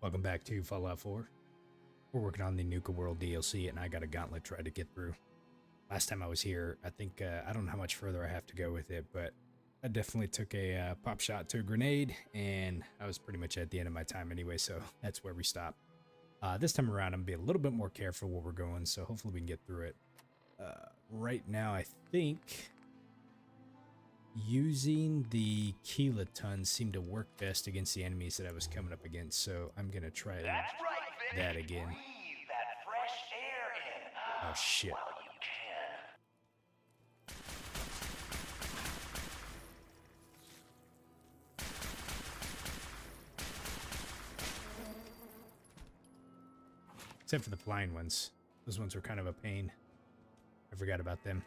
Welcome back to Fallout 4. We're working on the Nuka-World DLC, and I got a Gauntlet try to get through. Last time I was here, I think, I don't know how much further I have to go with it, but I definitely took a pop shot to a grenade, and I was pretty much at the end of my time anyway, so that's where we stopped. This time around, I'm going to be a little bit more careful where we're going, so hopefully we can get through it. Right now, I think using the kilotons seemed to work best against the enemies that I was coming up against, so I'm gonna try that again. Breathe that fresh air in. Oh shit. While you can. Except for the flying ones. Those ones were kind of a pain. I forgot about them.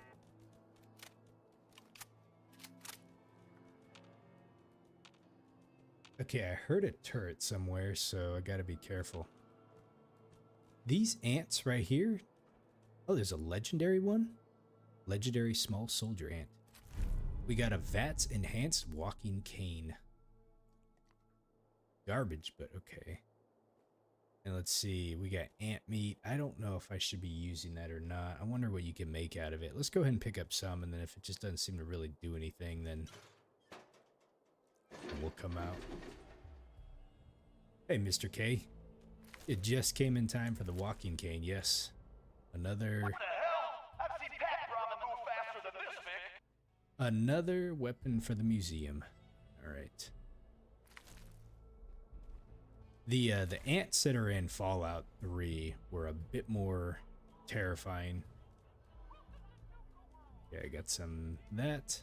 Okay, I heard a turret somewhere, so I gotta be careful. These ants right here. Oh, there's a legendary one. Legendary small soldier ant. We got a VATS enhanced walking cane. Garbage, but okay. And let's see, we got ant meat. I don't know if I should be using that or not. I wonder what you can make out of it. Let's go ahead and pick up some, and then if it just doesn't seem to really do anything, then we'll come out. Hey, Mr. K. It just came in time for the walking cane, yes. Another... What the hell? I've seen Pat Brahma move faster than this, Vic. Another weapon for the museum. Alright. The ants that are in Fallout 3 were a bit more terrifying. Yeah, I got some of that.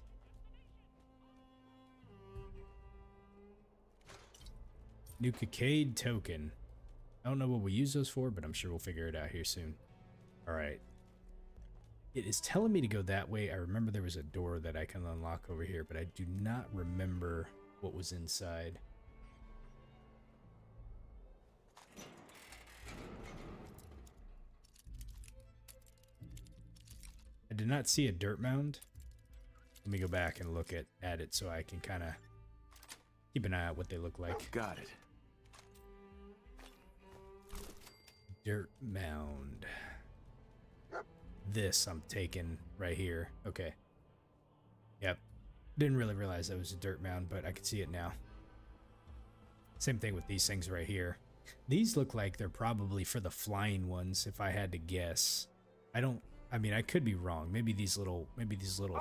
Nuka-Cade token. I don't know what we use those for, but I'm sure we'll figure it out here soon. Alright. It is telling me to go that way. I remember there was a door that I can unlock over here, but I do not remember what was inside. I did not see a dirt mound. Let me go back and look at it so I can kind of keep an eye out what they look like. Got it. Dirt mound. This I'm taking right here. Okay. Yep. Didn't really realize that was a dirt mound, but I can see it now. Same thing with these things right here. These look like they're probably for the flying ones, if I had to guess. I mean, I could be wrong. Maybe these little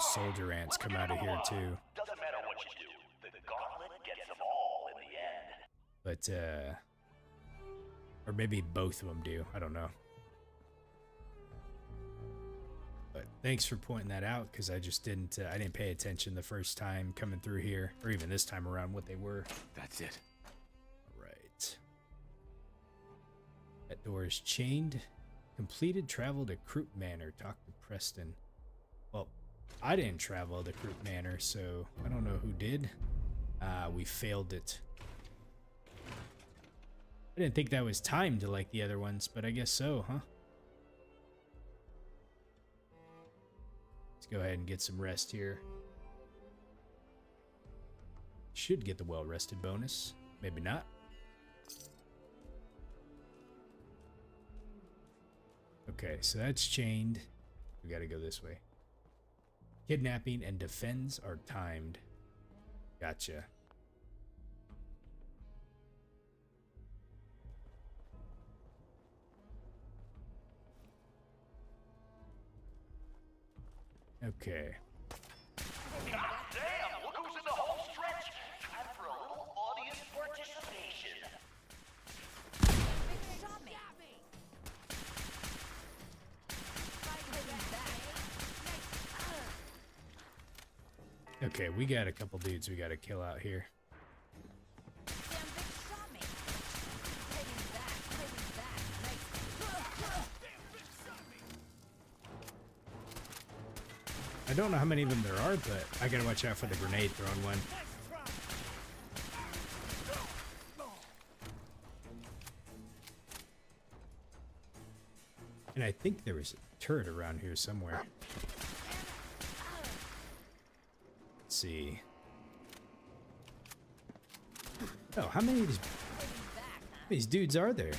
soldier ants come out of here too. Doesn't matter what you do. The Gauntlet gets them all in the end. But or maybe both of them do. I don't know. But thanks for pointing that out, because I just didn't pay attention the first time coming through here, or even this time around what they were. That's it. All right. That door is chained. Completed travel to Croup Manor. Talk to Preston. Well, I didn't travel to Croup Manor, so I don't know who did. We failed it. I didn't think that was timed like the other ones, but I guess so, huh? Let's go ahead and get some rest here. Should get the well-rested bonus. Maybe not. Okay, so that's chained. We gotta go this way. Kidnapping and defends are timed. Gotcha. Okay. God damn, look who's in the home stretch. Time for a little audience participation. Okay, we got a couple dudes we gotta kill out here. I don't know how many of them there are, but I gotta watch out for the grenade throwing one. And I think there was a turret around here somewhere. Let's see. Oh, how many of these These dudes are there.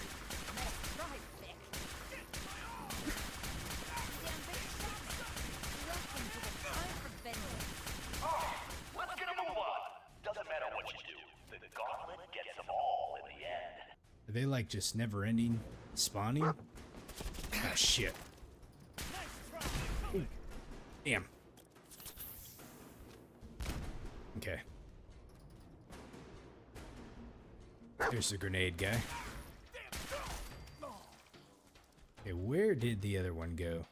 Let's get a move on. Doesn't matter what you do. The Gauntlet gets them all in the end. Are they like just never ending spawning? Ah, shit. Ooh. Damn. Okay. There's the grenade guy. Okay, where did the other one go?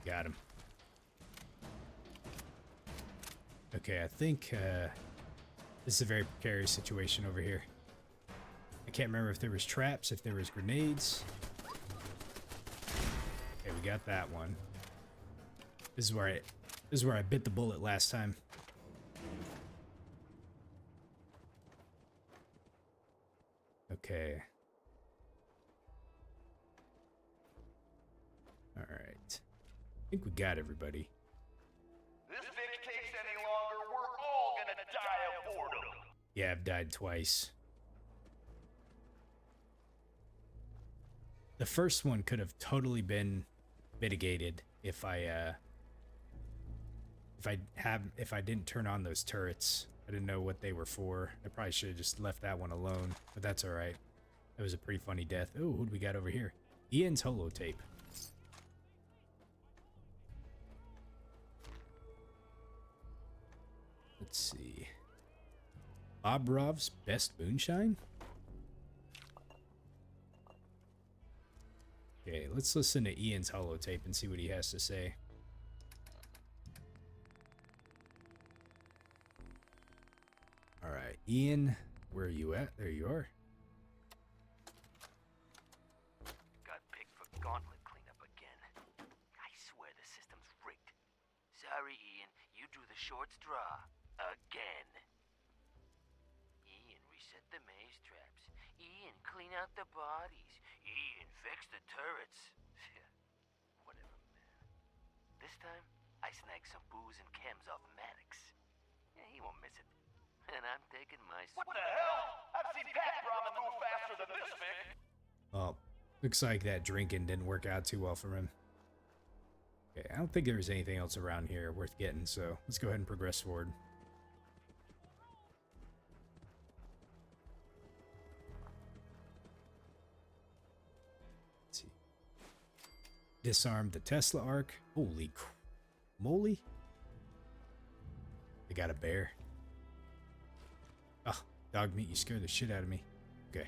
Got him. Okay, I think this is a very precarious situation over here. I can't remember if there was traps, if there was grenades. Okay, we got that one. This is where I bit the bullet last time. Okay. All right. I think we got everybody. This Vic takes any longer, we're all gonna die of boredom. Yeah, I've died twice. The first one could have totally been mitigated if I didn't turn on those turrets. I didn't know what they were for. I probably should have just left that one alone, but that's all right. That was a pretty funny death. Oh, who do we got over here? Ian's holotape. Let's see. Bobrov's best moonshine? Okay, let's listen to Ian's holotape and see what he has to say. Alright, Ian, where are you at? There you are. Got picked for Gauntlet cleanup again. I swear the system's rigged. Sorry, Ian, you drew the short straw. Again. Ian, reset the maze traps. Ian, clean out the bodies. Ian, fix the turrets. Whatever, man. This time, I snagged some booze and chems off Maddox. Yeah, he won't miss it. And I'm taking my... What the hell? I've seen Pat Brahman move faster than this, Vic. Oh, looks like that drinking didn't work out too well for him. Okay, I don't think there was anything else around here worth getting, so let's go ahead and progress forward. Let's see. Disarmed the Tesla Arc. Holy moly. They got a bear. Oh, dog meat, you scared the shit out of me. Okay.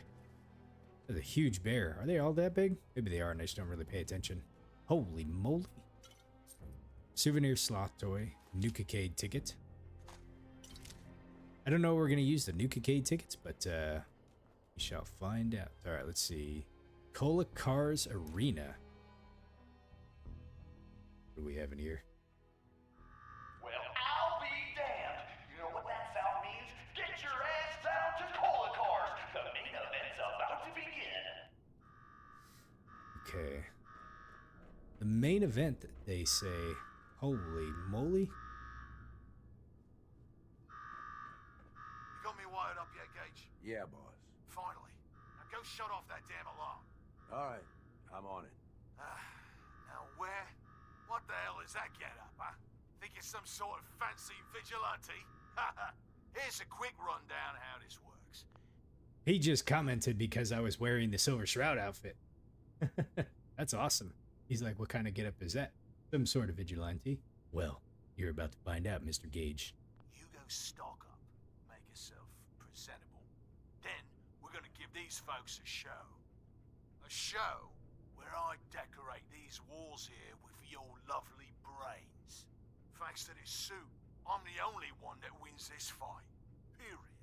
There's a huge bear. Are they all that big? Maybe they are and I just don't really pay attention. Holy moly. Souvenir sloth toy. Nuka-World ticket. I don't know where we're going to use the Nuka-World tickets, but we shall find out. Alright, let's see. Cola Cars Arena. What do we have in here? Well, I'll be damned. You know what that sound means? Get your ass down to Cola Cars. The main event's about to begin. Okay. The main event, they say. Holy moly. You got me wired up yet, Gage? Yeah, boss. Finally. Now go shut off that damn alarm. All right, I'm on it. Now where? What the hell is that get-up, huh? Think you're some sort of fancy vigilante? Here's a quick rundown how this works. He just commented because I was wearing the Silver Shroud outfit. That's awesome. He's like, what kind of getup is that? Some sort of vigilante. Well, you're about to find out, Mr. Gage. You go stock up, make yourself presentable. Then we're gonna give these folks a show. A show where I decorate these walls here with your lovely brains. Thanks to this suit, I'm the only one that wins this fight. Period.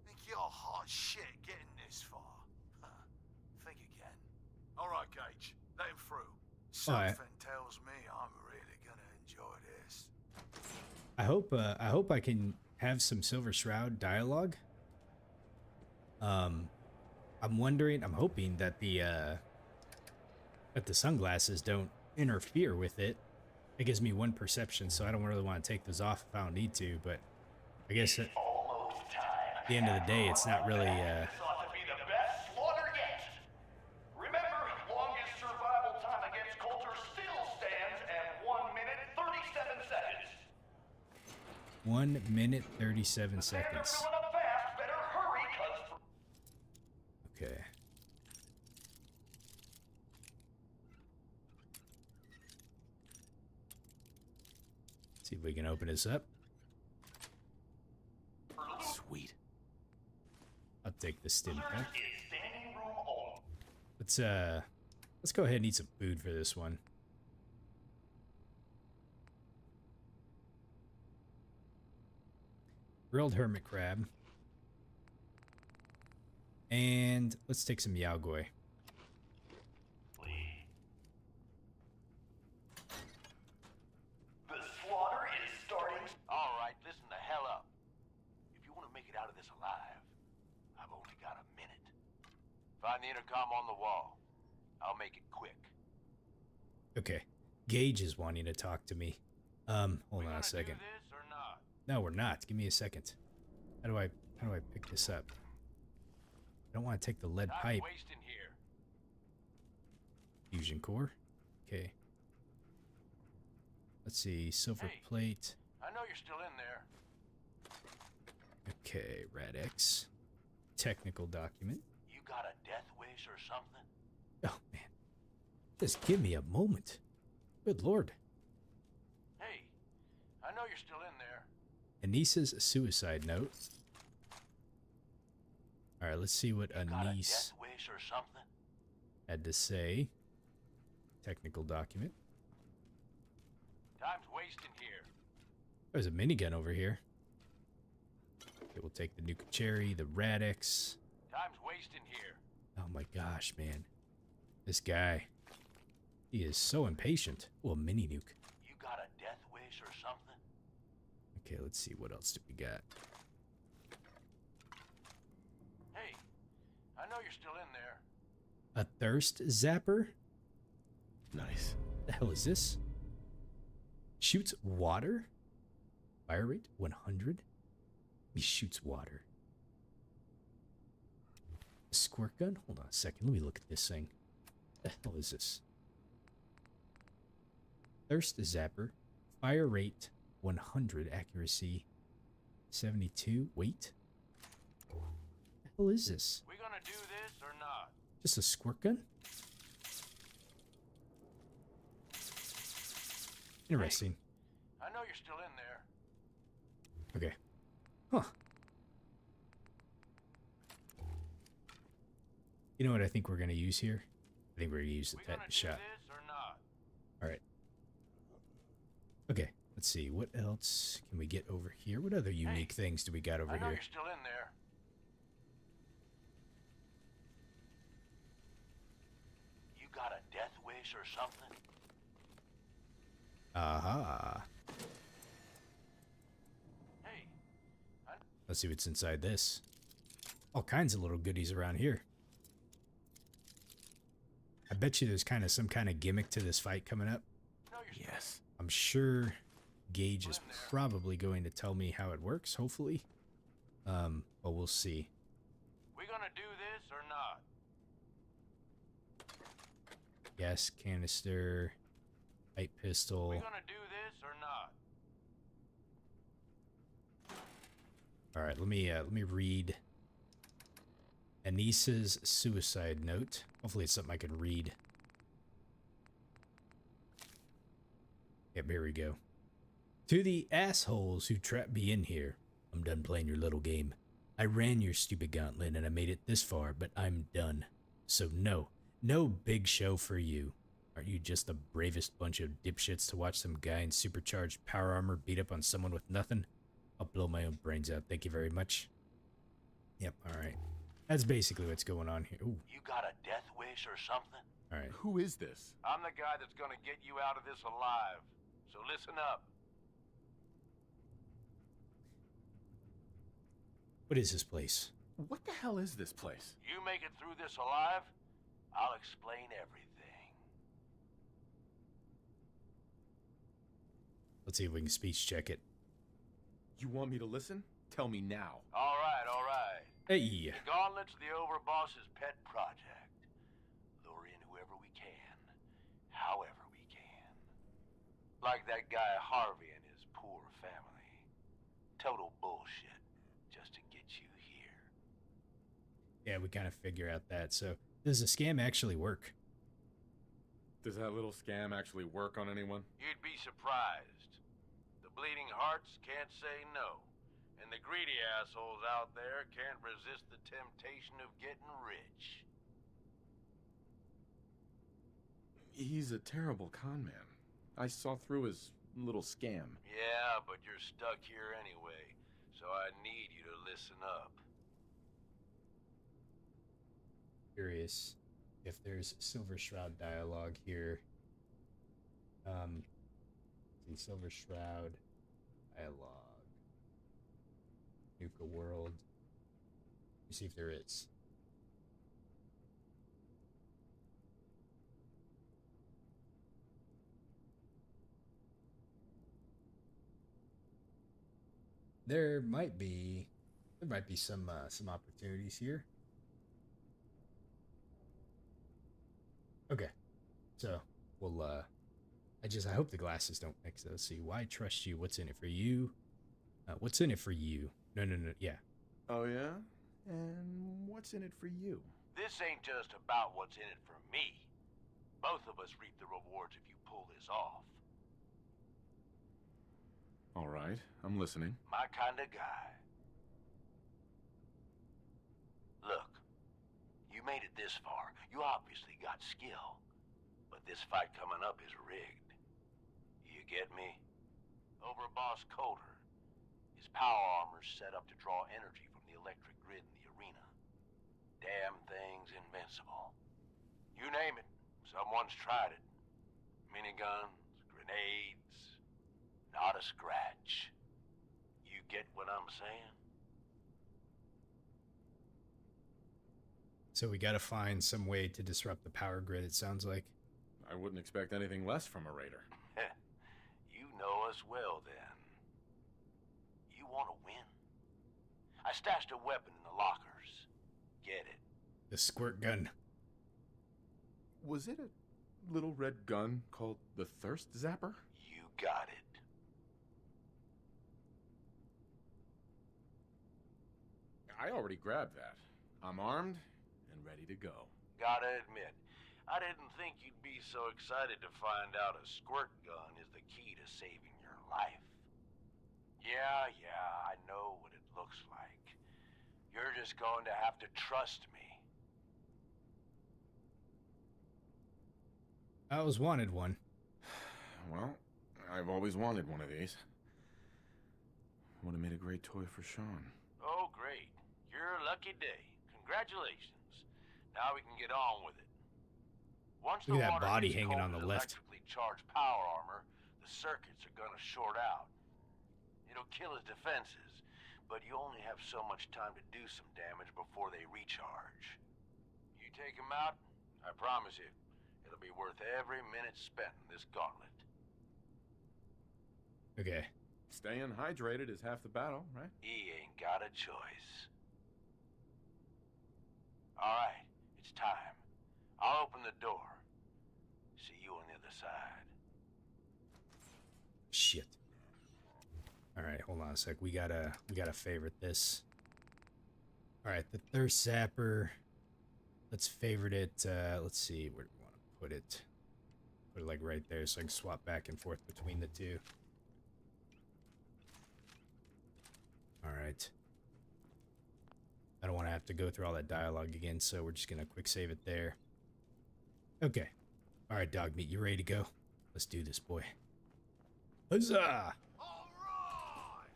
Think you're hot shit getting this far? Think again. Alright, Gage, let him through. Something tells me I'm really gonna enjoy this. I hope I can have some Silver Shroud dialogue. I'm hoping that the sunglasses don't interfere with it It gives me 1 perception, so I don't really want to take those off if I don't need to, but I guess at the end of the day, it's not really, This ought to be the best slaughter yet. Remember, longest survival time against Coulter still stands at 1 minute 37 seconds. 1 minute 37 Stand seconds. up fast, better hurry, cuz... Okay. See if we can open this up. Sweet. I'll take the stim pack. It's standing room only. Let's go ahead and eat some food for this one. Grilled hermit crab. And let's take some yaogoi. The slaughter is starting. All right, listen the hell up. If you want to make it out of this alive, I've only got a minute. Find the intercom on the wall. I'll make it quick. Okay. Gage is wanting to talk to me. Hold on a second. Do this or not? No, we're not. Give me a second. How do I pick this up? I don't want to take the lead Time's pipe. wasting here. Fusion core. Okay. Let's see. Silver Hey. plate. I know you're still in there. Okay. Rad-X. Technical document. You got a death wish or something? Oh, man. Just give me a moment. Good lord. Hey, I know you're still in there. Anissa's suicide note. Alright, let's see what You got a Anise death wish or something? had to say. Technical document. Time's wasting here. There's a minigun over here. Okay, we'll take the Nuka Cherry, the Rad-X. Time's wasting here. Oh my gosh, man. This guy. He is so impatient. Oh, a mini nuke. You got a death wish or something? Okay, let's see. What else do we got? Hey, I know you're still in there. A thirst zapper? Nice. The hell is this? Shoots water? Fire rate 100? He shoots water. A squirt gun? Hold on a second. Let me look at this thing. The hell is this? Thirst zapper. Fire rate 100. Accuracy 72. Weight? What the hell is this? We gonna do this or not? Just a squirt gun? Interesting. I know you're still in there. Okay. Huh. You know what I think we're going to use here? I think we're going to use the We gonna tetanus do shot. this or not? Alright. Okay. Let's see. What else can we get over here? What other unique things do we got over I know here? you're still in there. You got a death wish or something? Aha. Hey, Let's see what's inside this. All kinds of little goodies around here. I bet you there's kind of some kind of gimmick to this fight coming up. I know you're Yes. I'm sure Gage is probably going to tell me how it works, hopefully. But we'll see. We gonna do this or not? Gas canister, pipe pistol. We gonna do this or not? All right, let me read Anissa's suicide note. Hopefully it's something I can read. Yep, here we go. To the assholes who trapped me in here, I'm done playing your little game. I ran your stupid gauntlet and I made it this far, but I'm done. So no big show for you. Aren't you just the bravest bunch of dipshits to watch some guy in supercharged power armor beat up on someone with nothing? I'll blow my own brains out. Thank you very much. Yep, alright. That's basically what's going on here. Ooh, You got a death wish or something? alright. Who is this? I'm the guy that's gonna get you out of this alive. So listen up. What is this place? What the hell is this place? You make it through this alive, I'll explain everything. Let's see if we can speech check it. You want me to listen? Tell me now. All right, all right. Hey. The Gauntlet's the overboss's pet project. Lure in whoever we can, however we can. Like that guy Harvey and his poor family. Total bullshit, just to get you here. Yeah, we kind of figure out that. So, does the scam actually work? Does that little scam actually work on anyone? You'd be surprised. The bleeding hearts can't say no. And the greedy assholes out there can't resist the temptation of getting rich. He's a terrible con man. I saw through his little scam. Yeah, but you're stuck here anyway, so I need you to listen up. Curious if there's Silver Shroud dialogue here. See, Silver Shroud dialogue. Nuka-World. Let me see if there is. There might be some opportunities here. Okay, so we'll I hope the glasses don't mix those. See, why trust you? What's in it for you? What's in it for you? No, yeah. Oh, yeah? And what's in it for you? This ain't just about what's in it for me. Both of us reap the rewards if you pull this off. All right, I'm listening. My kind of guy. Look, you made it this far. You obviously got skill. But this fight coming up is rigged. You get me? Overboss Coulter. His power armor's set up to draw energy from the electric grid in the arena. Damn thing's invincible. You name it, someone's tried it. Miniguns, grenades, not a scratch. You get what I'm saying? So we gotta find some way to disrupt the power grid, it sounds like. I wouldn't expect anything less from a raider. You know us well, then. You want to win? I stashed a weapon in the lockers. Get it. The squirt gun. Was it a little red gun called the Thirst Zapper? You got it. I already grabbed that. I'm armed and ready to go. Gotta admit, I didn't think you'd be so excited to find out a squirt gun is the key to saving your life. Yeah, I know what it looks like. You're just going to have to trust me. I always wanted one. Well, I've always wanted one of these. Would have made a great toy for Sean. Oh, great. Your lucky day. Congratulations. Now we can get on with it. Once Look the at that water body hits hanging on the Cole's left. electrically charged power armor, the circuits are gonna short out. It'll kill his defenses, but you only have so much time to do some damage before they recharge. You take him out, I promise you, it'll be worth every minute spent in this gauntlet. Okay. Staying hydrated is half the battle, right? He ain't got a choice. Alright, it's time. I'll open the door. See you on the other side. Shit. Alright, hold on a sec. We gotta favorite this. Alright, the Thirst Zapper. Let's favorite it. Let's see, where do we want to put it? Put it like right there so I can swap back and forth between the two. Alright. I don't want to have to go through all that dialogue again, so we're just gonna quick save it there. Okay. Alright, dog meat, you ready to go? Let's do this, boy. Huzzah! All right!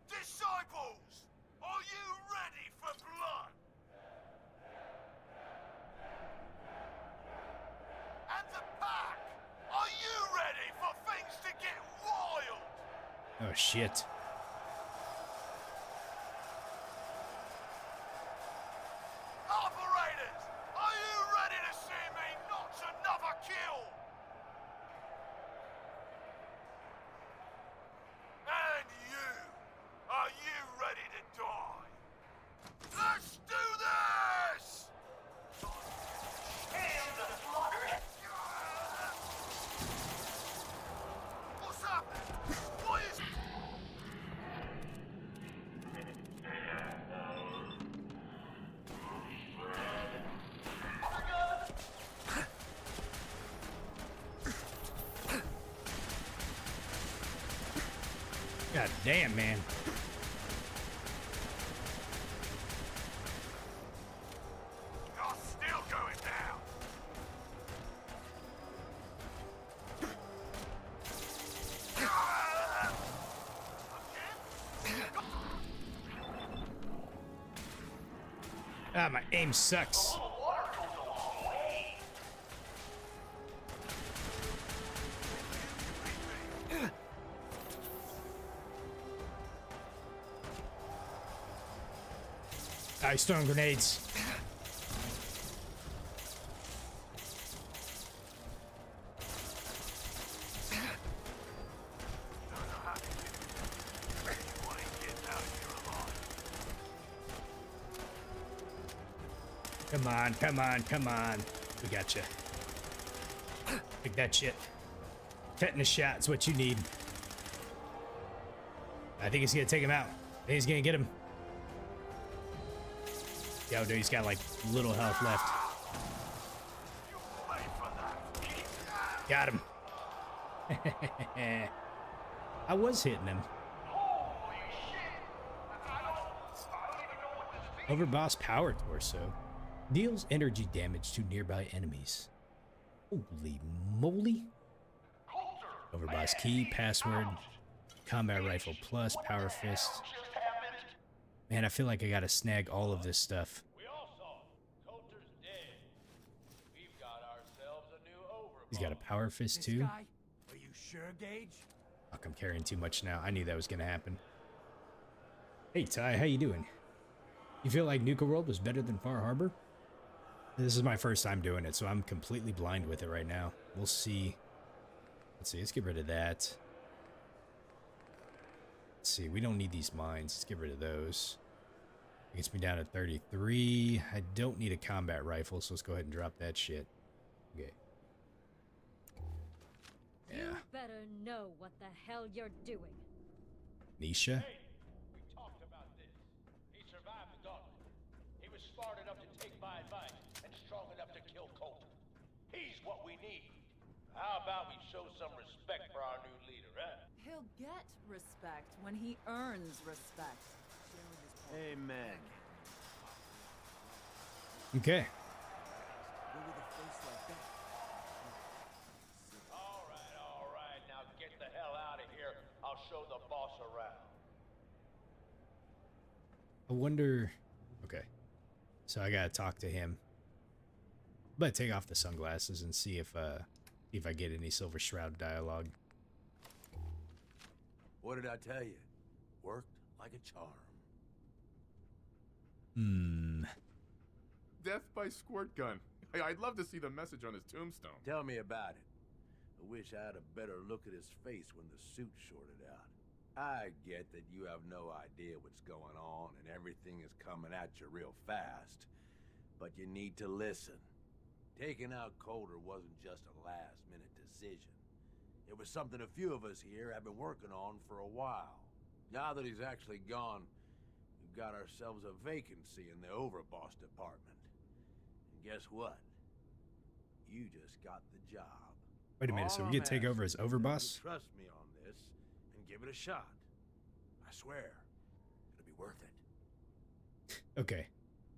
Disciples, are you ready for blood? And the pack, are you ready for things to get wild? Oh, shit. Operators, are you ready to see me notch another kill? Damn, man. You're still going down. Ah, my aim sucks. Ice storm grenades. Come on, come on, come on. We got you. Take that shit. Tetanus shot's what you need. I think he's gonna take him out. I think he's gonna get him. Yo, dude, he's got like little health left. Got him. I was hitting him. Overboss power torso. Deals energy damage to nearby enemies. Holy moly. Overboss key, password, combat rifle plus, power fist. Man, I feel like I gotta snag all of this stuff. He's got a power fist too. Are you sure, Gage? Fuck, I'm carrying too much now. I knew that was gonna happen. Hey Ty, how you doing? You feel like Nuka-World was better than Far Harbor? This is my first time doing it, so I'm completely blind with it right now. We'll see. Let's see, let's get rid of that. Let's see, we don't need these mines. Let's get rid of those. It gets me down to 33. I don't need a combat rifle, so let's go ahead and drop that shit. Okay. Yeah. You better know what the hell you're doing. Nisha? Hey, we talked about this. He survived the Gauntlet. He was smart enough to take my advice and strong enough to kill Coulter. He's what we need. How about we show some respect for our new leader, huh? He'll get respect when he earns respect. Hey, Meg. Okay. All right. Now get the hell out of here. I'll show the boss around. I wonder... Okay. So I gotta talk to him. But take off the sunglasses and see if I get any Silver Shroud dialogue. What did I tell you? Worked like a charm. Death by squirt gun. I'd love to see the message on his tombstone. Tell me about it. I wish I had a better look at his face when the suit shorted out. I get that you have no idea what's going on and everything is coming at you real fast. But you need to listen. Taking out Coulter wasn't just a last-minute decision. It was something a few of us here have been working on for a while. Now that he's actually gone, we've got ourselves a vacancy in the overboss department. And guess what? You just got the job. Wait a minute, so All we I'm get take over as asking is that you overboss? trust me on this and give it a shot. I swear, it'll be worth it. Okay.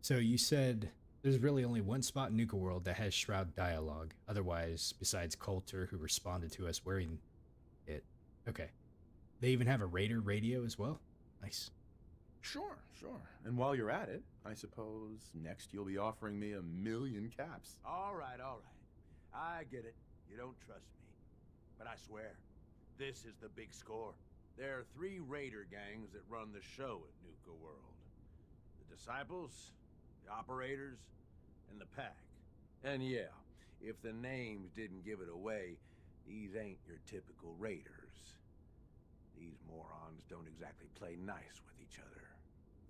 So you said there's really only one spot in Nuka-World that has Shroud dialogue. Otherwise, besides Coulter, who responded to us wearing it. Okay. They even have a Raider radio as well? Nice. Sure. And while you're at it, I suppose next you'll be offering me 1,000,000 caps. All right. I get it. You don't trust me. But I swear, this is the big score. There are 3 raider gangs that run the show at Nuka-World. The Disciples, the Operators, and the Pack. And yeah, if the names didn't give it away, these ain't your typical raiders. These morons don't exactly play nice with each other.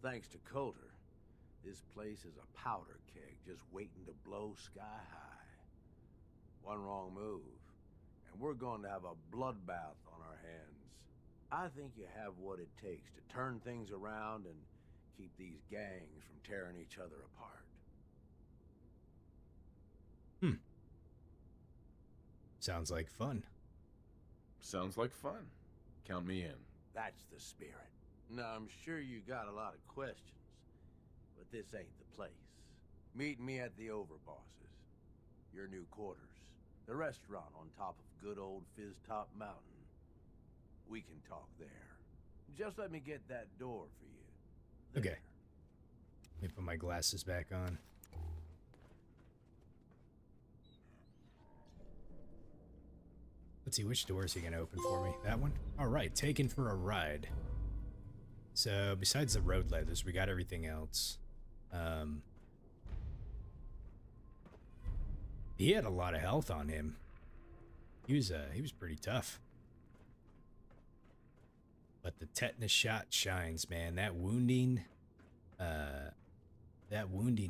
Thanks to Coulter, this place is a powder keg just waiting to blow sky high. One wrong move, and we're going to have a bloodbath on our hands. I think you have what it takes to turn things around and keep these gangs from tearing each other apart. Sounds like fun. Sounds like fun. Count me in. That's the spirit. Now, I'm sure you got a lot of questions, but this ain't the place. Meet me at the Overbosses, your new quarters, the restaurant on top of good old Fizz Top Mountain. We can talk there. Just let me get that door for you. There. Okay. Let me put my glasses back on. Let's see, which door is he going to open for me? That one? All right, taken for a ride. So, besides the road leathers, we got everything else. He had a lot of health on him. He was pretty tough. But the tetanus shot shines, man. That wounding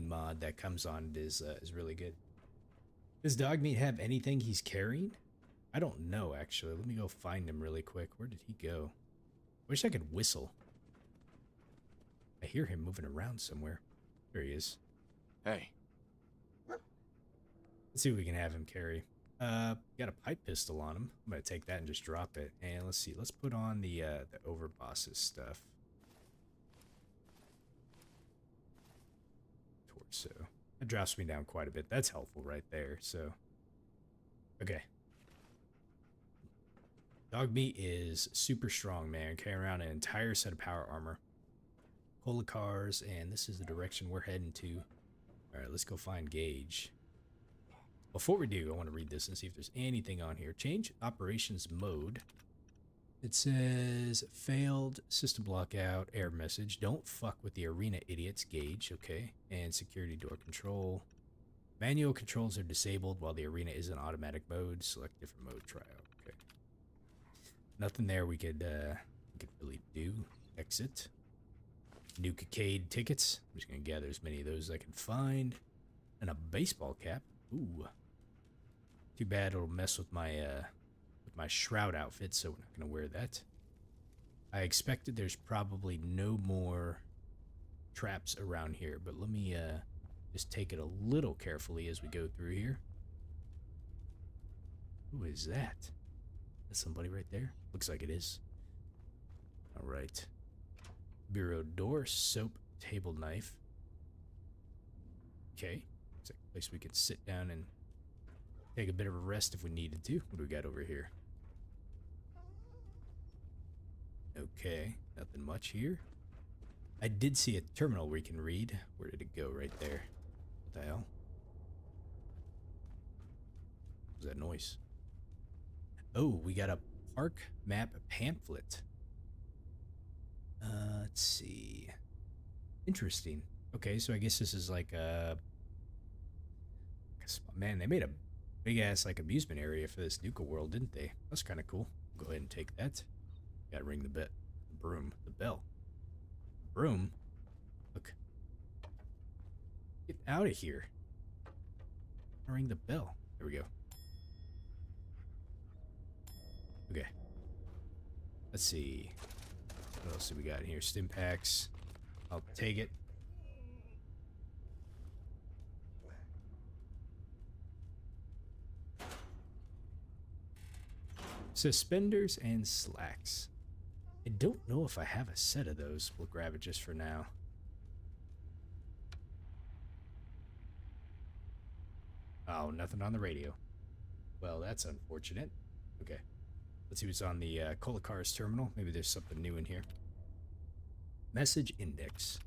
mod that comes on it is really good. Does dog meat have anything he's carrying? I don't know, actually. Let me go find him really quick. Where did he go? Wish I could whistle. I hear him moving around somewhere. There he is. Hey. Let's see what we can have him carry. Got a pipe pistol on him. I'm gonna take that and just drop it. And let's see. Let's put on the overbosses stuff. Torso. That drops me down quite a bit. That's helpful right there. So, okay. Dog meat is super strong, man. Carrying around an entire set of power armor. Cola cars, and this is the direction we're heading to. All right, let's go find Gage. Before we do, I want to read this and see if there's anything on here. Change operations mode. It says, failed system blockout, error message. Don't fuck with the arena idiots, Gage, okay. And security door control. Manual controls are disabled while the arena is in automatic mode. Select different mode trial, okay. Nothing there we could really do. Exit. Nuka-Cade tickets. I'm just going to gather as many of those as I can find. And a baseball cap. Ooh. Too bad it'll mess with my shroud outfit, so we're not going to wear that. I expected there's probably no more traps around here, but let me just take it a little carefully as we go through here. Who is that? That's somebody right there? Looks like it is. All right. Bureau door, soap, table knife. Okay. Looks like a place we could sit down and take a bit of a rest if we needed to. What do we got over here? Okay, nothing much here. I did see a terminal we can read. Where did it go? Right there. What the hell? What was that noise? Oh, we got a park map pamphlet. Let's see. Interesting. Okay, so I guess this is like a... Man, they made a big-ass like amusement area for this Nuka-World, didn't they? That's kind of cool. Go ahead and take that. Gotta ring the bell. Broom? Look. Get out of here. Ring the bell. There we go. Okay. Let's see. What else do we got in here? Stim packs. I'll take it. Suspenders and slacks. I don't know if I have a set of those. We'll grab it just for now. Oh, nothing on the radio. Well, that's unfortunate. Okay. Let's see what's on the Cola Cars terminal. Maybe there's something new in here. Message index.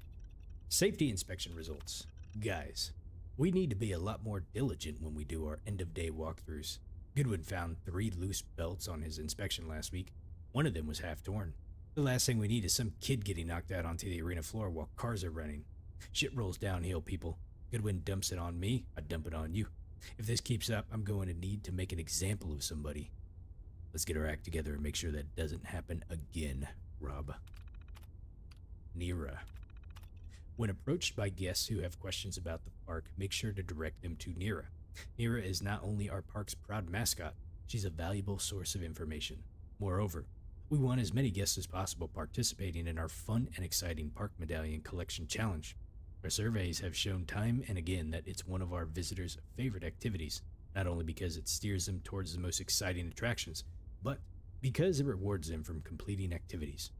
Safety inspection results. Guys, we need to be a lot more diligent when we do our end-of-day walkthroughs. Goodwin found 3 loose belts on his inspection last week. One of them was half torn. The last thing we need is some kid getting knocked out onto the arena floor while cars are running. Shit rolls downhill, people. Goodwin dumps it on me, I dump it on you. If this keeps up, I'm going to need to make an example of somebody. Let's get our act together and make sure that doesn't happen again, Rob. Nira. When approached by guests who have questions about the park, make sure to direct them to Nira. Nira is not only our park's proud mascot, she's a valuable source of information. Moreover, we want as many guests as possible participating in our fun and exciting Park Medallion Collection Challenge. Our surveys have shown time and again that it's one of our visitors' favorite activities, not only because it steers them towards the most exciting attractions, but because it rewards them from completing activities.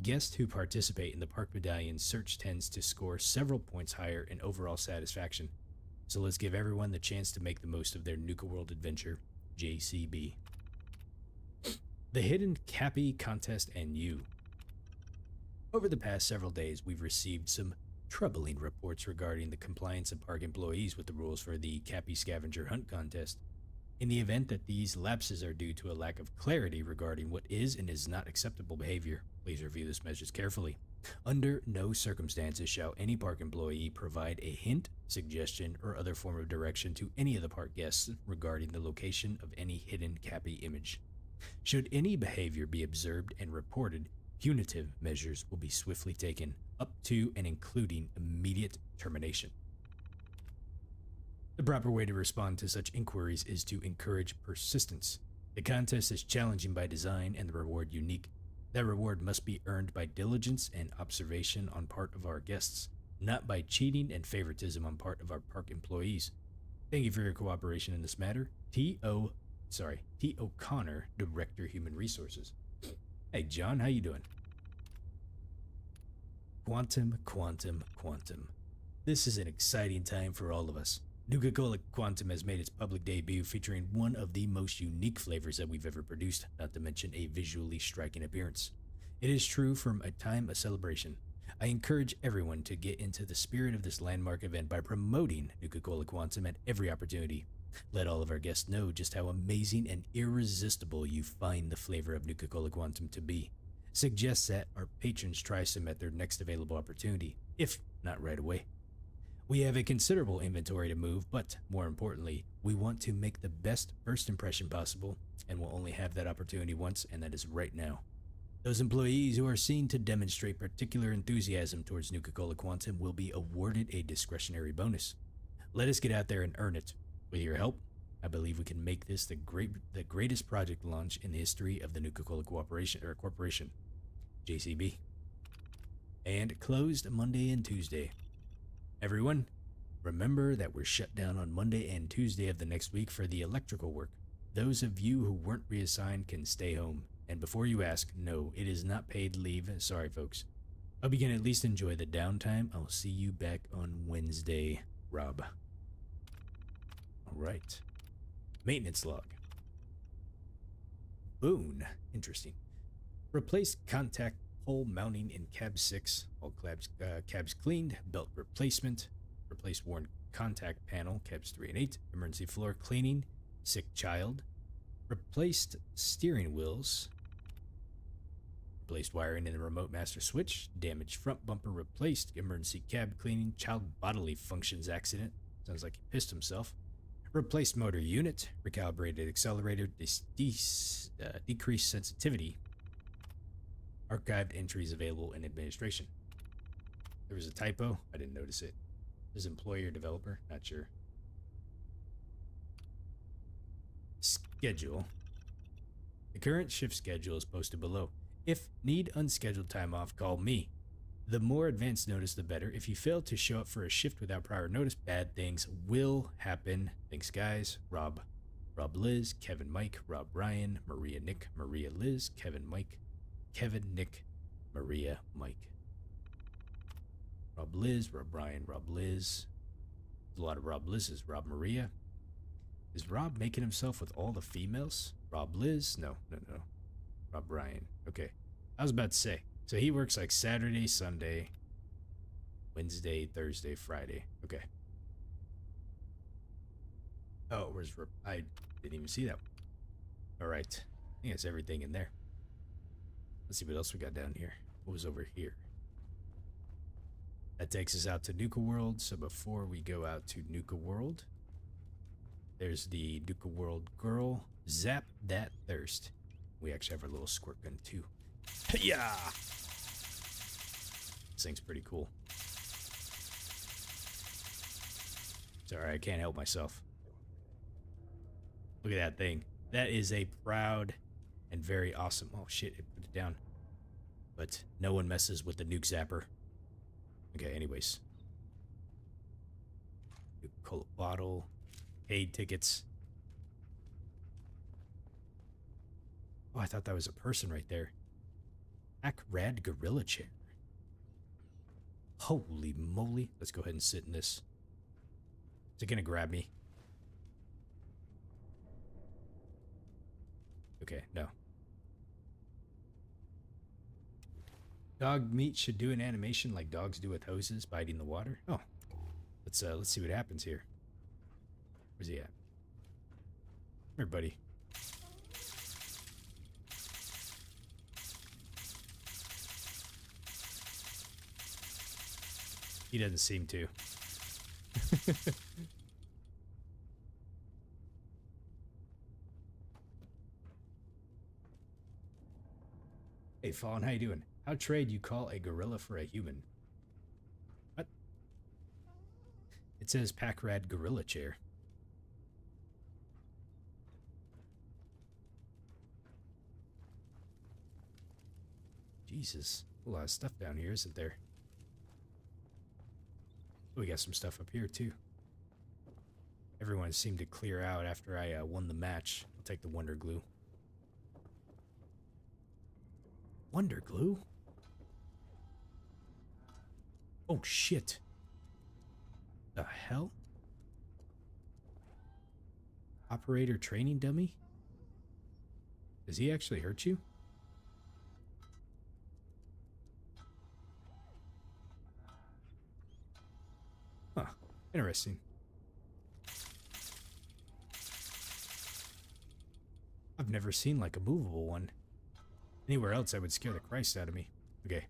Guests who participate in the Park Medallion search tends to score several points higher in overall satisfaction. So let's give everyone the chance to make the most of their Nuka-World adventure, JCB. The Hidden Cappy Contest and You. Over the past several days, we've received some troubling reports regarding the compliance of park employees with the rules for the Cappy Scavenger Hunt Contest. In the event that these lapses are due to a lack of clarity regarding what is and is not acceptable behavior, please review this message carefully. Under no circumstances shall any park employee provide a hint, suggestion, or other form of direction to any of the park guests regarding the location of any hidden Cappy image. Should any behavior be observed and reported, punitive measures will be swiftly taken, up to and including immediate termination. The proper way to respond to such inquiries is to encourage persistence. The contest is challenging by design and the reward unique. That reward must be earned by diligence and observation on part of our guests, not by cheating and favoritism on part of our park employees. Thank you for your cooperation in this matter. T. O'Connor, Director Human Resources. Hey John, how you doing? Quantum. This is an exciting time for all of us. Nuka-Cola Quantum has made its public debut featuring one of the most unique flavors that we've ever produced, not to mention a visually striking appearance. It is true from a time of celebration. I encourage everyone to get into the spirit of this landmark event by promoting Nuka-Cola Quantum at every opportunity. Let all of our guests know just how amazing and irresistible you find the flavor of Nuka-Cola Quantum to be. Suggest that our patrons try some at their next available opportunity, if not right away. We have a considerable inventory to move, but more importantly, we want to make the best first impression possible, and we'll only have that opportunity once, and that is right now. Those employees who are seen to demonstrate particular enthusiasm towards Nuka-Cola Quantum will be awarded a discretionary bonus. Let us get out there and earn it. With your help, I believe we can make this the greatest project launch in the history of the Nuka-Cola Corporation, JCB. And closed Monday and Tuesday. Everyone, remember that we're shut down on Monday and Tuesday of the next week for the electrical work. Those of you who weren't reassigned can stay home. And before you ask, no, it is not paid leave. Sorry, folks. Hope you can at least enjoy the downtime. I'll see you back on Wednesday, Rob. All right. Maintenance log. Boone. Interesting. Replace contact pole mounting in cab 6. All cabs cleaned. Belt replacement. Replace worn contact panel. Cabs 3 and 8. Emergency floor cleaning. Sick child. Replaced steering wheels. Replaced wiring in the remote master switch. Damaged front bumper replaced. Emergency cab cleaning. Child bodily functions accident. Sounds like he pissed himself. Replaced motor unit. Recalibrated accelerator. Decreased sensitivity. Archived entries available in administration. There was a typo. I didn't notice it. There's employer developer. Not sure. Schedule. The current shift schedule is posted below. If need unscheduled time off, call me. The more advance notice, the better. If you fail to show up for a shift without prior notice, bad things will happen. Thanks, guys. Rob Liz, Kevin Mike, Rob Ryan, Maria Nick, Maria Liz, Kevin Mike, Kevin Nick, Maria Mike. Rob Liz, Rob Ryan, Rob Liz. There's a lot of Rob Liz's. Rob Maria. Is Rob making himself with all the females? Rob Liz? No. Rob Ryan. Okay. I was about to say. So he works like Saturday, Sunday, Wednesday, Thursday, Friday. Okay. Oh, where's I didn't even see that. All right. I think that's everything in there. Let's see what else we got down here. What was over here? That takes us out to Nuka-World. So before we go out to Nuka-World, there's the Nuka-World girl. Zap that thirst. We actually have our little squirt gun too. Yeah. This thing's pretty cool. Sorry, I can't help myself. Look at that thing. That is a proud and very awesome. Oh shit, it put it down. But no one messes with the nuke zapper. Okay, anyways. Cola bottle. Paid tickets. Oh, I thought that was a person right there. Pack rad gorilla chair. Holy moly. Let's go ahead and sit in this. Is it gonna grab me? Okay, no. Dog meat should do an animation like dogs do with hoses, biting the water. Oh, let's see what happens here. Where's he at? Come here, buddy. He doesn't seem to. Hey, Fawn, how you doing? How trade you call a gorilla for a human? What? It says pack rad gorilla chair. Jesus, a lot of stuff down here, isn't there? We got some stuff up here too. Everyone seemed to clear out after I won the match. I'll take the Wonder Glue. Wonder Glue? Oh shit. The hell? Operator training dummy? Does he actually hurt you? Huh. Interesting. I've never seen like a movable one. Anywhere else I would scare the Christ out of me. Okay.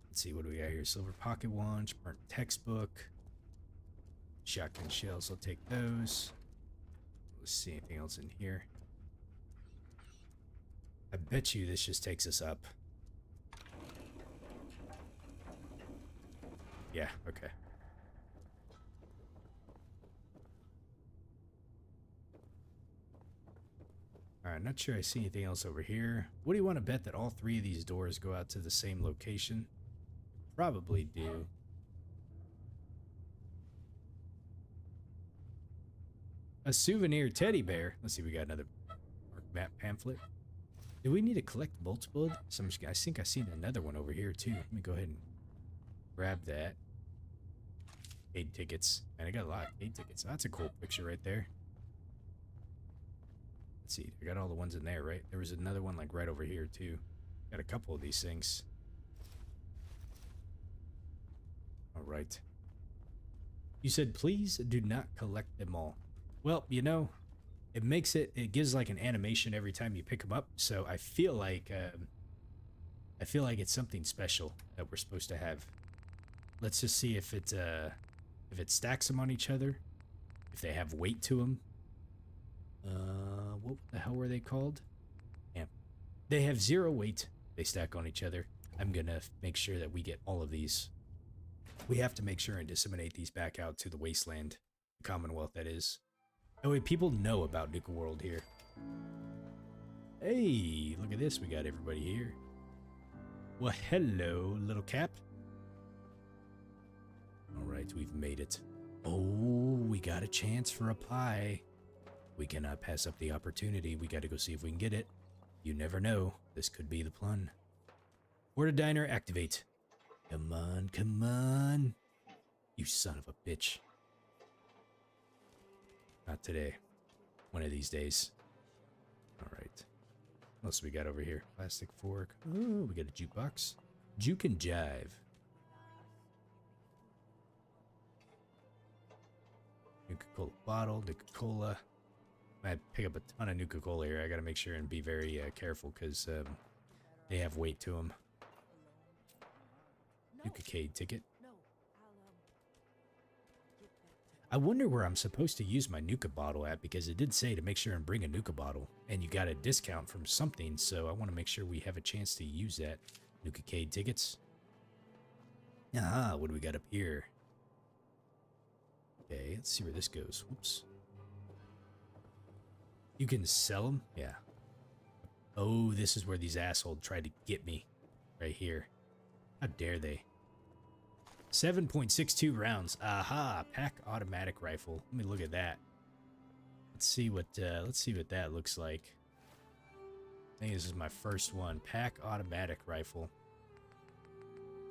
Let's see, what do we got here? Silver pocket watch, burnt textbook, shotgun shells, I'll take those. Let's see anything else in here. I bet you this just takes us up. Yeah, okay. Alright, not sure I see anything else over here. What do you want to bet that all three of these doors go out to the same location? Probably do. A souvenir teddy bear. Let's see, we got another map pamphlet. Do we need to collect multiple? I think I seen another one over here too. Let me go ahead and grab that. Aid tickets. Man, I got a lot of aid tickets. That's a cool picture right there. Let's see, I got all the ones in there, right? There was another one like right over here too. Got a couple of these things. All right. You said, please do not collect them all. Well, you know, it gives like an animation every time you pick them up. So I feel like it's something special that we're supposed to have. Let's just see if it stacks them on each other, if they have weight to them. What the hell were they called? Yeah, they have 0 weight. They stack on each other. I'm gonna make sure that we get all of these. We have to make sure and disseminate these back out to the wasteland, the Commonwealth, that is. That way people know about Nuka-World here. Hey, look at this. We got everybody here. Well, hello, little cap. All right, we've made it. Oh, we got a chance for a pie. We cannot pass up the opportunity. We got to go see if we can get it. You never know. This could be the plun. Order diner, activate. Come on, come on. You son of a bitch. Not today. One of these days. All right. What else we got over here? Plastic fork. Oh, we got a jukebox. Juke and jive. Nuka-Cola bottle, Nuka-Cola. I pick up a ton of Nuka-Cola here. I gotta make sure and be very careful because they have weight to them. Nuka-Cade ticket. I wonder where I'm supposed to use my Nuka bottle at, because it did say to make sure and bring a Nuka bottle, and you got a discount from something, so I want to make sure we have a chance to use that. Nuka-Cade tickets. Aha, what do we got up here? Okay, let's see where this goes. Whoops. You can sell them? Yeah. Oh, this is where these assholes tried to get me. Right here. How dare they? 7.62 rounds. Aha, pack automatic rifle. Let me look at that. Let's see what that looks like. I think this is my first one. Pack automatic rifle.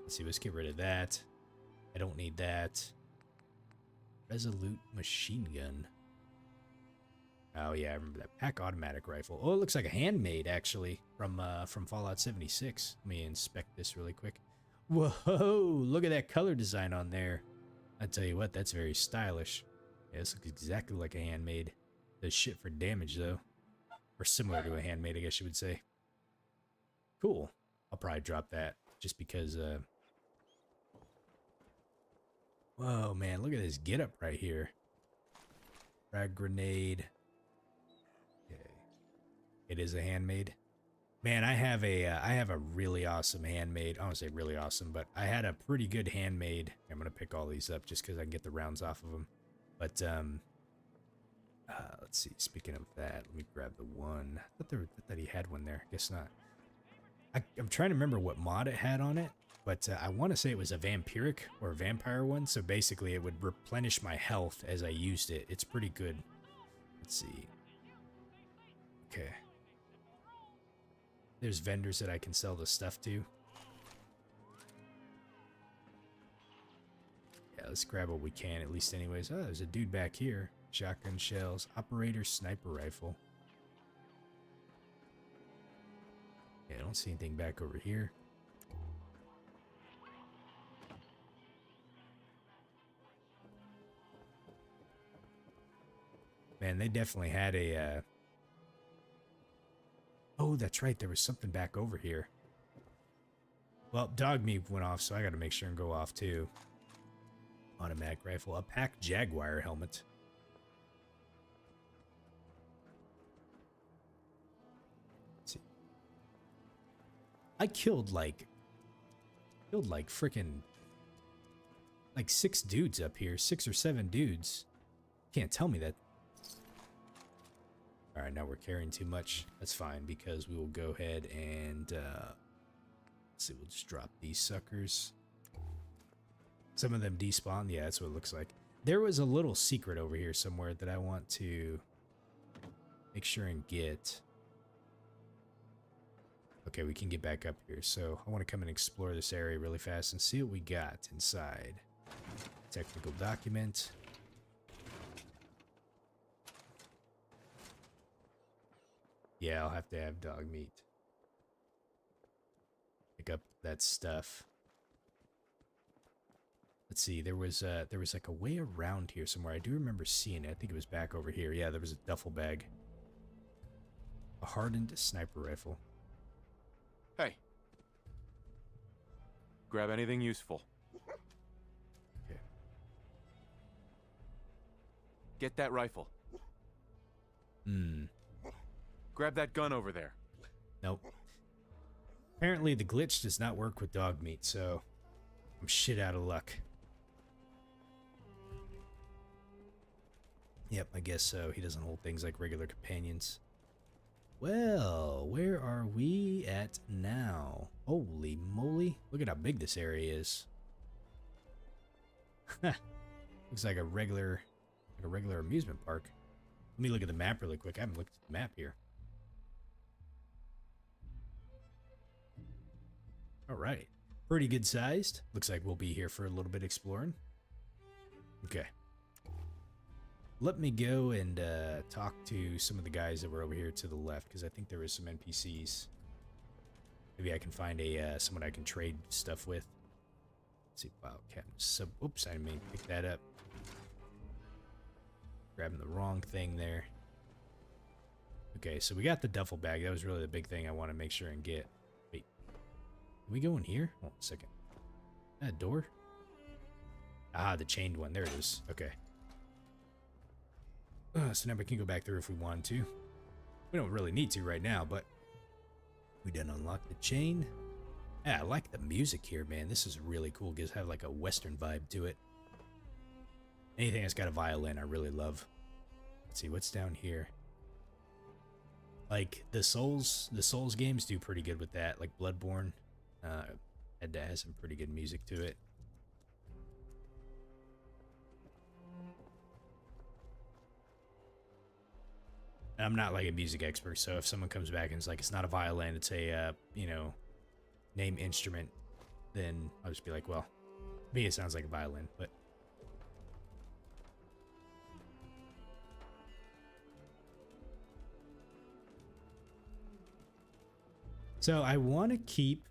Let's see, let's get rid of that. I don't need that. Resolute machine gun. Oh yeah, I remember that. Pack automatic rifle. Oh, it looks like a handmade actually from Fallout 76. Let me inspect this really quick. Whoa, look at that color design on there. I tell you what, that's very stylish. Yeah, this looks exactly like a handmade. Does shit for damage though. Or similar to a handmade, I guess you would say. Cool. I'll probably drop that just because whoa, man, look at this getup right here. Frag grenade. Okay. It is a handmade. Man, I have a really awesome handmade. I don't want to say really awesome, but I had a pretty good handmade. I'm gonna pick all these up just because I can get the rounds off of them. But let's see. Speaking of that, let me grab the one. I thought he had one there. Guess not. I'm trying to remember what mod it had on it, but I want to say it was a vampiric or a vampire one. So basically, it would replenish my health as I used it. It's pretty good. Let's see. Okay. There's vendors that I can sell the stuff to. Yeah, let's grab what we can, at least anyways. Oh, there's a dude back here. Shotgun shells. Operator sniper rifle. Yeah, I don't see anything back over here. Man, they definitely had a... Oh, that's right. There was something back over here. Well, dog meat went off, so I got to make sure and go off too. Automatic rifle. A pack Jaguar helmet. Let's see. I killed like freaking like 6 dudes up here. 6 or 7 dudes. Can't tell me that. All right, now we're carrying too much. That's fine because we will go ahead and let's see. We'll just drop these suckers. Some of them despawn. Yeah, that's what it looks like. There was a little secret over here somewhere that I want to make sure and get. Okay, we can get back up here. So I want to come and explore this area really fast and see what we got inside. Technical document. Yeah, I'll have to have dog meat. Pick up that stuff. Let's see, there was like a way around here somewhere. I do remember seeing it. I think it was back over here. Yeah, there was a duffel bag. A hardened sniper rifle. Hey. Grab anything useful. Okay. Get that rifle. Grab that gun over there. Nope. Apparently the glitch does not work with dog meat, so I'm shit out of luck. Yep, I guess so. He doesn't hold things like regular companions. Well, where are we at now? Holy moly. Look at how big this area is. Looks like a regular amusement park. Let me look at the map really quick. I haven't looked at the map here. All right. Pretty good sized. Looks like we'll be here for a little bit exploring. Okay. Let me go and talk to some of the guys that were over here to the left, because I think there was some NPCs. Maybe I can find someone I can trade stuff with. Let's see. Wow, Captain oops, I didn't mean to pick that up. Grabbing the wrong thing there. Okay, so we got the duffel bag. That was really the big thing I want to make sure and get. Wait. Can we go in here? Hold on a second. Is that a door? Ah, the chained one. There it is. Okay. So now we can go back through if we want to. We don't really need to right now, but we done unlock the chain. Yeah, I like the music here, man. This is really cool. It gives have like a Western vibe to it. Anything that's got a violin, I really love. Let's see what's down here. Like the Souls games do pretty good with that. Like Bloodborne, has some pretty good music to it. I'm not like a music expert, so if someone comes back and it's like, it's not a violin, it's a, you know, name instrument, then I'll just be like, well, to me it sounds like a violin, but. So I want to keep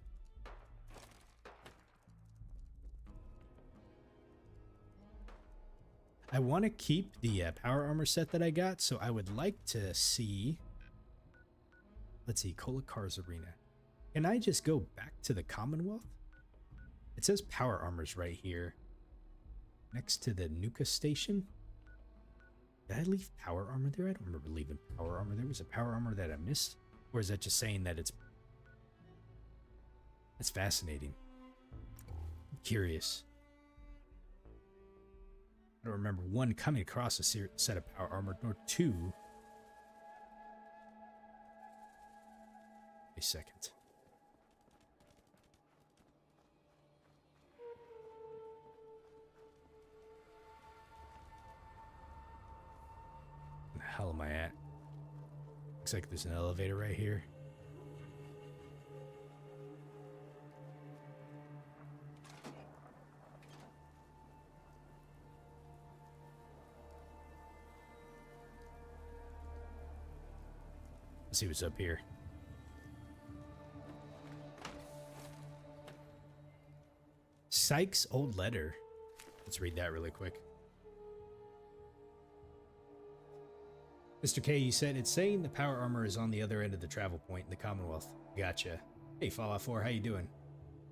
the power armor set that I got, so I would like to see, let's see, Kolakar's Arena. Can I just go back to the Commonwealth? It says power armor's right here, next to the Nuka station. Did I leave power armor there? I don't remember leaving power armor there. Was a power armor that I missed? Or is that just saying that it's... That's fascinating. I'm curious. I don't remember one coming across a set of power armor, nor two. A second. Where the hell am I at? Looks like there's an elevator right here. Let's see what's up here. Sykes' old letter. Let's read that really quick. Mr. K, you said it's saying the power armor is on the other end of the travel point in the Commonwealth. Gotcha. Hey, Fallout 4, how you doing?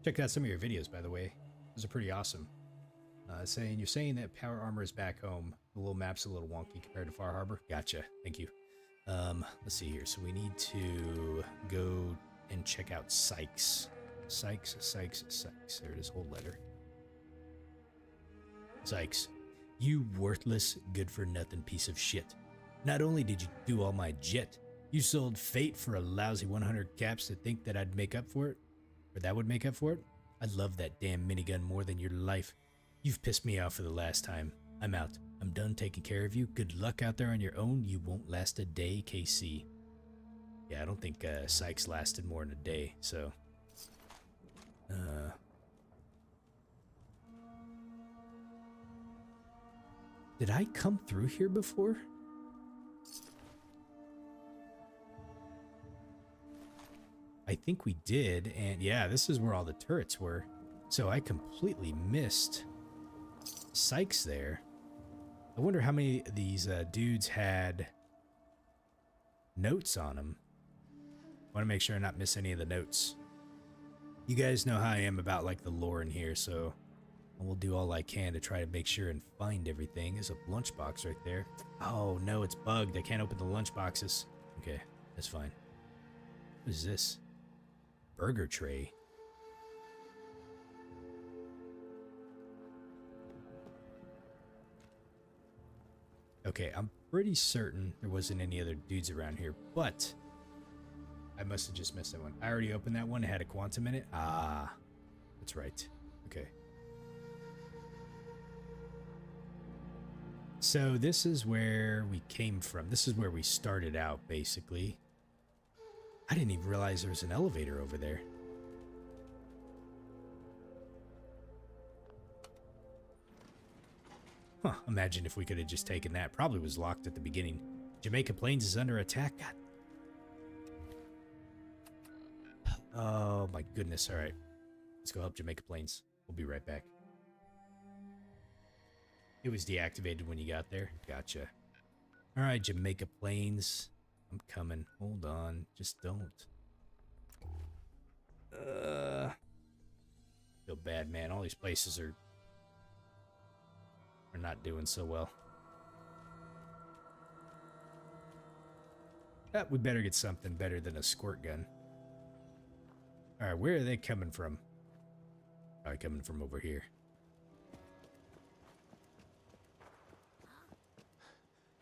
Checked out some of your videos, by the way. Those are pretty awesome. You're saying that power armor is back home. The little map's a little wonky compared to Far Harbor. Gotcha. Thank you. Let's see here. So we need to go and check out Sykes. Sykes. There it is, old letter. Sykes, you worthless, good-for-nothing piece of shit. Not only did you do all my jet, you sold Fate for a lousy 100 caps to think that I'd make up for it? Or that would make up for it? I love that damn minigun more than your life. You've pissed me off for the last time. I'm out. I'm done taking care of you. Good luck out there on your own. You won't last a day, KC. Yeah, I don't think Sykes lasted more than a day, so... Did I come through here before? I think we did, and yeah, this is where all the turrets were. So I completely missed Sykes there. I wonder how many of these dudes had notes on them. I want to make sure I not miss any of the notes. You guys know how I am about like the lore in here, so I will do all I can to try to make sure and find everything. There's a lunchbox right there. Oh no, it's bugged. I can't open the lunchboxes. Okay, that's fine. What is this? Burger tray. Okay, I'm pretty certain there wasn't any other dudes around here, but I must have just missed that one. I already opened that one. It had a quantum in it. Ah, that's right. Okay. So this is where we came from. This is where we started out, basically. I didn't even realize there was an elevator over there. Huh, imagine if we could have just taken that. Probably was locked at the beginning. Jamaica Plains is under attack. God. Oh my goodness. All right. Let's go help Jamaica Plains. We'll be right back. It was deactivated when you got there. Gotcha. All right, Jamaica Plains. I'm coming. Hold on. Just don't. Feel bad, man. All these places are not doing so well. We better get something better than a squirt gun. Alright, where are they coming from? Probably coming from over here.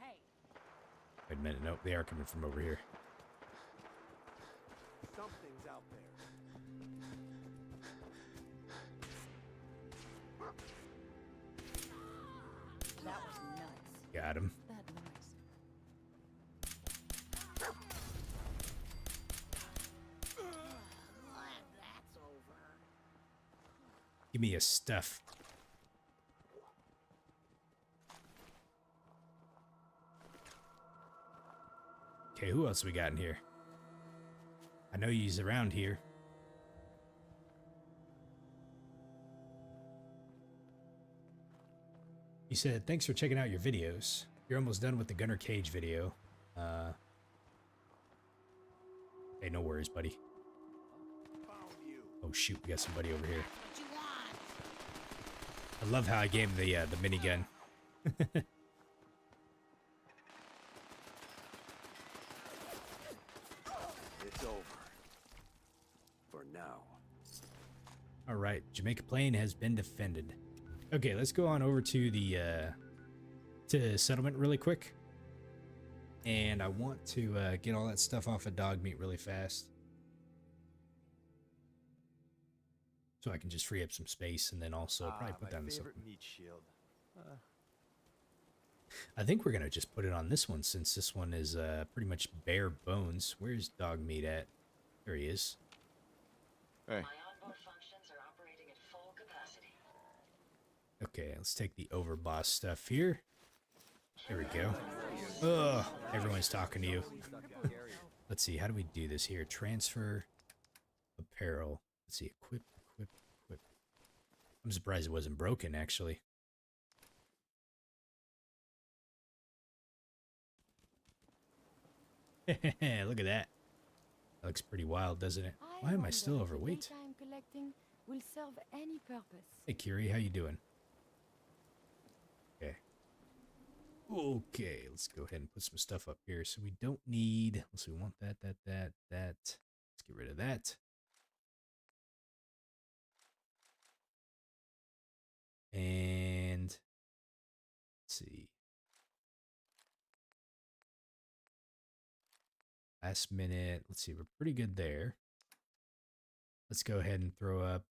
Hey. Wait a minute, nope, they are coming from over here. Something's out there. That was nuts. Got him. That noise. Give me a stuff. Okay, who else we got in here? I know he's around here. He said, thanks for checking out your videos. You're almost done with the Gunner Cage video. Hey, no worries, buddy. Oh shoot, we got somebody over here. I love how I gave him the minigun. It's over. For now. Alright, Jamaica Plain has been defended. Okay, let's go on over to the to settlement really quick. And I want to get all that stuff off of dog meat really fast. So I can just free up some space and then also probably put that in something. Meat shield. I think we're gonna just put it on this one since this one is pretty much bare bones. Where's dog meat at? There he is. Hey. My onboard functions are operating at full capacity. Okay, let's take the overboss stuff here. There we go. Ugh, everyone's talking to you. Let's see, how do we do this here? Transfer apparel. Let's see, equip. I'm surprised it wasn't broken, actually. Look at that. That looks pretty wild, doesn't it? Why am I still overweight? Collecting will serve any purpose. Hey, Curie, how you doing? Okay. Okay, let's go ahead and put some stuff up here. So we don't need... Let's see, we want that. Let's get rid of that. And... Let's see. Last minute. Let's see, we're pretty good there. Let's go ahead and throw up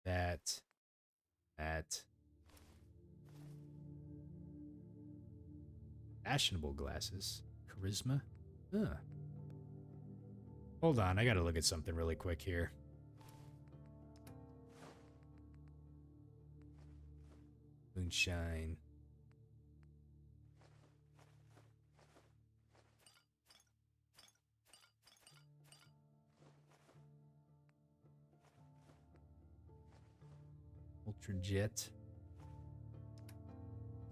that. Fashionable glasses. Charisma. Huh. Hold on, I gotta look at something really quick here. Moonshine. Ultrajet.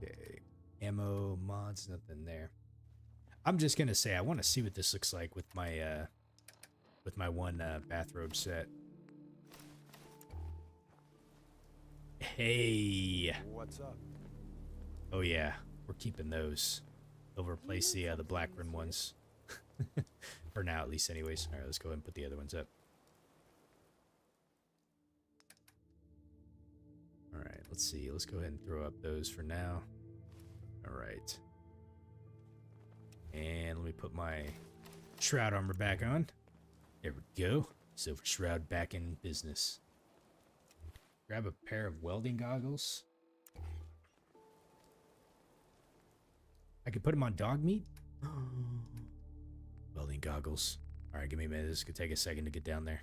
Okay. Ammo, mods, nothing there. I'm just gonna say I want to see what this looks like with my one bathrobe set. Hey. What's up? Oh yeah, we're keeping those. They'll replace the Blackburn ones. For now, at least, anyways. All right, let's go ahead and put the other ones up. All right, let's see. Let's go ahead and throw up those for now. All right. And let me put my shroud armor back on. There we go. Silver shroud back in business. Grab a pair of welding goggles. I could put them on dog meat. Welding goggles. All right, give me a minute. This could take a second to get down there.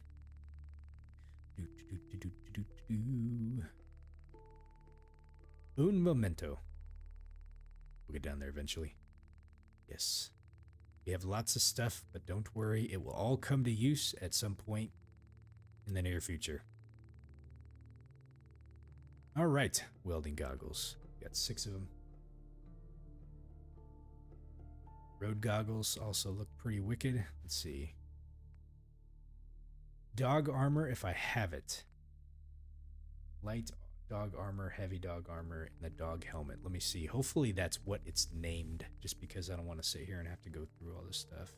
Un momento. We'll get down there eventually. Yes. We have lots of stuff, but don't worry. It will all come to use at some point in the near future. All right. Welding goggles. Got 6 of them. Road goggles also look pretty wicked. Let's see. Dog armor, if I have it. Light dog armor, heavy dog armor, and the dog helmet. Let me see. Hopefully that's what it's named, just because I don't want to sit here and have to go through all this stuff.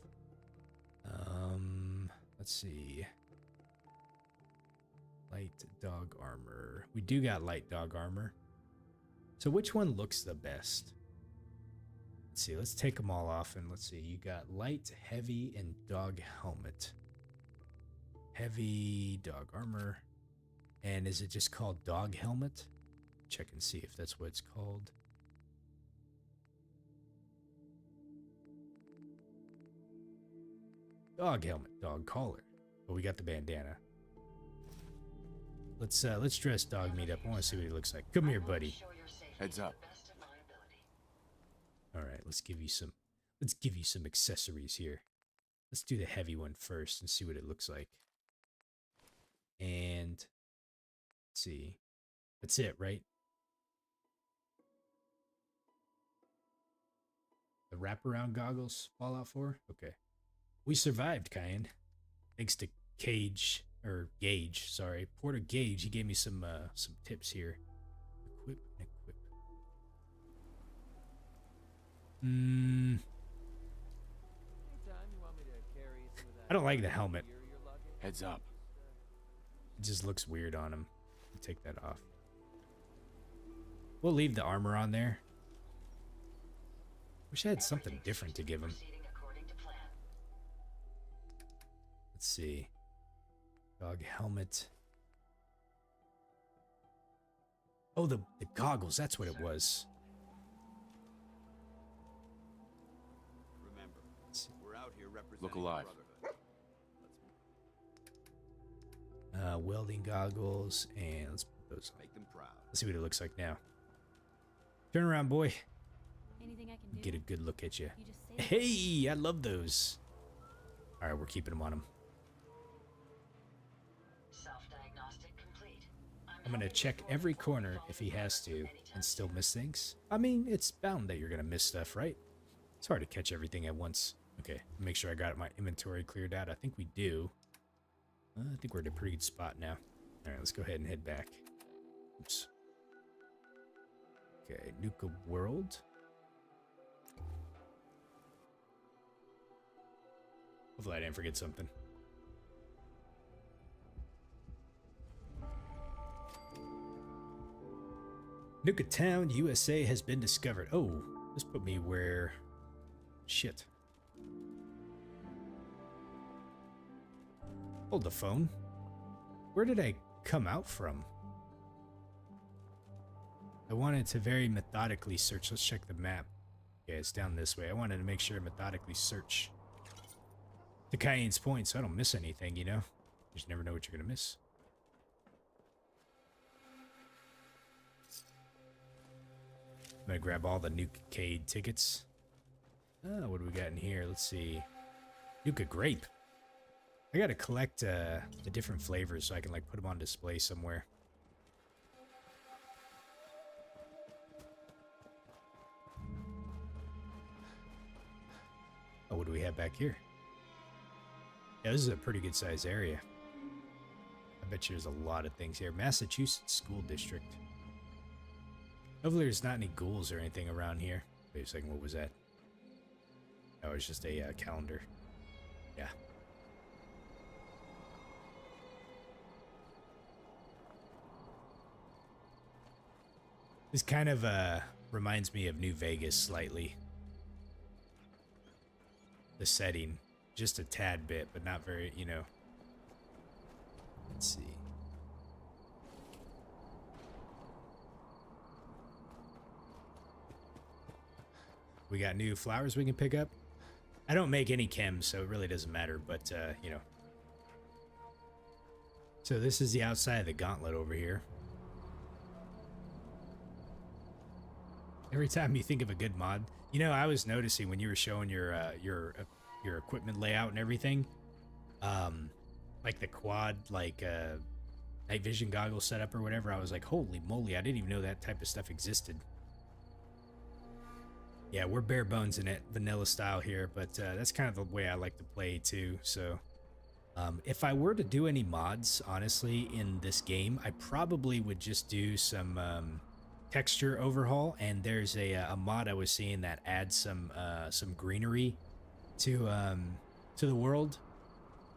Let's see. Light dog armor. We do got light dog armor. So which one looks the best? Let's see. Let's take them all off and let's see. You got light, heavy, and dog helmet. Heavy dog armor. And is it just called dog helmet? Check and see if that's what it's called. Dog helmet, dog collar. But we got the bandana. let's dress dog meat up. I want to see what he looks like. Come here, buddy. Heads up. All right, let's give you some accessories here. Let's do the heavy one first and see what it looks like. And let's see. That's it, right? The wraparound goggles, Fallout 4? Okay. We survived, Cayenne. Thanks to Gage, sorry. Porter Gage, he gave me some tips here. Equip and equip. I don't like the helmet. Heads up. It just looks weird on him. I'll take that off. We'll leave the armor on there. Wish I had something different to give him. Let's see. Dog helmet. Oh, the goggles. That's what it was. Remember, we're out here representing Look alive. Welding goggles, and let's put those on. Make them proud. Let's see what it looks like now. Turn around, boy. Anything I can do? Get a good look at you. You just say Hey, I love those. All right, we're keeping them on him. Self-diagnostic complete. I'm gonna check every corner if he has to and still miss things. I mean, it's bound that you're gonna miss stuff, right? It's hard to catch everything at once. Okay, make sure I got my inventory cleared out. I think we do. I think we're at a pretty good spot now. All right, let's go ahead and head back. Oops. Okay, Nuka-World. Hopefully I didn't forget something. Nuka Town, USA has been discovered. Oh, this put me where... Shit. Hold the phone. Where did I come out from? I wanted to very methodically search. Let's check the map. Yeah, it's down this way. I wanted to make sure I methodically search to Cayenne's Point so I don't miss anything, you know? You just never know what you're going to miss. I'm going to grab all the Nuka-Cade tickets. What do we got in here? Let's see. Nuka Grape. I gotta collect the different flavors so I can like put them on display somewhere. Oh, what do we have back here? Yeah, this is a pretty good size area. I bet you there's a lot of things here. Massachusetts School District. Hopefully there's not any ghouls or anything around here. Wait a second, what was that? Oh, it's just a calendar. Yeah. This kind of reminds me of New Vegas slightly. The setting. Just a tad bit, but not very, you know. Let's see. We got new flowers we can pick up. I don't make any chems, so it really doesn't matter, but, you know. So this is the outside of the Gauntlet over here. Every time you think of a good mod, you know, I was noticing when you were showing your equipment layout and everything, like the quad, like night vision goggle setup or whatever. I was like, holy moly, I didn't even know that type of stuff existed. Yeah, we're bare bones in it, vanilla style here, but that's kind of the way I like to play too. So, if I were to do any mods, honestly, in this game, I probably would just do some texture overhaul, and there's a mod I was seeing that adds some greenery to the world.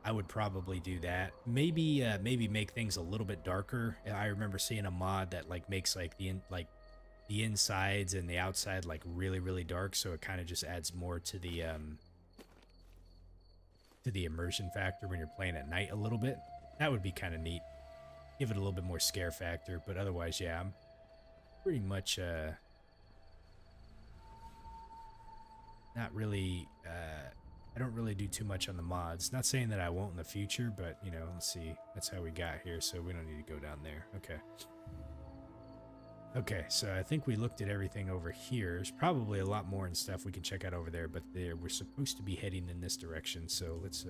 I would probably do that. Maybe make things a little bit darker. I remember seeing a mod that like makes like the insides and the outside like really dark, so it kind of just adds more to the immersion factor when you're playing at night a little bit. That would be kind of neat. Give it a little bit more scare factor, but otherwise, yeah, I'm pretty much not really I don't really do too much on the mods. Not saying that I won't in the future, but, you know, let's see. That's how we got here, so we don't need to go down there. Okay. Okay, so I think we looked at everything over here. There's probably a lot more and stuff we can check out over there, but we're supposed to be heading in this direction, so let's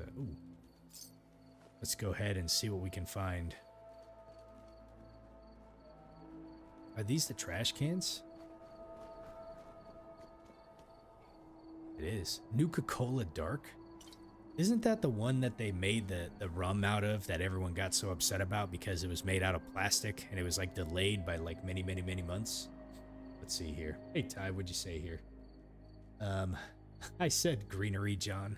go ahead and see what we can find. Are these the trash cans? It is. Nuka-Cola Dark? Isn't that the one that they made the rum out of that everyone got so upset about because it was made out of plastic and it was like delayed by like many months? Let's see here. Hey Ty, what'd you say here? I said greenery, John.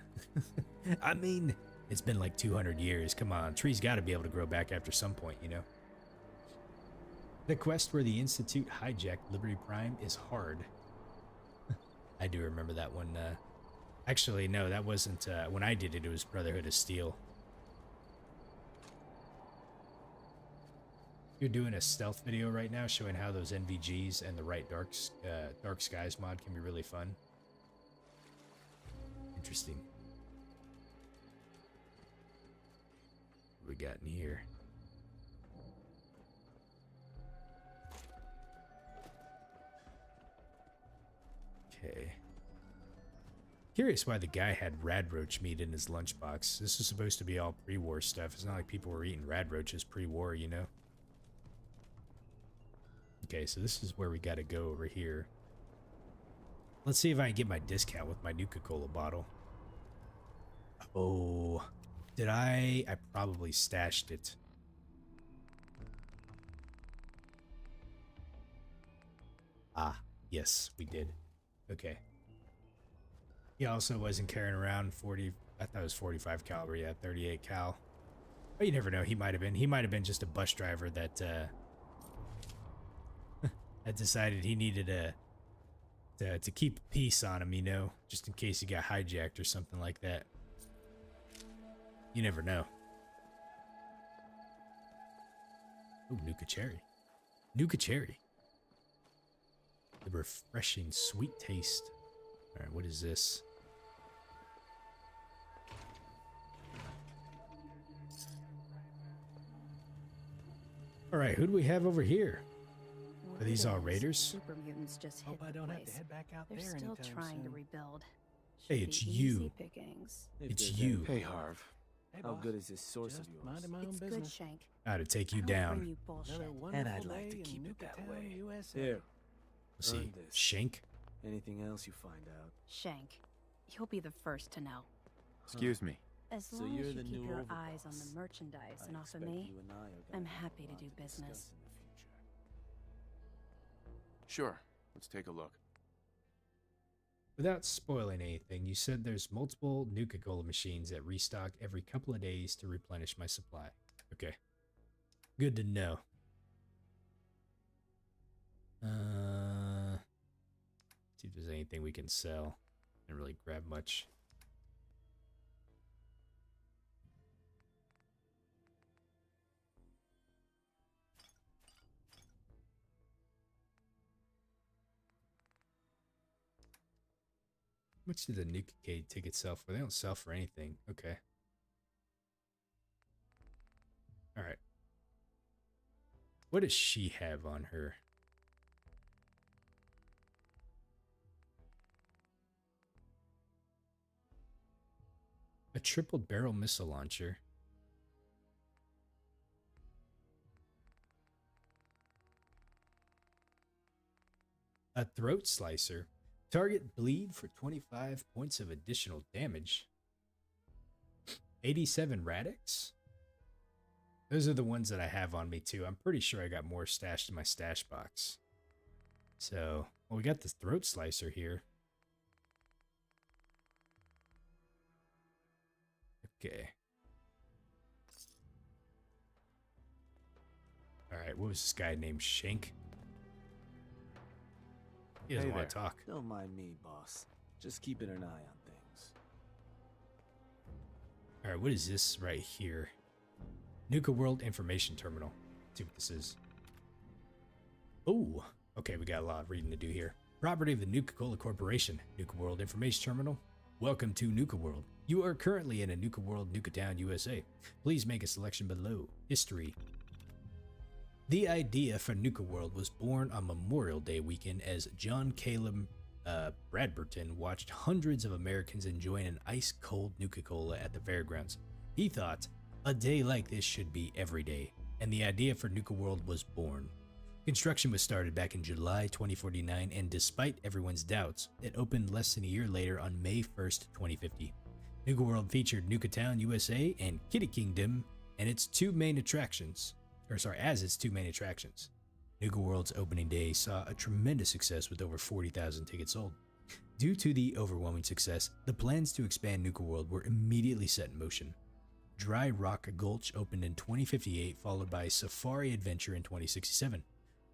I mean, it's been like 200 years. Come on, trees got to be able to grow back after some point, you know? The quest where the Institute hijacked Liberty Prime is hard. I do remember that one. Actually, no, that wasn't, when I did it, it was Brotherhood of Steel. You're doing a stealth video right now showing how those NVGs and the right Dark Skies mod can be really fun. Interesting. What we got in here? Okay. Curious why the guy had radroach meat in his lunchbox. This is supposed to be all pre-war stuff. It's not like people were eating radroaches pre-war, you know? Okay, so this is where we gotta go over here. Let's see if I can get my discount with my Nuka-Cola bottle. Oh, did I? I probably stashed it. Ah, yes, we did. Okay. He also wasn't carrying around 40, I thought it was 45 caliber, yeah, 38 cal. But you never know, he might have been. He might have been just a bus driver that, that decided he needed to keep peace on him, you know, just in case he got hijacked or something like that. You never know. Oh, Nuka Cherry. Nuka Cherry. The refreshing sweet taste. Alright, what is this? Alright, who do we have over here? Are these all raiders? Super mutants just hit the place. They're still trying to rebuild. Hey, it's you. It's you. Hey, Harv. How good is this source of yours? Minding my own It's good, business. Shank. How to take you I don't down. bring you bullshit. And I'd like to keep it that way. Here. Let's see. Earn this. Shank? Anything else you find out? Shank, you'll be the first to know. Excuse me. As So long you're as you the keep new your overboss. eyes on the merchandise I and off of expect me, you and I are gonna I'm have happy a to lot do discuss business. in the future. Sure. Let's take a look. Without spoiling anything, you said there's multiple Nuka-Cola machines that restock every couple of days to replenish my supply. Okay. Good to know. See if there's anything we can sell. Didn't really grab much. How much do the Nuka-Cade tickets sell for? They don't sell for anything. Okay. Alright. What does she have on her? A triple barrel missile launcher. A throat slicer. Target bleed for 25 points of additional damage. 87 Radix? Those are the ones that I have on me too. I'm pretty sure I got more stashed in my stash box. So, well, we got this throat slicer here. Okay. Alright, what was this guy named Shank? He doesn't want to talk. Don't mind me, boss. Just keeping an eye on things. Alright, what is this right here? Nuka-World Information Terminal. Let's see what this is. Oh, okay, we got a lot of reading to do here. Property of the Nuka-Cola Corporation. Nuka-World Information Terminal. Welcome to Nuka-World. You are currently in a Nuka-World, Nuka-Town, USA. Please make a selection below. History. The idea for Nuka-World was born on Memorial Day weekend as John Caleb Bradberton watched hundreds of Americans enjoying an ice-cold Nuka-Cola at the fairgrounds. He thought, a day like this should be every day, and the idea for Nuka-World was born. Construction was started back in July 2049, and despite everyone's doubts, it opened less than a year later on May 1st, 2050. Nuka-World featured Nuka-Town, USA, and Kitty Kingdom, and its two main attractions. Nuka-World's opening day saw a tremendous success with over 40,000 tickets sold. Due to the overwhelming success, the plans to expand Nuka-World were immediately set in motion. Dry Rock Gulch opened in 2058, followed by Safari Adventure in 2067.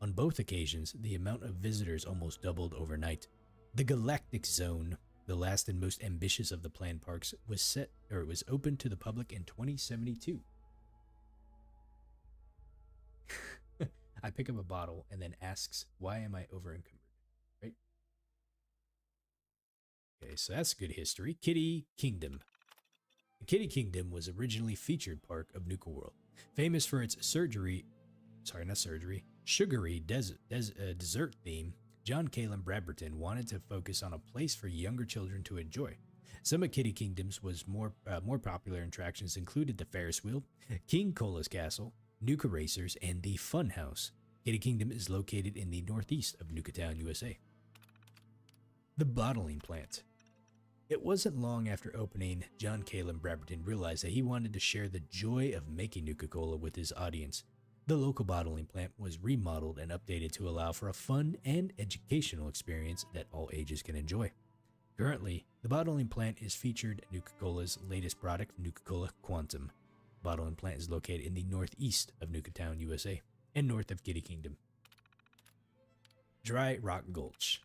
On both occasions, the amount of visitors almost doubled overnight. The Galactic Zone, the last and most ambitious of the planned parks, was open to the public in 2072. I pick up a bottle and then asks, why am I over encumbered? Right? Okay, so that's good history. Kitty Kingdom. The Kitty Kingdom was originally featured park of Nuka-World, famous for its sugary dessert theme. John Caleb Bradberton wanted to focus on a place for younger children to enjoy. Some of Kitty Kingdom's more popular attractions included the Ferris wheel, King Cola's Castle, Nuka Racers, and the Fun House. Kitty Kingdom is located in the northeast of Nuka-Town, USA. The bottling plant. It wasn't long after opening, John Caleb Bradberton realized that he wanted to share the joy of making Nuka-Cola with his audience. The local bottling plant was remodeled and updated to allow for a fun and educational experience that all ages can enjoy. Currently, the bottling plant is featured Nuka-Cola's latest product, Nuka-Cola Quantum. The bottling plant is located in the northeast of Nuka-Town, USA, and north of Kitty Kingdom. Dry Rock Gulch.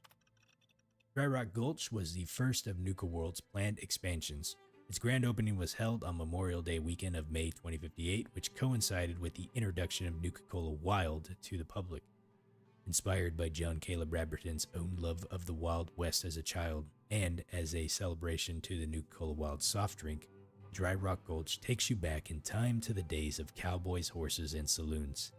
Dry Rock Gulch was the first of Nuka-World's planned expansions. Its grand opening was held on Memorial Day weekend of May 2058, which coincided with the introduction of Nuka-Cola Wild to the public. Inspired by John Caleb Bradberton's own love of the Wild West as a child, and as a celebration to the Nuka-Cola Wild soft drink, Dry Rock Gulch takes you back in time to the days of cowboys, horses, and saloons.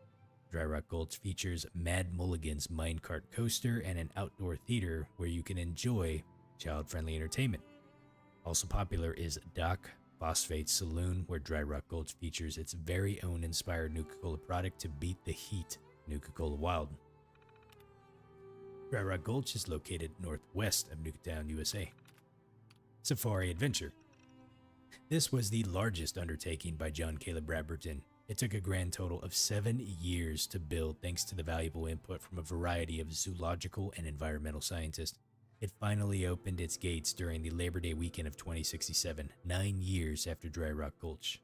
Dry Rock Gulch features Mad Mulligan's minecart coaster and an outdoor theater where you can enjoy child-friendly entertainment. Also popular is Doc Phosphate's Saloon, where Dry Rock Gulch features its very own inspired Nuka-Cola product to beat the heat, Nuka-Cola Wild. Dry Rock Gulch is located northwest of Nuka-Town, USA. Safari Adventure. This was the largest undertaking by John Caleb Bradberton. It took a grand total of 7 years to build thanks to the valuable input from a variety of zoological and environmental scientists. It finally opened its gates during the Labor Day weekend of 2067, 9 years after Dry Rock Gulch.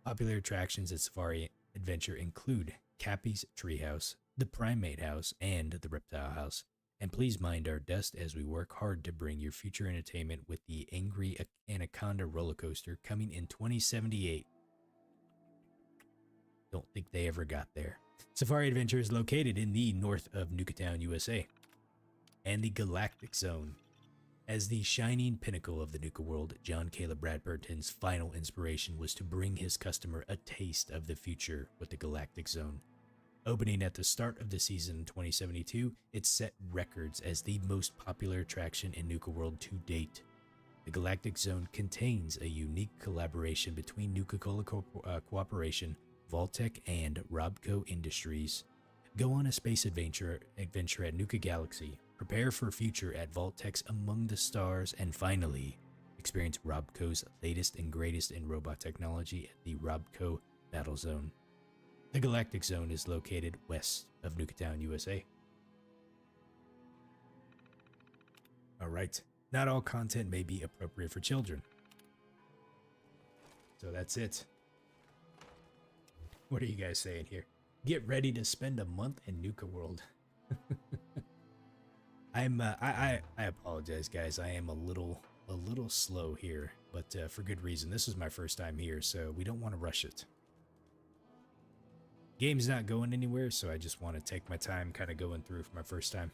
Popular attractions at Safari Adventure include Cappy's Treehouse, the Primate House, and the Reptile House. And please mind our dust as we work hard to bring your future entertainment with the Angry Anaconda roller coaster coming in 2078. Don't think they ever got there. Safari Adventure is located in the north of Nuka-Town, USA. And the Galactic Zone. As the shining pinnacle of the Nuka-World, John Caleb Bradberton's final inspiration was to bring his customer a taste of the future with the Galactic Zone. Opening at the start of the season in 2072, it set records as the most popular attraction in Nuka-World to date. The Galactic Zone contains a unique collaboration between Nuka-Cola Cooperation, Vault-Tec, and Robco Industries. Go on a space adventure at Nuka Galaxy, prepare for a future at Vault-Tec's Among the Stars, and finally, experience Robco's latest and greatest in robot technology at the Robco Battle Zone. The Galactic Zone is located west of Nuka-Town, USA. Alright, not all content may be appropriate for children. So that's it. What are you guys saying here? Get ready to spend a month in Nuka-World. I apologize, guys. I am a little slow here, but for good reason. This is my first time here, so we don't want to rush it. Game's not going anywhere, so I just want to take my time kind of going through for my first time.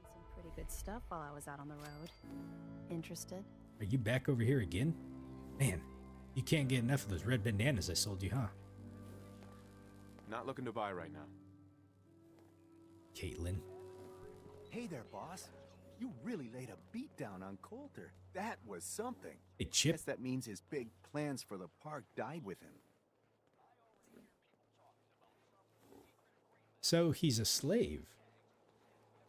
Some pretty good stuff while I was out on the road. Interested? Are you back over here again? Man, you can't get enough of those red bananas I sold you, huh? Not looking to buy right now. Caitlin. Hey there, boss. You really laid a beat down on Coulter. That was something. Hey, Chip. Guess that means his big plans for the park died with him. So he's a slave.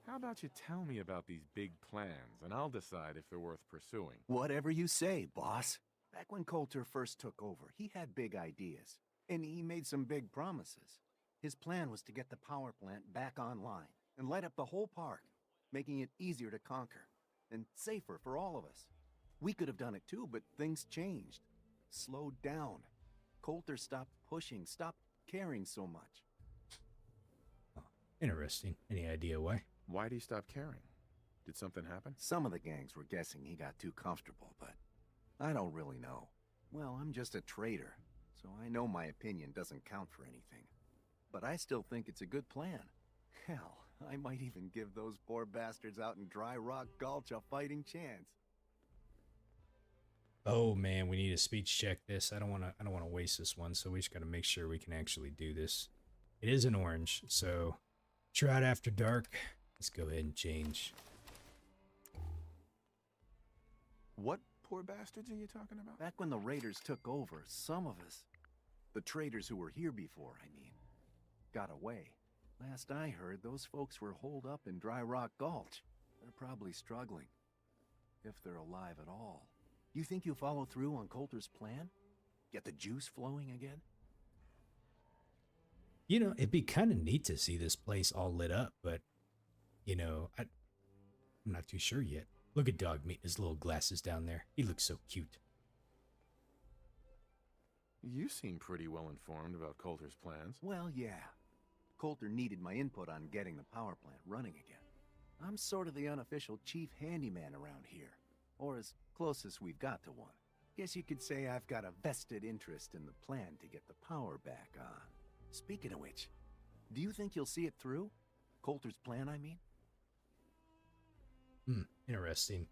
How about you tell me about these big plans, and I'll decide if they're worth pursuing. Whatever you say, boss. Back when Coulter first took over, he had big ideas, and he made some big promises. His plan was to get the power plant back online and light up the whole park, making it easier to conquer and safer for all of us. We could have done it too, but things changed. Slowed down. Coulter stopped pushing, stopped caring so much. Oh, interesting. Any idea why? Why'd he stop caring? Did something happen? Some of the gangs were guessing he got too comfortable, but I don't really know. Well, I'm just a trader, so I know my opinion doesn't count for anything. But I still think it's a good plan. Hell, I might even give those poor bastards out in Dry Rock Gulch a fighting chance. Oh man, we need to speech check this. I don't want to waste this one, so we just got to make sure we can actually do this. It is an orange, so Trout After Dark. Let's go ahead and change. What poor bastards are you talking about? Back when the Raiders took over, some of us, the traders who were here before, I mean, got away. Last I heard, those folks were holed up in Dry Rock Gulch. They're probably struggling, if they're alive at all. You think you'll follow through on Coulter's plan? Get the juice flowing again? You know, it'd be kind of neat to see this place all lit up, but, you know, I'm not too sure yet. Look at Dog Meat in his little glasses down there. He looks so cute. You seem pretty well informed about Coulter's plans. Well, yeah. Coulter needed my input on getting the power plant running again. I'm sort of the unofficial chief handyman around here, or as close as we've got to one. Guess you could say I've got a vested interest in the plan to get the power back on. Speaking of which, do you think you'll see it through? Coulter's plan, I mean? Interesting.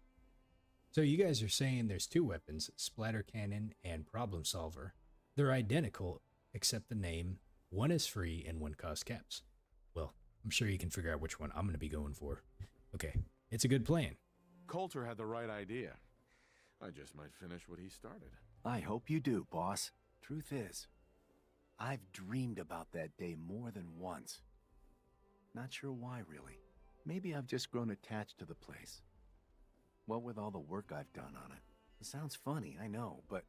So you guys are saying there's two weapons, Splatter Cannon and Problem Solver. They're identical, except the name. One is free and one costs caps. Well, I'm sure you can figure out which one I'm going to be going for. Okay, it's a good plan. Coulter had the right idea. I just might finish what he started. I hope you do, boss. Truth is, I've dreamed about that day more than once. Not sure why, really. Maybe I've just grown attached to the place. What with all the work I've done on it. It sounds funny, I know, but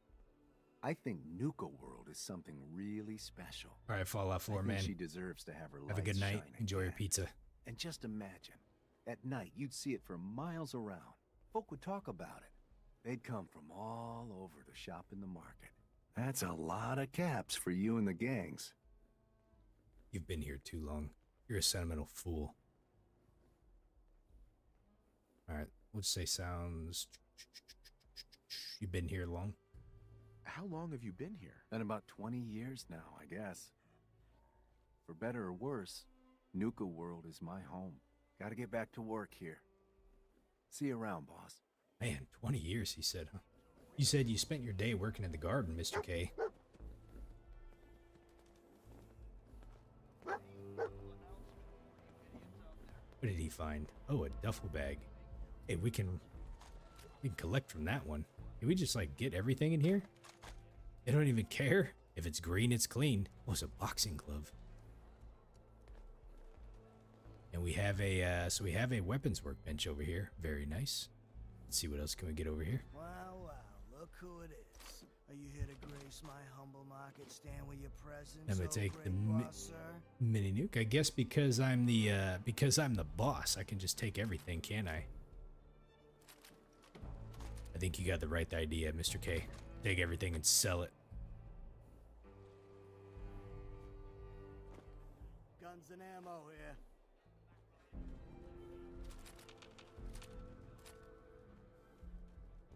I think Nuka-World is something really special. All right, Fallout 4, man. She deserves to have her lights Have a good night. shine Enjoy your again. pizza. And just imagine, at night you'd see it for miles around. Folk would talk about it. They'd come from all over to shop in the market. That's a lot of caps for you and the gangs. You've been here too long. You're a sentimental fool. All right, let's say sounds. You've been here long? How long have you been here? Been about 20 years now, I guess. For better or worse, Nuka-World is my home. Gotta get back to work here. See you around, boss. Man, 20 years, he said, huh? You said you spent your day working in the garden, Mr. K. What did he find? Oh, a duffel bag. Hey, we can collect from that one. Can we just, like, get everything in here? They don't even care. If it's green, it's clean. Oh, it's a boxing glove. And we have a, so we have a weapons workbench over here. Very nice. Let's see what else can we get over here. Wow, wow, look who it is. Are you here to grace my humble market stand with your presence? I'm gonna take the boss, sir? mini nuke. I guess because I'm the boss, I can just take everything, can't I? I think you got the right idea, Mr. K. Take everything and sell it. Guns and ammo here.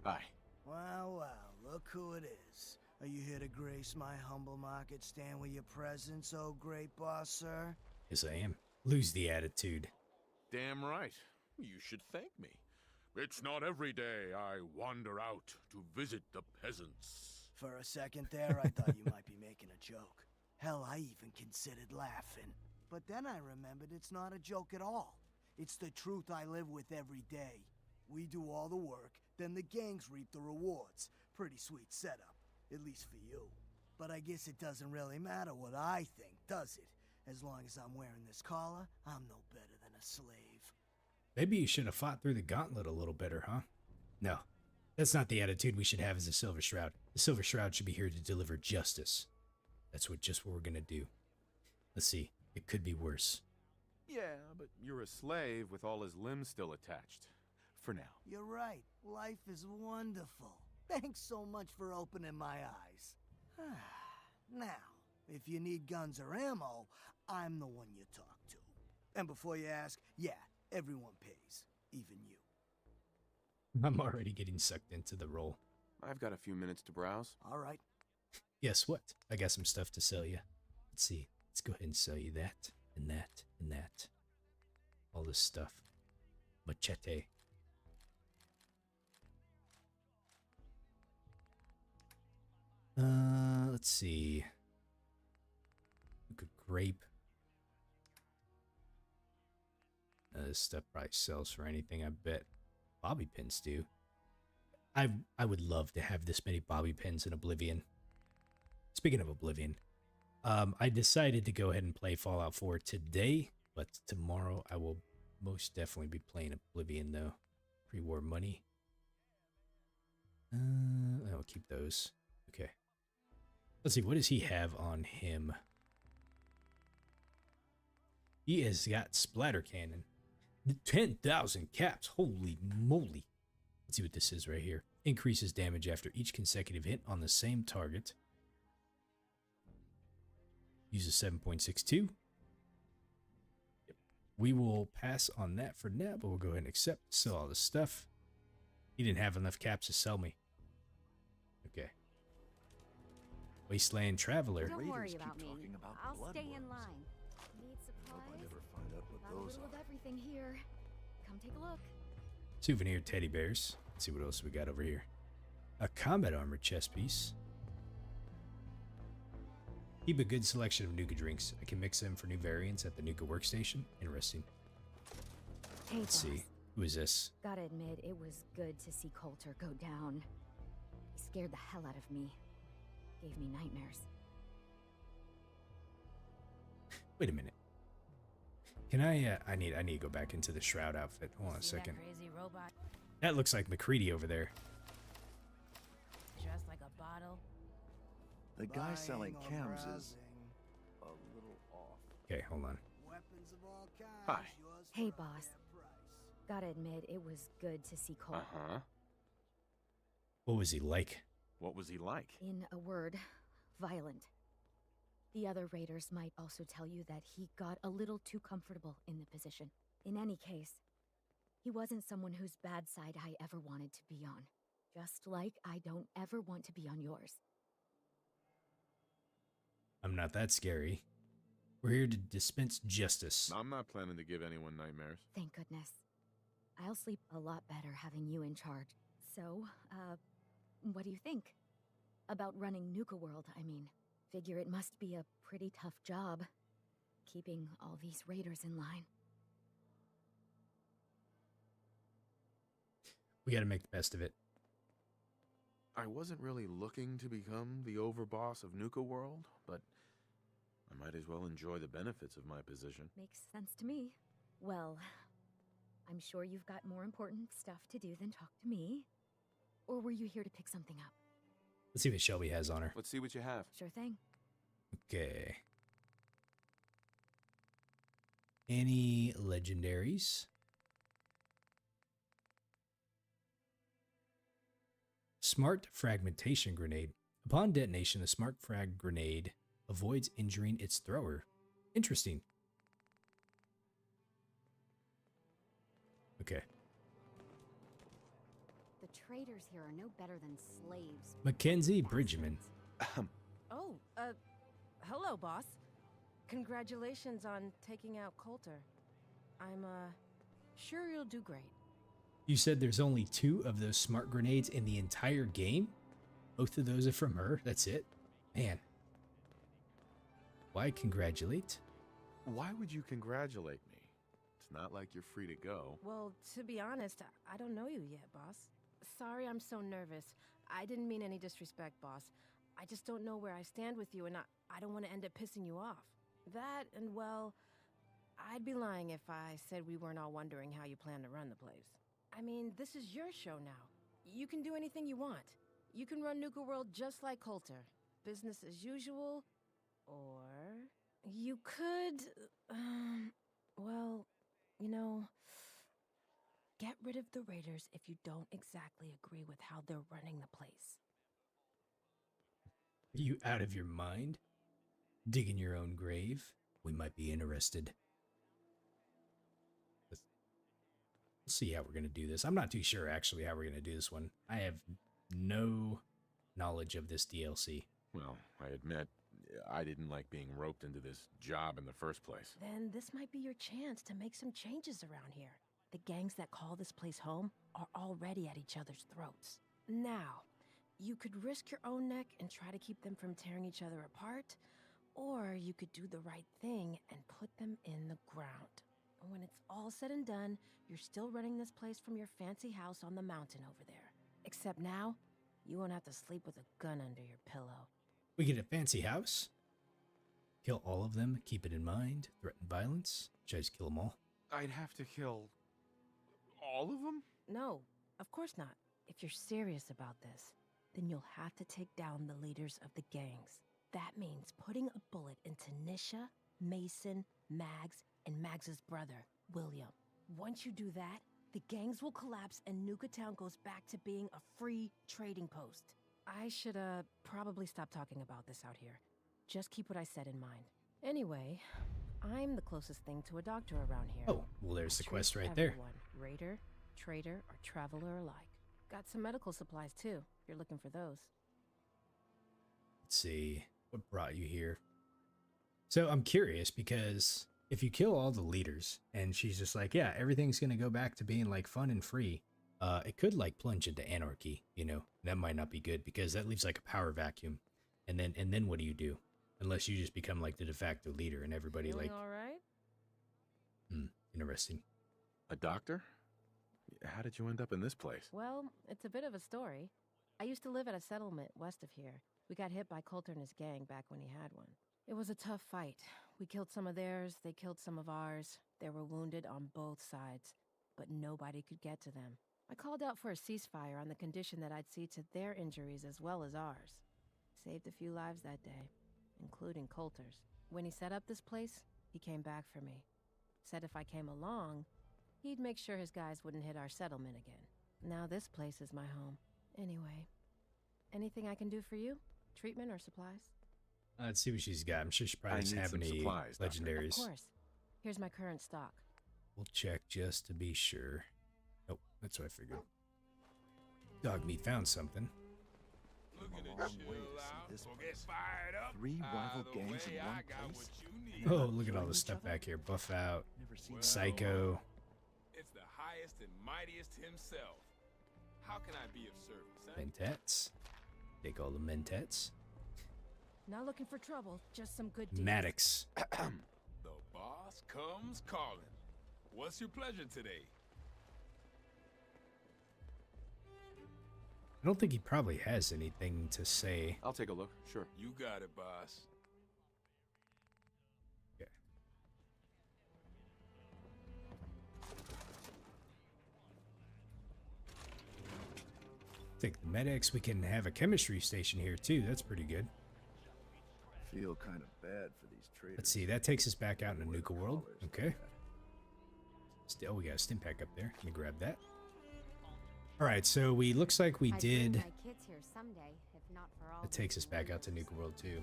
Hi. Wow, wow, look who it is. Are you here to grace my humble market stand with your presence, oh great boss, sir? Yes, I am. Lose the attitude. Damn right. You should thank me. It's not every day I wander out to visit the peasants. For a second there, I thought you might be making a joke. Hell, I even considered laughing. But then I remembered it's not a joke at all. It's the truth I live with every day. We do all the work, then the gangs reap the rewards. Pretty sweet setup, at least for you. But I guess it doesn't really matter what I think, does it? As long as I'm wearing this collar, I'm no better than a slave. Maybe you should have fought through the gauntlet a little better, huh? No, that's not the attitude we should have as a Silver Shroud. The Silver Shroud should be here to deliver justice. That's just what we're gonna do. Let's see, it could be worse. Yeah, but you're a slave with all his limbs still attached. For now. You're right. Life is wonderful. Thanks so much for opening my eyes. Now, if you need guns or ammo, I'm the one you talk to. And before you ask, yeah, everyone pays. Even you. I'm already getting sucked into the role. I've got a few minutes to browse. All right. Guess what? I got some stuff to sell you. Let's see. Let's go ahead and sell you that, and that, and that. All this stuff. Machete. Let's see. Good grape. This stuff probably sells for anything, I bet. Bobby pins do. I would love to have this many bobby pins in Oblivion. Speaking of Oblivion, I decided to go ahead and play Fallout 4 today, but tomorrow I will most definitely be playing Oblivion though. Pre-war money. I'll keep those. Okay. Let's see, what does he have on him? He has got splatter cannon. 10,000 caps. Holy moly. Let's see what this is right here. Increases damage after each consecutive hit on the same target. Uses 7.62. Yep. We will pass on that for now, but we'll go ahead and accept. Sell all this stuff. He didn't have enough caps to sell me. Okay. Wasteland Traveler. Don't worry about me. I'll stay in line. Need supplies? Hope I never find out what Got a those little are. of everything here. Come take a look. Souvenir teddy bears. Let's see what else we got over here. A combat armor chest piece. Keep a good selection of Nuka drinks. I can mix them for new variants at the Nuka workstation. Interesting. Hey, Let's see. Who is this? Gotta admit, it was good to see Coulter go down. He scared the hell out of me. Gave me nightmares. Wait a minute. Can I need to go back into the Shroud outfit. Hold on a second. That crazy robot That looks like McCready over there. dressed like a bottle? The guy selling Buying or chems is browsing. a little off. Okay, hold on. Weapons of all kinds. Hi. Yours Hey, for a boss. fair price. Gotta admit, it was good to see Coulter. Uh-huh. What was he like? What was he like? In a word, violent. The other raiders might also tell you that he got a little too comfortable in the position. In any case, he wasn't someone whose bad side I ever wanted to be on. Just like I don't ever want to be on yours. I'm not that scary. We're here to dispense justice. I'm not planning to give anyone nightmares. Thank goodness. I'll sleep a lot better having you in charge. So, what do you think? About running Nuka-World, I mean. Figure it must be a pretty tough job, keeping all these raiders in line. We gotta make the best of it. I wasn't really looking to become the overboss of Nuka-World, but I might as well enjoy the benefits of my position. Makes sense to me. Well, I'm sure you've got more important stuff to do than talk to me. Or were you here to pick something up? Let's see what Shelby has on her. Let's see what you have. Sure thing. Okay. Any legendaries? Smart fragmentation grenade. Upon detonation, the smart frag grenade avoids injuring its thrower. Interesting. Okay. The traders here are no better than slaves. Mackenzie Bridgman. Oh, hello, boss. Congratulations on taking out Coulter. I'm, Sure, you'll do great. You said there's only 2 of those smart grenades in the entire game? Both of those are from her? That's it? Man. Why congratulate? Why would you congratulate me? It's not like you're free to go. Well, to be honest, I don't know you yet, boss. Sorry I'm so nervous. I didn't mean any disrespect, boss. I just don't know where I stand with you, and I don't want to end up pissing you off. That, and well, I'd be lying if I said we weren't all wondering how you plan to run the place. I mean, this is your show now. You can do anything you want. You can run Nuka-World just like Coulter. Business as usual, or you could, well, you know, get rid of the Raiders if you don't exactly agree with how they're running the place. Are you out of your mind? Digging your own grave? We might be interested. We'll see how we're going to do this. I'm not too sure, actually, how we're going to do this one. I have no knowledge of this DLC. Well, I admit, I didn't like being roped into this job in the first place. Then this might be your chance to make some changes around here. The gangs that call this place home are already at each other's throats. Now, you could risk your own neck and try to keep them from tearing each other apart, or you could do the right thing and put them in the ground. When it's all said and done, you're still running this place from your fancy house on the mountain over there. Except now, you won't have to sleep with a gun under your pillow. We get a fancy house. Kill all of them, keep it in mind. Threaten violence. Should I just kill them all? I'd have to kill all of them? No, of course not. If you're serious about this, then you'll have to take down the leaders of the gangs. That means putting a bullet into Nisha, Mason, Mags, and Mags's brother, William. Once you do that, the gangs will collapse and Nuka Town goes back to being a free trading post. I should, probably stop talking about this out here. Just keep what I said in mind. Anyway, I'm the closest thing to a doctor around here. Oh, well, there's the I quest treat right there. everyone, Raider, trader, or traveler alike. Got some medical supplies, too, if you're looking for those. Let's see. What brought you here? So I'm curious because if you kill all the leaders and she's just like, yeah, everything's going to go back to being like fun and free, it could like plunge into anarchy, you know. That might not be good because that leaves like a power vacuum. And then what do you do? Unless you just become like the de facto leader and everybody Feeling like all right? Interesting. A doctor? How did you end up in this place? Well, it's a bit of a story. I used to live at a settlement west of here. We got hit by Coulter and his gang back when he had one. It was a tough fight. We killed some of theirs, they killed some of ours. They were wounded on both sides, but nobody could get to them. I called out for a ceasefire on the condition that I'd see to their injuries as well as ours. Saved a few lives that day, including Coulter's. When he set up this place, he came back for me. Said if I came along, he'd make sure his guys wouldn't hit our settlement again. Now this place is my home. Anyway, anything I can do for you? Treatment or supplies? Let's see what she's got. I'm sure she probably doesn't have any supplies, legendaries. Of course. Here's my current stock. We'll check just to be sure. Oh, that's what I figured. Dog meat found something. Three rival gangs in one place? Oh, look at all this stuff back here. Buff out. Psycho. It's the highest and mightiest himself. How can I be of service? Mentats. Take all the mentats. Not looking for trouble, just some good deals. Maddox. The boss comes calling. What's your pleasure today? I don't think he probably has anything to say. I'll take a look, sure. You got it, boss. Okay. Take the medics. We can have a chemistry station here too. That's pretty good. Feel kind of bad for these traders. Let's see. That takes us back out into Nuka-World. Okay. Still, we got a stim pack up there. Let me grab that. All right, so we looks like we did. My kids here someday, if not for all. That takes us back out to Nuka-World too.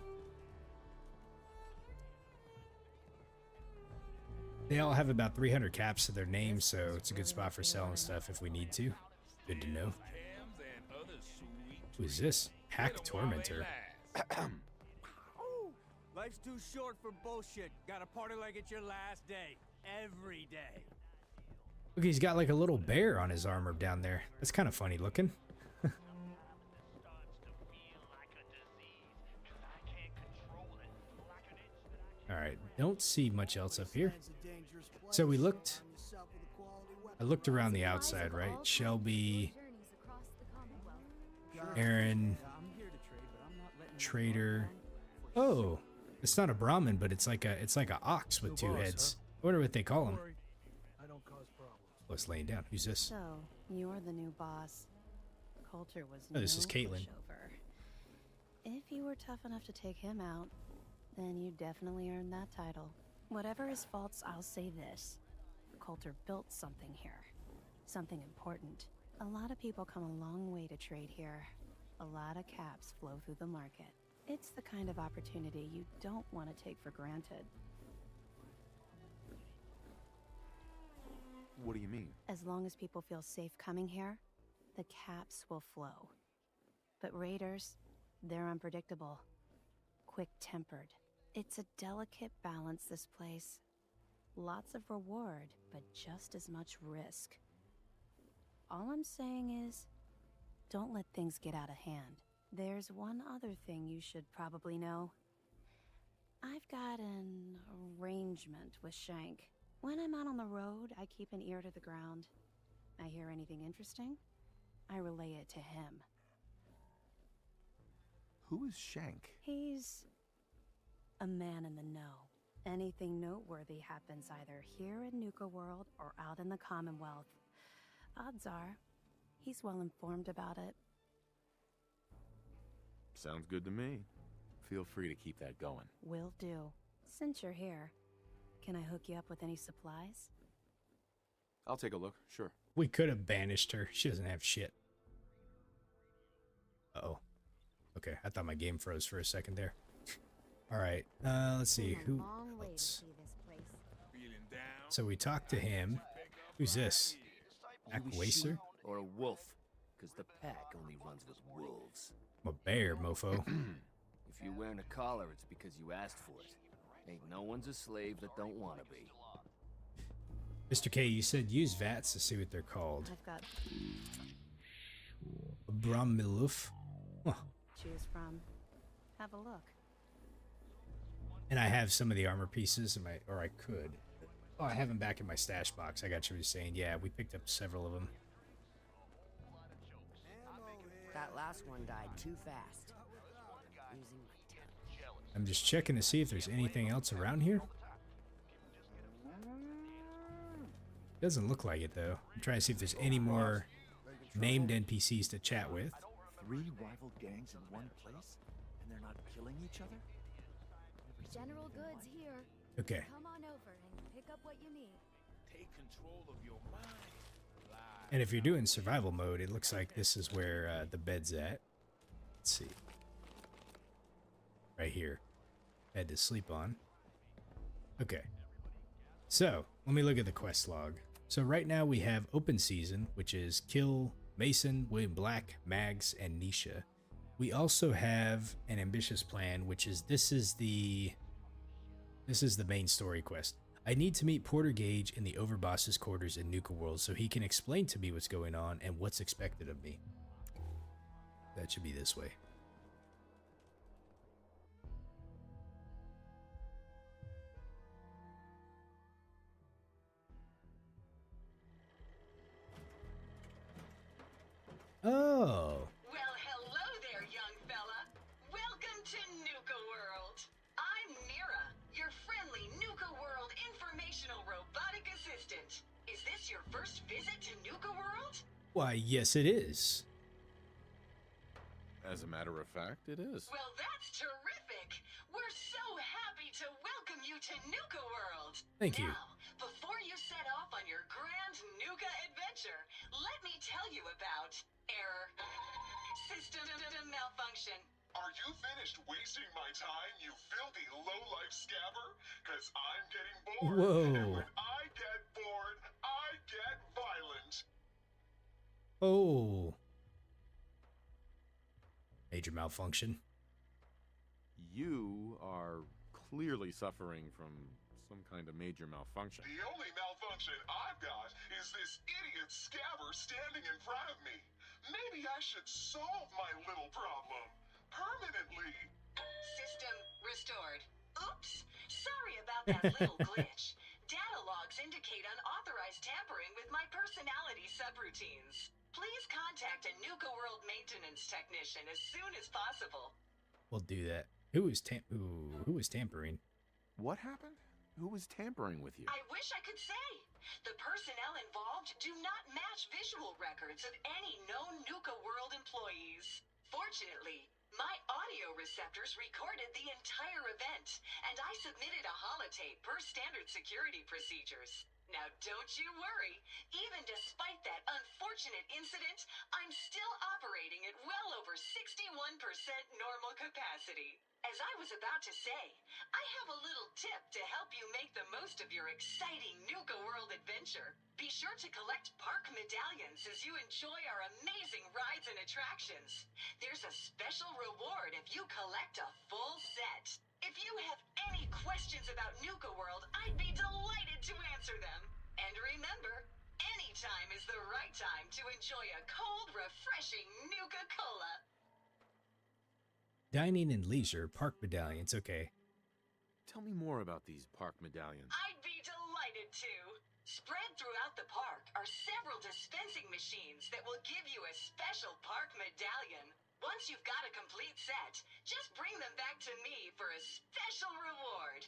They all have about 300 caps to their names, so it's a good spot for selling stuff if we need to. Good to know. Who is this? Hack Tormentor. Life's too short for bullshit. Gotta party like it's your last day. Every day. Look, he's got like a little bear on his armor down there. That's kind of funny looking. Alright, don't see much else up here. So we looked... I looked around the outside, right? Shelby... Aaron... Trader... Oh! It's not a Brahmin, but it's like a ox with two heads. I wonder what they call him. What's laying down? Who's this? So, you're the new boss. Coulter was Oh, this is Caitlin. If you were tough enough to take him out, then you definitely earned that title. Whatever his faults, I'll say this. Coulter built something here. Something important. A lot of people come a long way to trade here. A lot of caps flow through the market. It's the kind of opportunity you don't want to take for granted. What do you mean? As long as people feel safe coming here, the caps will flow. But raiders, they're unpredictable. Quick-tempered. It's a delicate balance, this place. Lots of reward, but just as much risk. All I'm saying is, don't let things get out of hand. There's one other thing you should probably know. I've got an arrangement with Shank. When I'm out on the road, I keep an ear to the ground. I hear anything interesting, I relay it to him. Who is Shank? He's a man in the know. Anything noteworthy happens either here in Nuka-World or out in the Commonwealth. Odds are, he's well informed about it. Sounds good to me. Feel free to keep that going. Will do. Since you're here, can I hook you up with any supplies? I'll take a look, sure. We could have banished her. She doesn't have shit. Uh-oh. Okay, I thought my game froze for a second there. Alright, let's see. Who else? So we talked to him. Who's this? Aquacer? Or a wolf, because the pack only runs with wolves. I'm a bear, mofo. If you're wearing a collar, it's because you asked for it. Ain't no one's a slave that don't want to be. Mr. K, you said use VATs to see what they're called. I've got A Brahmiluf. Huh. choose from. Have a look. And I have some of the armor pieces in my, or I could. Oh, I have them back in my stash box. I got you saying. Yeah, we picked up several of them. That last one died too fast. Using my talent. I'm just checking to see if there's anything else around here. Doesn't look like it though. I'm trying to see if there's any more named NPCs to chat with. 3 rival gangs in one place, and they're not killing each other? General goods here. Okay. Come on over and pick up what you need. Take control of your mind. And if you're doing survival mode, it looks like this is where the bed's at. Let's see. Right here. Bed to sleep on. Okay. So, let me look at the quest log. So right now we have open season, which is kill Mason, William Black, Mags, and Nisha. We also have an ambitious plan, which is this is the main story quest. I need to meet Porter Gage in the Overboss's quarters in Nuka-World so he can explain to me what's going on and what's expected of me. That should be this way. Oh. Well, hello there, young fella. Welcome to Nuka-World. I'm Mira, your friendly Nuka-World informational robotic assistant. Is this your first visit to Nuka-World? Why, yes it is. As a matter of fact, it is. Well, that's terrific. We're so happy to welcome you to Nuka-World. Thank you. Now, before you set off on your grand Nuka adventure, let me tell you about error. System malfunction. Are you finished wasting my time, you filthy low-life scabber? Cause I'm getting bored. Whoa. And when I get bored, I get violent. Oh. Major malfunction. You are clearly suffering from Some kind of major malfunction. The only malfunction I've got is this idiot scabber standing in front of me. Maybe I should solve my little problem permanently. System restored. Oops. Sorry about that little glitch. Data logs indicate unauthorized tampering with my personality subroutines. Please contact a Nuka-World maintenance technician as soon as possible. We'll do that. Who was tampering? What happened? Who was tampering with you? I wish I could say. The personnel involved do not match visual records of any known Nuka-World employees. Fortunately, my audio receptors recorded the entire event, and I submitted a holotape per standard security procedures. Now don't you worry, even despite that unfortunate incident, I'm still operating at well over 61% normal capacity. As I was about to say, I have a little tip to help you make the most of your exciting Nuka-World adventure. Be sure to collect park medallions as you enjoy our amazing rides and attractions. There's a special reward if you collect a full set. If you have any questions about Nuka-World, I'd be delighted to answer them. And remember, any time is the right time to enjoy a cold, refreshing Nuka-Cola. Dining and leisure, park medallions, okay. Tell me more about these park medallions. I'd be delighted to. Spread throughout the park are several dispensing machines that will give you a special park medallion. Once you've got a complete set, just bring them back to me for a special reward.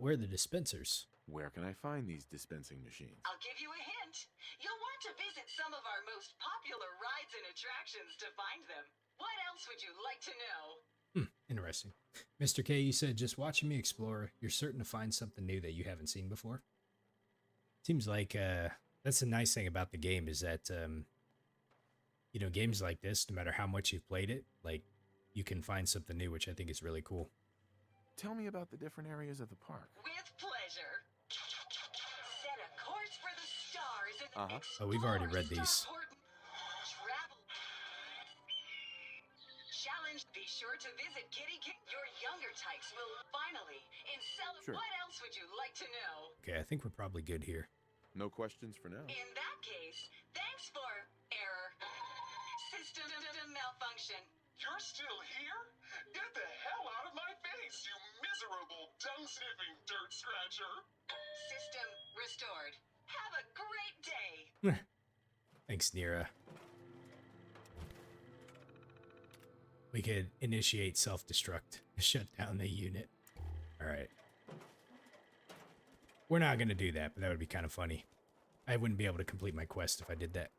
Where are the dispensers? Where can I find these dispensing machines? I'll give you a hint. You'll want to visit some of our most popular rides and attractions to find them. What else would you like to know? Interesting. Mr. K, you said just watching me explore, you're certain to find something new that you haven't seen before. Seems like that's the nice thing about the game is that you know, games like this, no matter how much you've played it, like you can find something new, which I think is really cool. Tell me about the different areas of the park. With pleasure. Set a course for the stars and Oh, we've already read these. Travel. Challenge. Be sure to visit Kitty King. Your younger types will finally Sure. What else would you like to know? Okay, I think we're probably good here. No questions for now. In that case, thanks for error. System malfunction. You're still here? Get the hell out of my face, you miserable dung-sniffing dirt scratcher! System restored. Have a great day. Thanks, Nira. We could initiate self-destruct, shut down the unit. Alright. We're not going to do that, but that would be kind of funny. I wouldn't be able to complete my quest if I did that.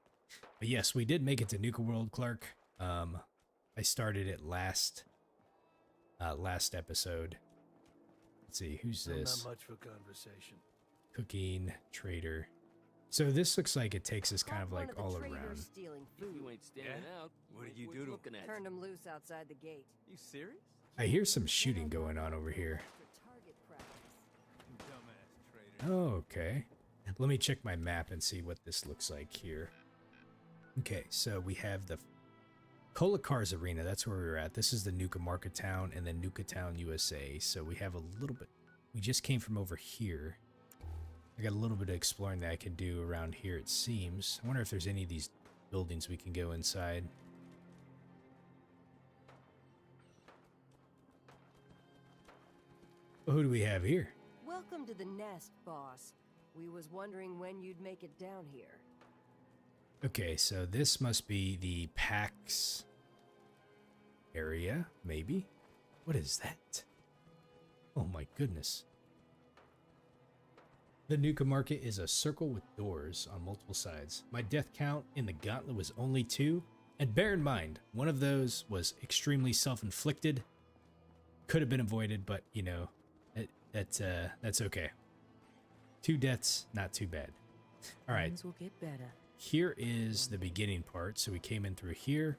But yes, we did make it to Nuka-World, Clark. I started it last episode. Let's see, who's this? Not much for conversation. Cooking, trader. So this looks like it takes us kind of like all around. Stealing food. You ain't standing out. What did you do? Looking at Turned him loose outside the gate. you serious? I hear some shooting going on over here. Target practice. Dumbass trader. Oh, okay. Let me check my map and see what this looks like here. Okay, so we have the Cola Cars Arena. That's where we were at. This is the Nuka Market Town and then Nuka Town, USA. So we have a little bit. We just came from over here. I got a little bit of exploring that I can do around here, it seems. I wonder if there's any of these buildings we can go inside. Well, who do we have here? Welcome to the nest, boss. We was wondering when you'd make it down here. Okay, so this must be the PAX area, maybe? What is that? Oh my goodness. The Nuka Market is a circle with doors on multiple sides. My death count in the Gauntlet was only 2. And bear in mind, one of those was extremely self-inflicted. Could have been avoided, but, you know, that's okay. 2 deaths, not too bad. All right. Things will get better. Here is the beginning part. So we came in through here.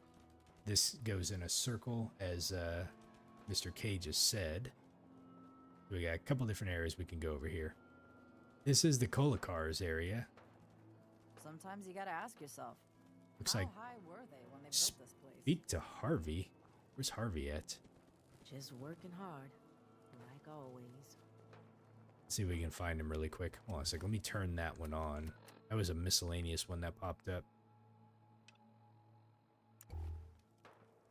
This goes in a circle, as Mr. K just said. We got a couple different areas we can go over here. This is the Cola Cars area. Sometimes you gotta ask yourself, Looks how like high were they when they built this place? Speak to Harvey. Where's Harvey at? Just working hard. Right like always. See if we can find him really quick. Hold on a sec. Let me turn that one on. That was a miscellaneous one that popped up.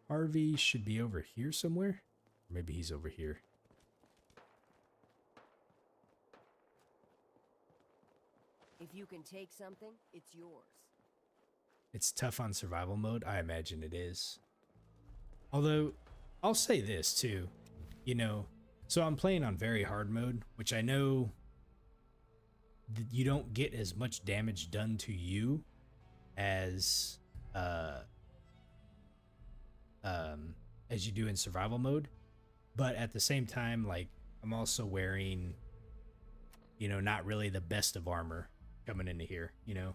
Harvey should be over here somewhere. Or maybe he's over here. If you can take something, it's yours. It's tough on survival mode. I imagine it is. Although, I'll say this too. You know, so I'm playing on very hard mode, which I know that you don't get as much damage done to you as you do in survival mode. But at the same time, like, I'm also wearing, you know, not really the best of armor coming into here, you know?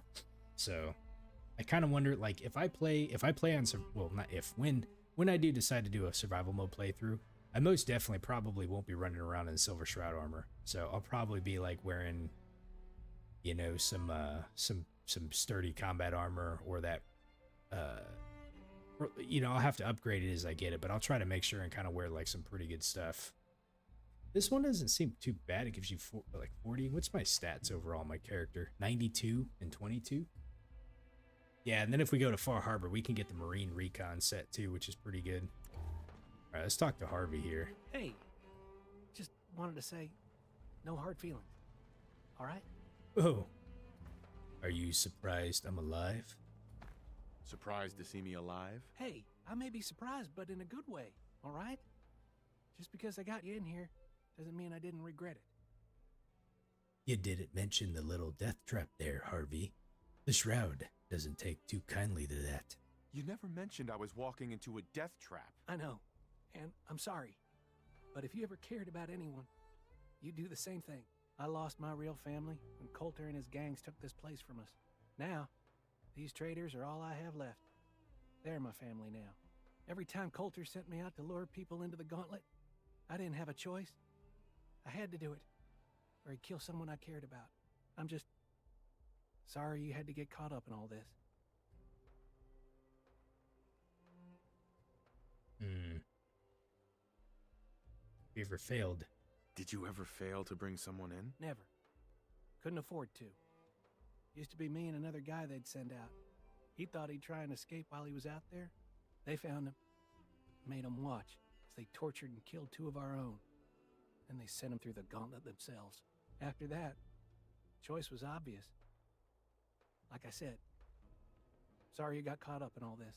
So I kind of wonder, like, if I play on, well, not if, when I do decide to do a survival mode playthrough, I most definitely probably won't be running around in Silver Shroud armor. So I'll probably be like wearing, you know, some sturdy combat armor, or that, or, you know, I'll have to upgrade it as I get it, but I'll try to make sure and kind of wear like some pretty good stuff. This one doesn't seem too bad. It gives you like 40. What's my stats overall, my character? 92 and 22. Yeah, and then if we go to Far Harbor, we can get the Marine Recon set too, which is pretty good. All right, let's talk to Harvey here. Hey, just wanted to say, no hard feelings. All right? Oh, are you surprised I'm alive? Surprised to see me alive? Hey, I may be surprised, but in a good way. All right? Just because I got you in here doesn't mean I didn't regret it. You didn't mention the little death trap there, Harvey. The Shroud doesn't take too kindly to that. You never mentioned I was walking into a death trap. I know, and I'm sorry. But if you ever cared about anyone, you'd do the same thing. I lost my real family when Coulter and his gangs took this place from us. Now, these traitors are all I have left. They're my family now. Every time Coulter sent me out to lure people into the Gauntlet, I didn't have a choice. I had to do it, or he'd kill someone I cared about. I'm just sorry you had to get caught up in all this. You ever failed? Did you ever fail to bring someone in? Never. Couldn't afford to. Used to be me and another guy they'd send out. He thought he'd try and escape while he was out there. They found him. Made him watch as they tortured and killed 2 of our own. Then they sent him through the Gauntlet themselves. After that, choice was obvious. Like I said, sorry you got caught up in all this.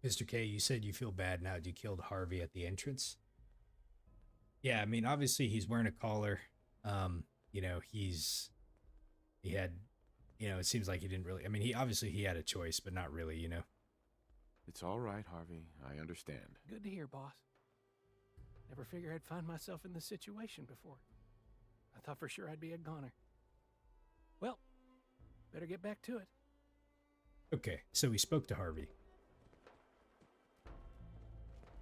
Mr. K, you said you feel bad now. You killed Harvey at the entrance? Yeah, I mean, obviously he's wearing a collar. You know, he had, you know, it seems like he didn't really, I mean, he had a choice, but not really, you know. It's all right, Harvey. I understand. Good to hear, boss. Never figured I'd find myself in this situation before. I thought for sure I'd be a goner. Well, better get back to it. Okay, so we spoke to Harvey.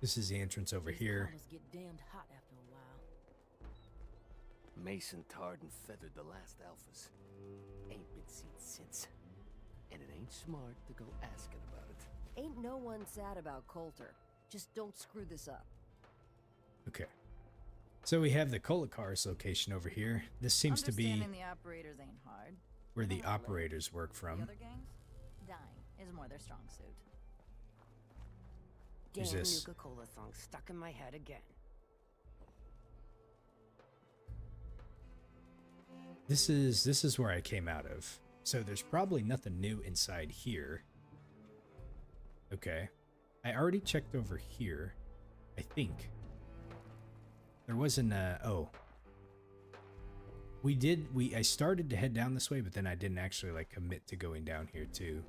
This is the entrance over here. Get damned hot after a while. Mason tarred and feathered the last alphas. Ain't been seen since. And it ain't smart to go asking about it. Ain't no one sad about Coulter. Just don't screw this up. Okay. So we have the Kolakars location over here. This seems to be Understanding the operators ain't hard. where the operators work from. The other gangs, dying is more their strong suit. Who's Damn this? Nuka-Cola song stuck in my head again. This is where I came out of. So there's probably nothing new inside here. Okay. I already checked over here, I think. There wasn't oh. I started to head down this way, but then I didn't actually like commit to going down here too.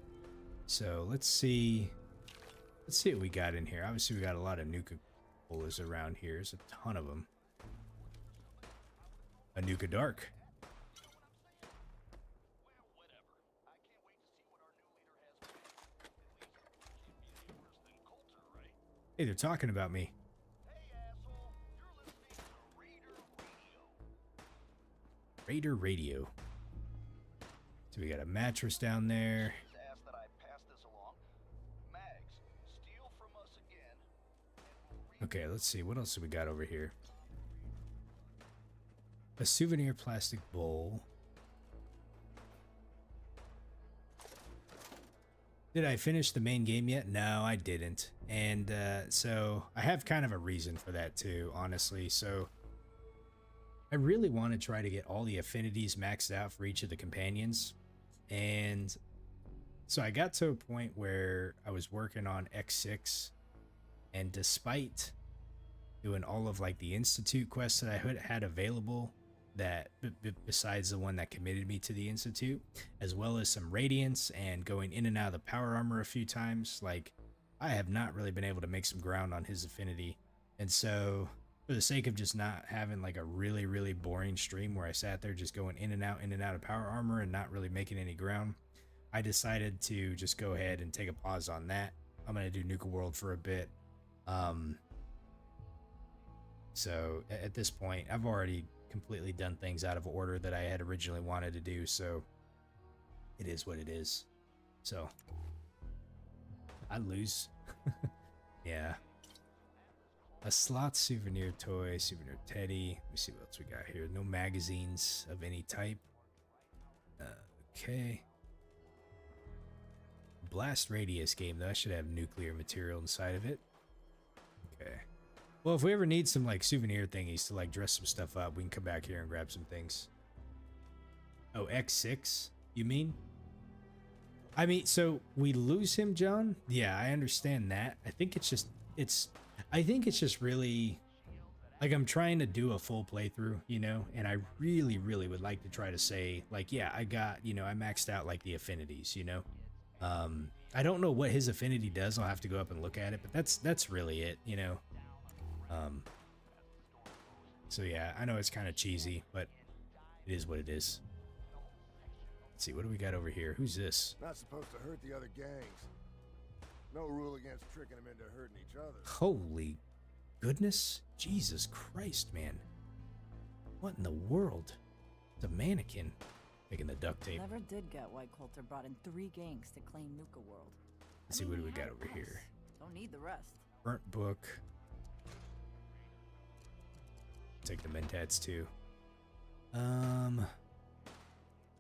So let's see what we got in here. Obviously we got a lot of Nuka-Colas around here. There's a ton of them. A Nuka Dark. Hey, they're talking about me. Raider Radio. So we got a mattress down there. Okay, let's see. What else do we got over here? A souvenir plastic bowl. Did I finish the main game yet? No, I didn't. And so I have kind of a reason for that too, honestly. So I really want to try to get all the affinities maxed out for each of the companions. And so I got to a point where I was working on X6, and despite doing all of like the Institute quests that I had available, that besides the one that committed me to the Institute, as well as some Radiance and going in and out of the power armor a few times, like I have not really been able to make some ground on his affinity. And so for the sake of just not having like a really, really boring stream where I sat there just going in and out of power armor and not really making any ground, I decided to just go ahead and take a pause on that. I'm going to do Nuka-World for a bit. So at this point, I've already completely done things out of order that I had originally wanted to do, so it is what it is. So I lose. Yeah. A slot souvenir toy, souvenir teddy. Let me see what else we got here. No magazines of any type. Okay. Blast radius game, though. I should have nuclear material inside of it. Okay. Well, if we ever need some like souvenir thingies to like dress some stuff up, we can come back here and grab some things. Oh, X6, you mean? I mean, so we lose him, John? Yeah, I understand that. I think it's just really like I'm trying to do a full playthrough, you know, and I really, really would like to try to say like, yeah, I got, you know, I maxed out like the affinities, you know. I don't know what his affinity does. I'll have to go up and look at it, but that's really it, you know. So yeah, I know it's kind of cheesy, but it is what it is. Let's see, what do we got over here? Who's this? Not supposed to hurt the other gangs. No rule against tricking them into hurting each other. Holy goodness. Jesus Christ, man. What in the world? It's a mannequin. Taking the duct tape. Never did get why Coulter brought in 3 gangs to claim Nuka-World. Let's see, what do we got over here? Don't need the rest. Burnt book. Take the mentats too. Let's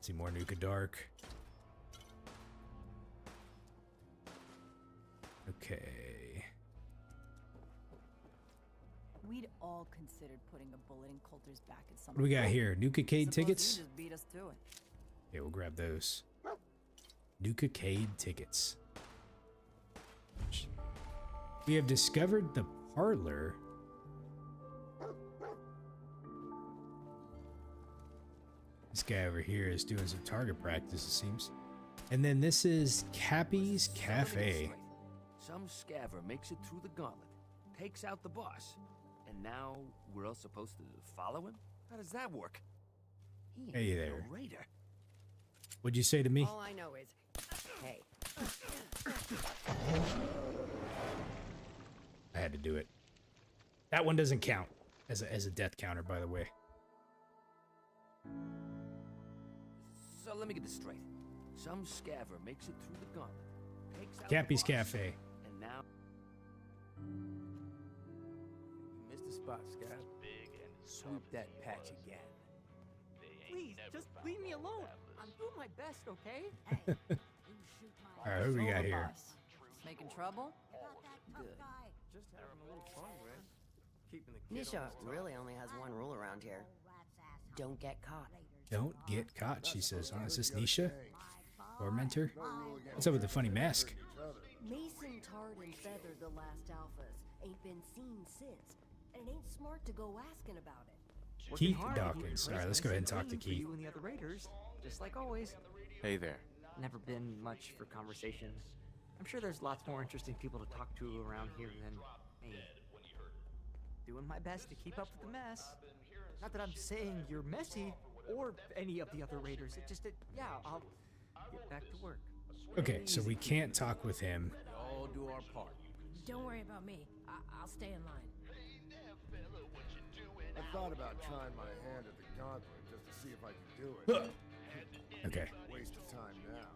see, more Nuka Dark. Okay. We'd all considered putting a bullet in Coulter's back at some What do we got here? Nuka-Cade Suppose tickets? he just beat us to it. Okay, we'll grab those. Nuka-Cade tickets. We have discovered the parlor. This guy over here is doing some target practice, it seems. And then this is Cappy's Cafe. Some scaver makes it through the gauntlet, takes out the boss, and now we're all supposed to follow him? How does that work? He Hey ain't there. no raider. What'd you say to me? All I know is, hey. I had to do it. That one doesn't count as a death counter, by the way. So let me get this straight. Some scaver makes it through the gauntlet, takes out Cappy's the boss, Cafe. and now You missed a spot, Scav. Sweep that patch again. Please, just leave me alone. I'm doing my best, okay? Alright, who we got here? Making trouble? Good. Just having a little fun, Red. Keeping the kid Nisha on his toes. really only has one rule around here. Don't get caught. Don't get caught, she says. Oh, is this Nisha? Tormentor? What's up with the funny mask? Mason tarred and feathered the last alphas. Ain't been seen since. And it ain't smart to go asking about it. Keith Dawkins. Alright, let's go ahead and talk to Keith. You and the other raiders, just like always. Hey there. Never been much for conversation. I'm sure there's lots more interesting people to talk to around here than me. Doing my best to keep up with the mess. Not that I'm saying you're messy or any of the other raiders. It just, yeah, I'll get back to work. Okay, so we can't talk with him. We all do our part. Don't worry about me. I'll stay in line. I thought about trying my hand at the Gauntlet just to see if I could do it. Okay. Waste of time now.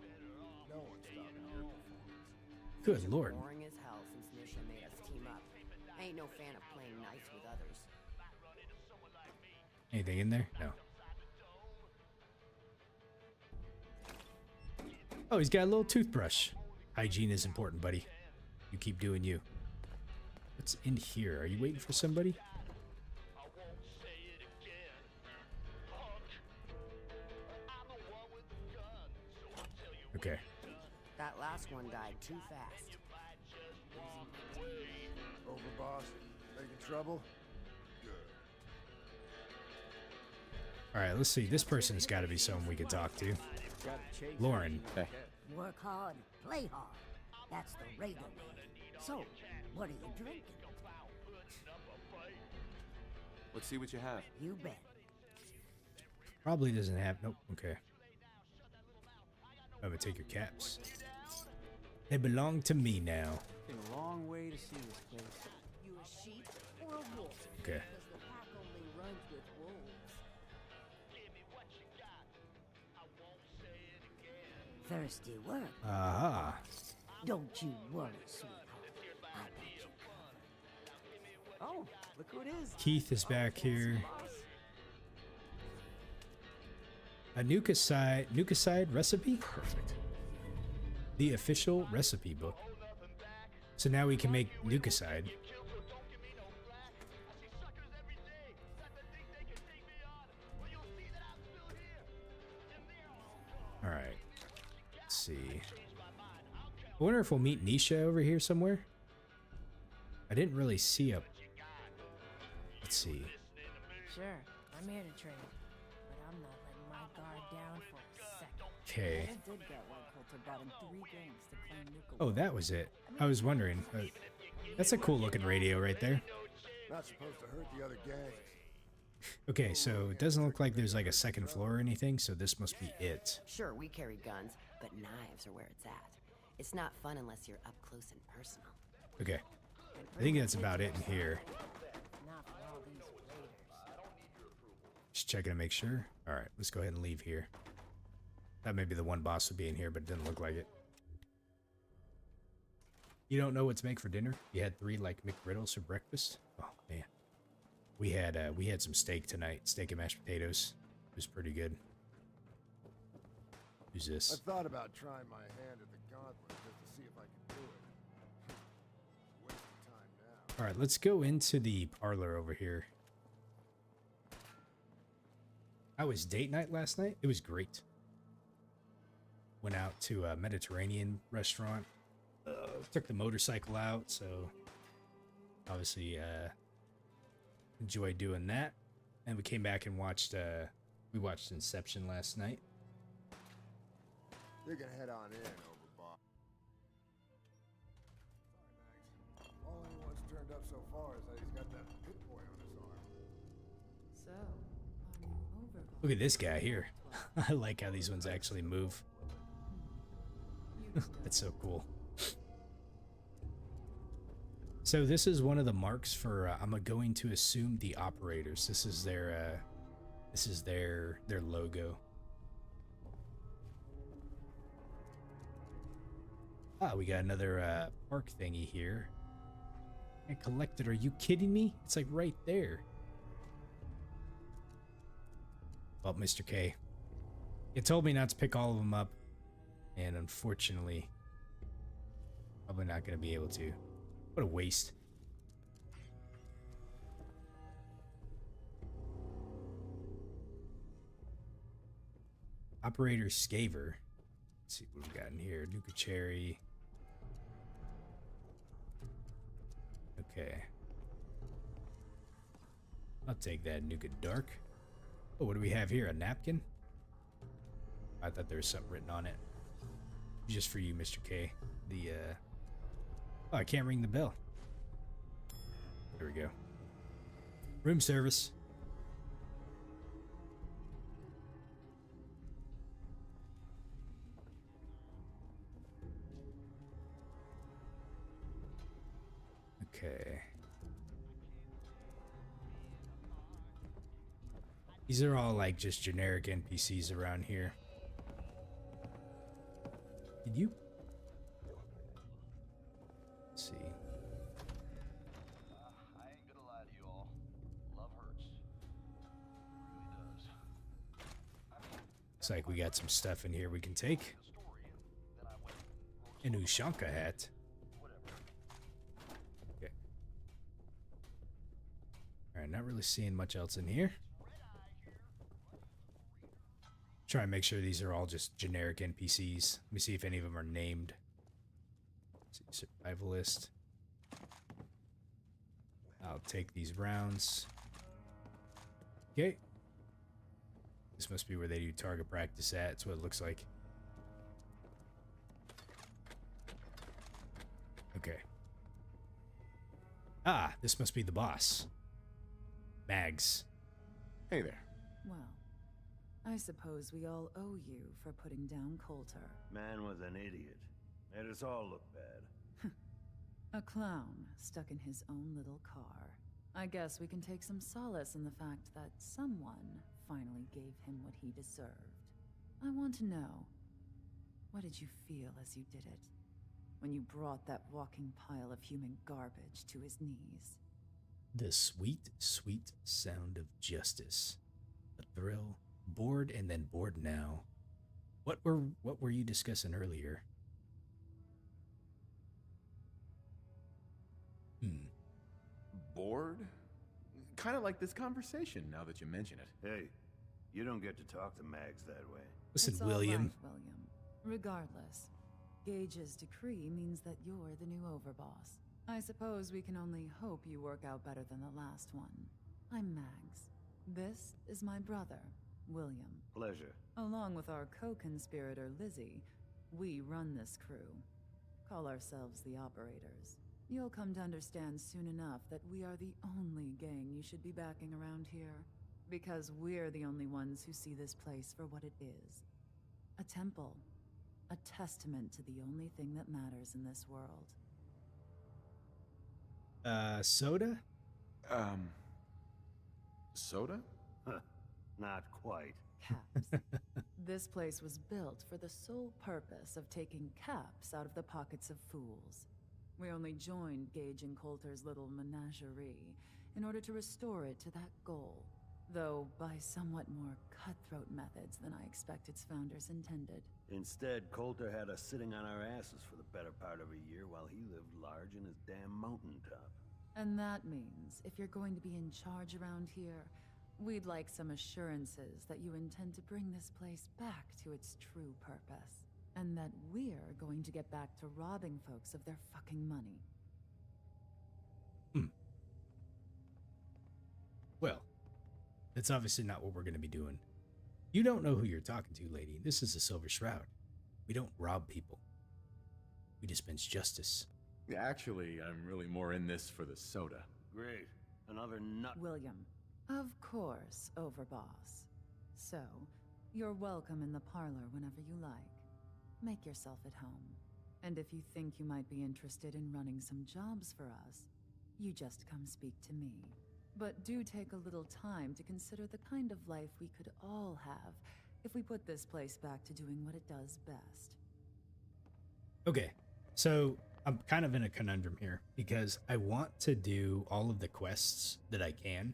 No one's stopping your performance. Good lord. Boring as hell since Nisha made us team up. I ain't no fan of playing nice with others. Anything in there? No. Oh, he's got a little toothbrush. Hygiene is important, buddy. You keep doing you. What's in here? Are you waiting for somebody? Okay. That last one died too fast. Over, boss. Making trouble? Good. Alright, let's see. This person's got to be someone we could talk to. Lauren. Hey. Work hard, play hard. That's the Raider name. So, what are you drinking? Let's see what you have. You bet. Probably doesn't have... Nope. Okay. I'm gonna take your caps. They belong to me now. Been a long way to see this place. You a sheep or a wolf? Okay. Because the pack only runs with wolves. Thirsty work. Aha. Don't you worry, sweetheart. I got you covered. Oh, look who it is. Keith is back here. A Nuka-Side recipe? Perfect. The official recipe book. So now we can make Nuka-Side. Alright. Let's see. I wonder if we'll meet Nisha over here somewhere. I didn't really see a... Let's see. Sure, I'm here to trade, but I'm not letting my guard down for a second. Okay. I did get why Coulter brought in 3 gangs to claim Nuka. Oh, that was it. I was wondering. That's a cool looking radio right there. Not supposed to hurt the other gangs. Okay, so it doesn't look like there's like a second floor or anything, so this must be it. Sure, we carry guns, but knives are where it's at. It's not fun unless you're up close and personal. Okay. I think that's about it in here. Not for all these raiders. Just checking to make sure. Alright, let's go ahead and leave here. That may be the one boss would be in here, but it didn't look like it. You don't know what to make for dinner? You had 3 like McGriddles for breakfast? Oh man. We had some steak tonight. Steak and mashed potatoes. It was pretty good. Who's this? I thought about trying my hand at the Gauntlet just to see if I could do it. Wasting time now. Alright, let's go into the parlor over here. How was date night last night? It was great. Went out to a Mediterranean restaurant. Took the motorcycle out, so obviously enjoyed doing that. And we came back and watched we watched Inception last night. You can head on in, Overboss. Sorry, Max. All anyone's turned up so far is that he's got that pit boy on his arm. So, are you Overboss? Look at this guy here. I like how these ones actually move. That's so cool. So this is one of the marks for I'm going to assume the operators. This is their logo. Ah, we got another park thingy here. I collected. Are you kidding me? It's like right there. Well, Mr. K, it told me not to pick all of them up, and unfortunately, probably not going to be able to. What a waste. Operator Scaver. Let's see what we got in here. Nuka Cherry. Okay. I'll take that Nuka Dark. Oh, what do we have here? A napkin? I thought there was something written on it. Just for you, Mr. K. The, Oh, I can't ring the bell. There we go. Room service. Okay. These are all like just generic NPCs around here. Did you? Let's see. I ain't gonna lie to you all. Love hurts. Looks like we got some stuff in here we can take. An Ushanka hat. Okay. Alright, not really seeing much else in here. Try and make sure these are all just generic NPCs. Let me see if any of them are named. Let's see, survivalist. I'll take these rounds. Okay. This must be where they do target practice at. That's what it looks like. Okay. Ah, this must be the boss. Mags. Hey there. Well, I suppose we all owe you for putting down Coulter. Man was an idiot. Made us all look bad. A clown stuck in his own little car. I guess we can take some solace in the fact that someone finally gave him what he deserved. I want to know, what did you feel as you did it? When you brought that walking pile of human garbage to his knees? The sweet, sweet sound of justice. A thrill. Bored and then bored now. What were you discussing earlier? Bored? Kind of like this conversation, now that you mention it. Hey, you don't get to talk to Mags that way. Listen, It's William. all right, William. Regardless, Gage's decree means that you're the new overboss. I suppose we can only hope you work out better than the last one. I'm Mags. This is my brother, William. Pleasure. Along with our co-conspirator, Lizzie, we run this crew. Call ourselves the Operators. You'll come to understand soon enough that we are the only gang you should be backing around here. Because we're the only ones who see this place for what it is. A temple. A testament to the only thing that matters in this world. Soda? Soda? Not quite. Caps. This place was built for the sole purpose of taking caps out of the pockets of fools. We only joined Gage and Coulter's little menagerie in order to restore it to that goal, though by somewhat more cutthroat methods than I expect its founders intended. Instead, Coulter had us sitting on our asses for the better part of a year while he lived large in his damn mountaintop. And that means, if you're going to be in charge around here, we'd like some assurances that you intend to bring this place back to its true purpose. And that we're going to get back to robbing folks of their fucking money. Well, that's obviously not what we're going to be doing. You don't know who you're talking to, lady. This is the Silver Shroud. We don't rob people. We dispense justice. Actually, I'm really more in this for the soda. Great. Another nut. William. Of course, Overboss. So, you're welcome in the parlor whenever you like. Make yourself at home. And if you think you might be interested in running some jobs for us, you just come speak to me. But do take a little time to consider the kind of life we could all have if we put this place back to doing what it does best. Okay, so I'm kind of in a conundrum here because I want to do all of the quests that I can,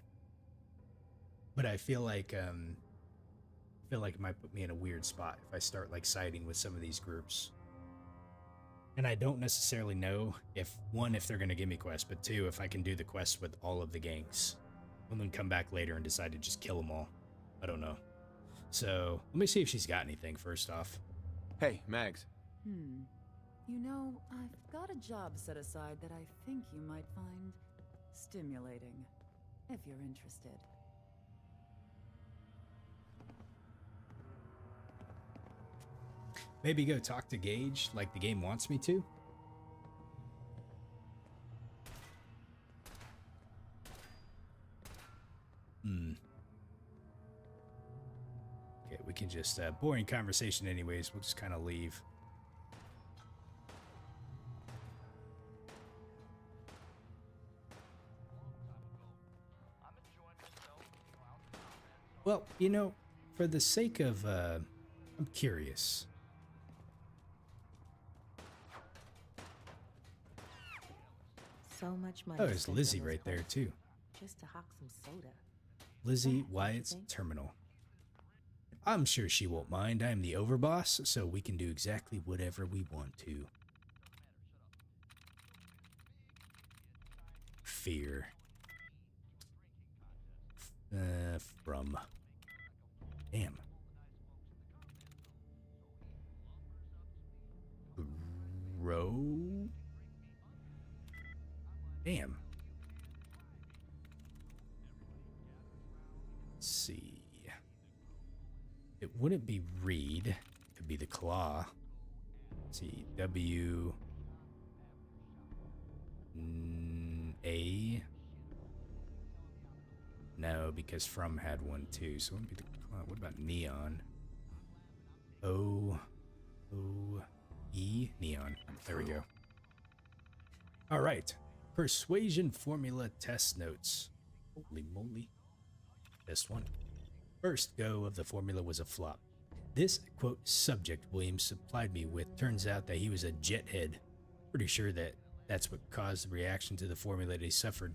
but I feel like it might put me in a weird spot if I start like siding with some of these groups. And I don't necessarily know if they're going to give me quests, but two, if I can do the quests with all of the gangs and then come back later and decide to just kill them all. I don't know. So let me see if she's got anything first off. Hey, Mags. You know, I've got a job set aside that I think you might find stimulating, if you're interested. Maybe go talk to Gage like the game wants me to. Okay, we can just, boring conversation anyways, we'll just kind of leave. Well, you know, for the sake of, I'm curious. So much money. Oh, there's Lizzie right there, too. Just to hawk some soda. Lizzie Wyatt's Terminal. I'm sure she won't mind. I'm the overboss, so we can do exactly whatever we want to. Fear. From. Damn. Grow? Damn. Let's see. It wouldn't be read. It could be the claw. Let's see. W. A. No, because from had one too. So it wouldn't be the claw. What about neon? O. E. Neon. There we go. All right. Persuasion formula test notes. Holy moly. Test one. First go of the formula was a flop. This, quote, subject Williams supplied me with turns out that he was a jethead. Pretty sure that's what caused the reaction to the formula that he suffered.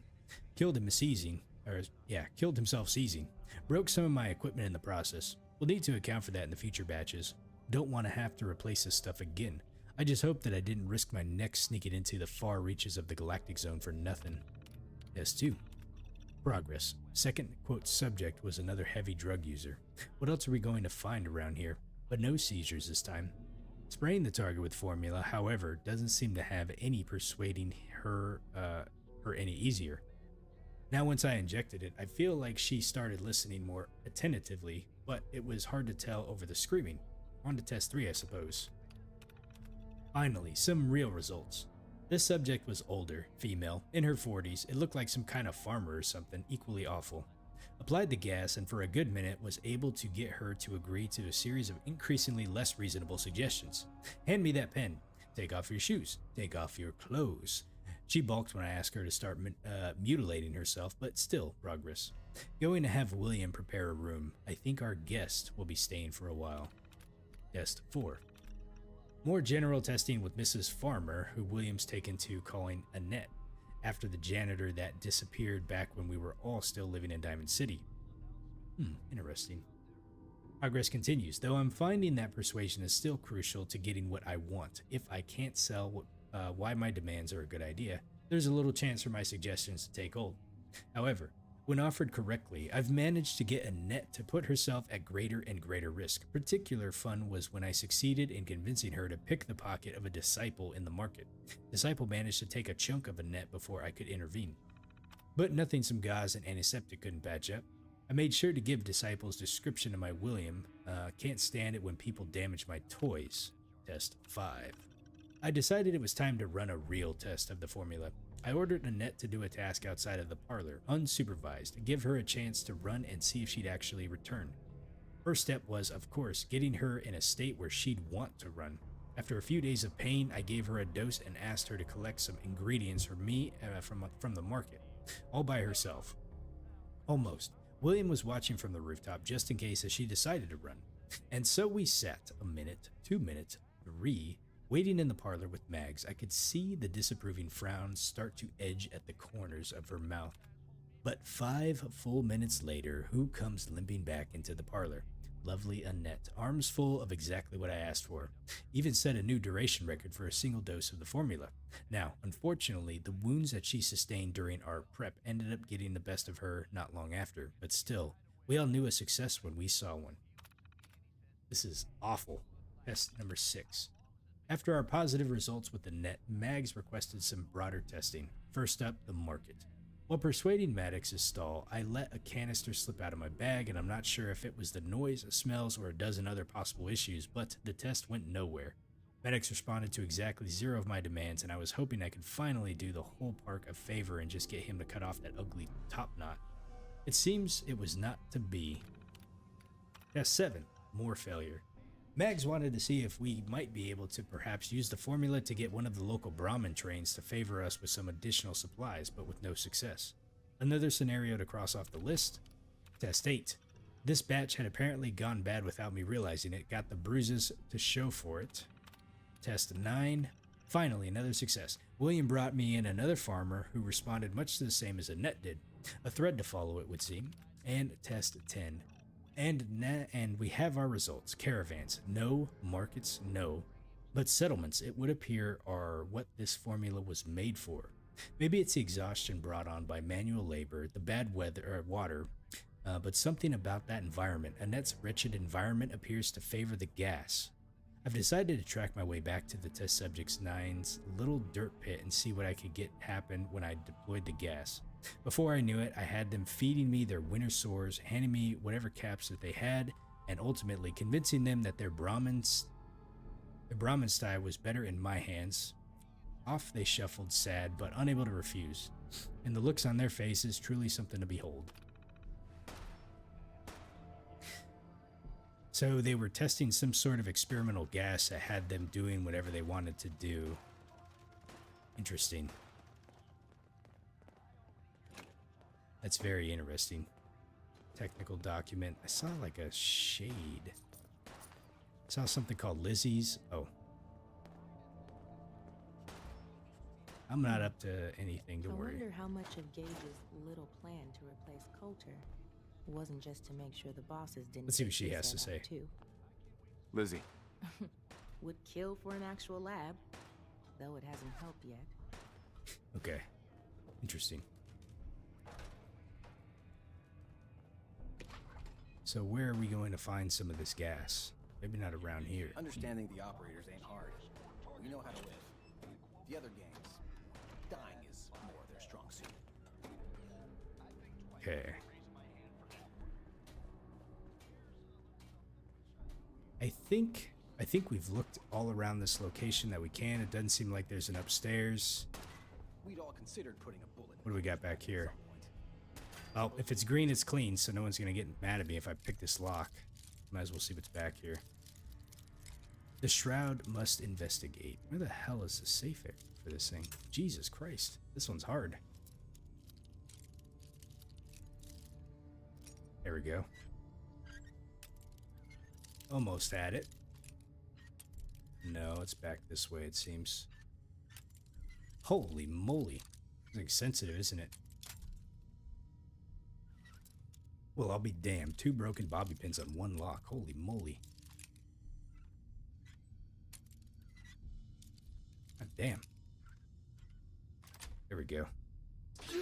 Killed himself seizing. Broke some of my equipment in the process. We'll need to account for that in the future batches. Don't want to have to replace this stuff again. I just hope that I didn't risk my neck sneaking into the far reaches of the galactic zone for nothing. Test 2. Progress. Second, quote, subject was another heavy drug user. What else are we going to find around here? But no seizures this time. Spraying the target with formula, however, doesn't seem to have any persuading her any easier. Now once I injected it, I feel like she started listening more attentively, but it was hard to tell over the screaming. On to test 3, I suppose. Finally, some real results. This subject was older, female, in her 40s. It looked like some kind of farmer or something, equally awful. Applied the gas and for a good minute was able to get her to agree to a series of increasingly less reasonable suggestions. Hand me that pen. Take off your shoes. Take off your clothes. She balked when I asked her to start mutilating herself, but still progress. Going to have William prepare a room. I think our guest will be staying for a while. Test 4. More general testing with Mrs. Farmer, who William's taken to calling Annette, after the janitor that disappeared back when we were all still living in Diamond City. Interesting. Progress continues, though I'm finding that persuasion is still crucial to getting what I want. If I can't sell why my demands are a good idea, there's a little chance for my suggestions to take hold. However, when offered correctly, I've managed to get Annette to put herself at greater and greater risk. Particular fun was when I succeeded in convincing her to pick the pocket of a disciple in the market. Disciple managed to take a chunk of Annette before I could intervene. But nothing some gauze and antiseptic couldn't patch up. I made sure to give Disciple's description of my William. Can't stand it when people damage my toys. Test 5. I decided it was time to run a real test of the formula. I ordered Annette to do a task outside of the parlor, unsupervised, to give her a chance to run and see if she'd actually return. First step was, of course, getting her in a state where she'd want to run. After a few days of pain, I gave her a dose and asked her to collect some ingredients for me from the market, all by herself. Almost. William was watching from the rooftop just in case as she decided to run. And so we sat a minute, 2 minutes, 3, waiting in the parlor with Mags. I could see the disapproving frowns start to edge at the corners of her mouth. But 5 full minutes later, who comes limping back into the parlor? Lovely Annette, arms full of exactly what I asked for. Even set a new duration record for a single dose of the formula. Now, unfortunately, the wounds that she sustained during our prep ended up getting the best of her not long after. But still, we all knew a success when we saw one. This is awful. Test number 6. After our positive results with the net, Mags requested some broader testing. First up, the market. While persuading Maddox's stall, I let a canister slip out of my bag, and I'm not sure if it was the noise, smells, or a dozen other possible issues, but the test went nowhere. Maddox responded to exactly 0 of my demands, and I was hoping I could finally do the whole park a favor and just get him to cut off that ugly top knot. It seems it was not to be. Test 7. More failure. Mags wanted to see if we might be able to perhaps use the formula to get one of the local Brahmin trains to favor us with some additional supplies, but with no success. Another scenario to cross off the list. Test 8. This batch had apparently gone bad without me realizing it, got the bruises to show for it. Test 9. Finally, another success. William brought me in another farmer who responded much the same as Annette did. A thread to follow, it would seem. And test 10. And we have our results. Caravans, no. Markets, no. But settlements, it would appear, are what this formula was made for. Maybe it's the exhaustion brought on by manual labor, the bad weather or water, but something about that environment. Annette's wretched environment appears to favor the gas. I've decided to track my way back to the test subject's 9's little dirt pit and see what I could get happen when I deployed the gas. Before I knew it, I had them feeding me their winter sores, handing me whatever caps that they had, and ultimately convincing them that their Brahmin style was better in my hands. Off they shuffled, sad but unable to refuse, and the looks on their faces truly something to behold. So they were testing some sort of experimental gas that had them doing whatever they wanted to do. Interesting. That's very interesting. Technical document. I saw like a shade. I saw something called Lizzie's. Oh. I'm not up to anything to worry. I wonder how much of Gage's little plan to replace Coulter wasn't just to make sure the bosses didn't. Let's see what she has to say. Too. Lizzie. Would kill for an actual lab, though it hasn't helped yet. Okay. Interesting. So where are we going to find some of this gas? Maybe not around here. Understanding the operators ain't hard. We know how to live. The other gangs, dying is more their strong suit. Okay. I think we've looked all around this location that we can. It doesn't seem like there's an upstairs. We'd all considered putting a bullet. What do we got back here? Oh, if it's green, it's clean, so no one's gonna get mad at me if I pick this lock. Might as well see what's back here. The Shroud must investigate. Where the hell is the safe area for this thing? Jesus Christ, this one's hard. There we go. Almost at it. No, it's back this way, it seems. Holy moly. It's like sensitive, isn't it? Well, I'll be damned. 2 broken bobby pins on 1 lock. Holy moly. God damn. There we go. Nice.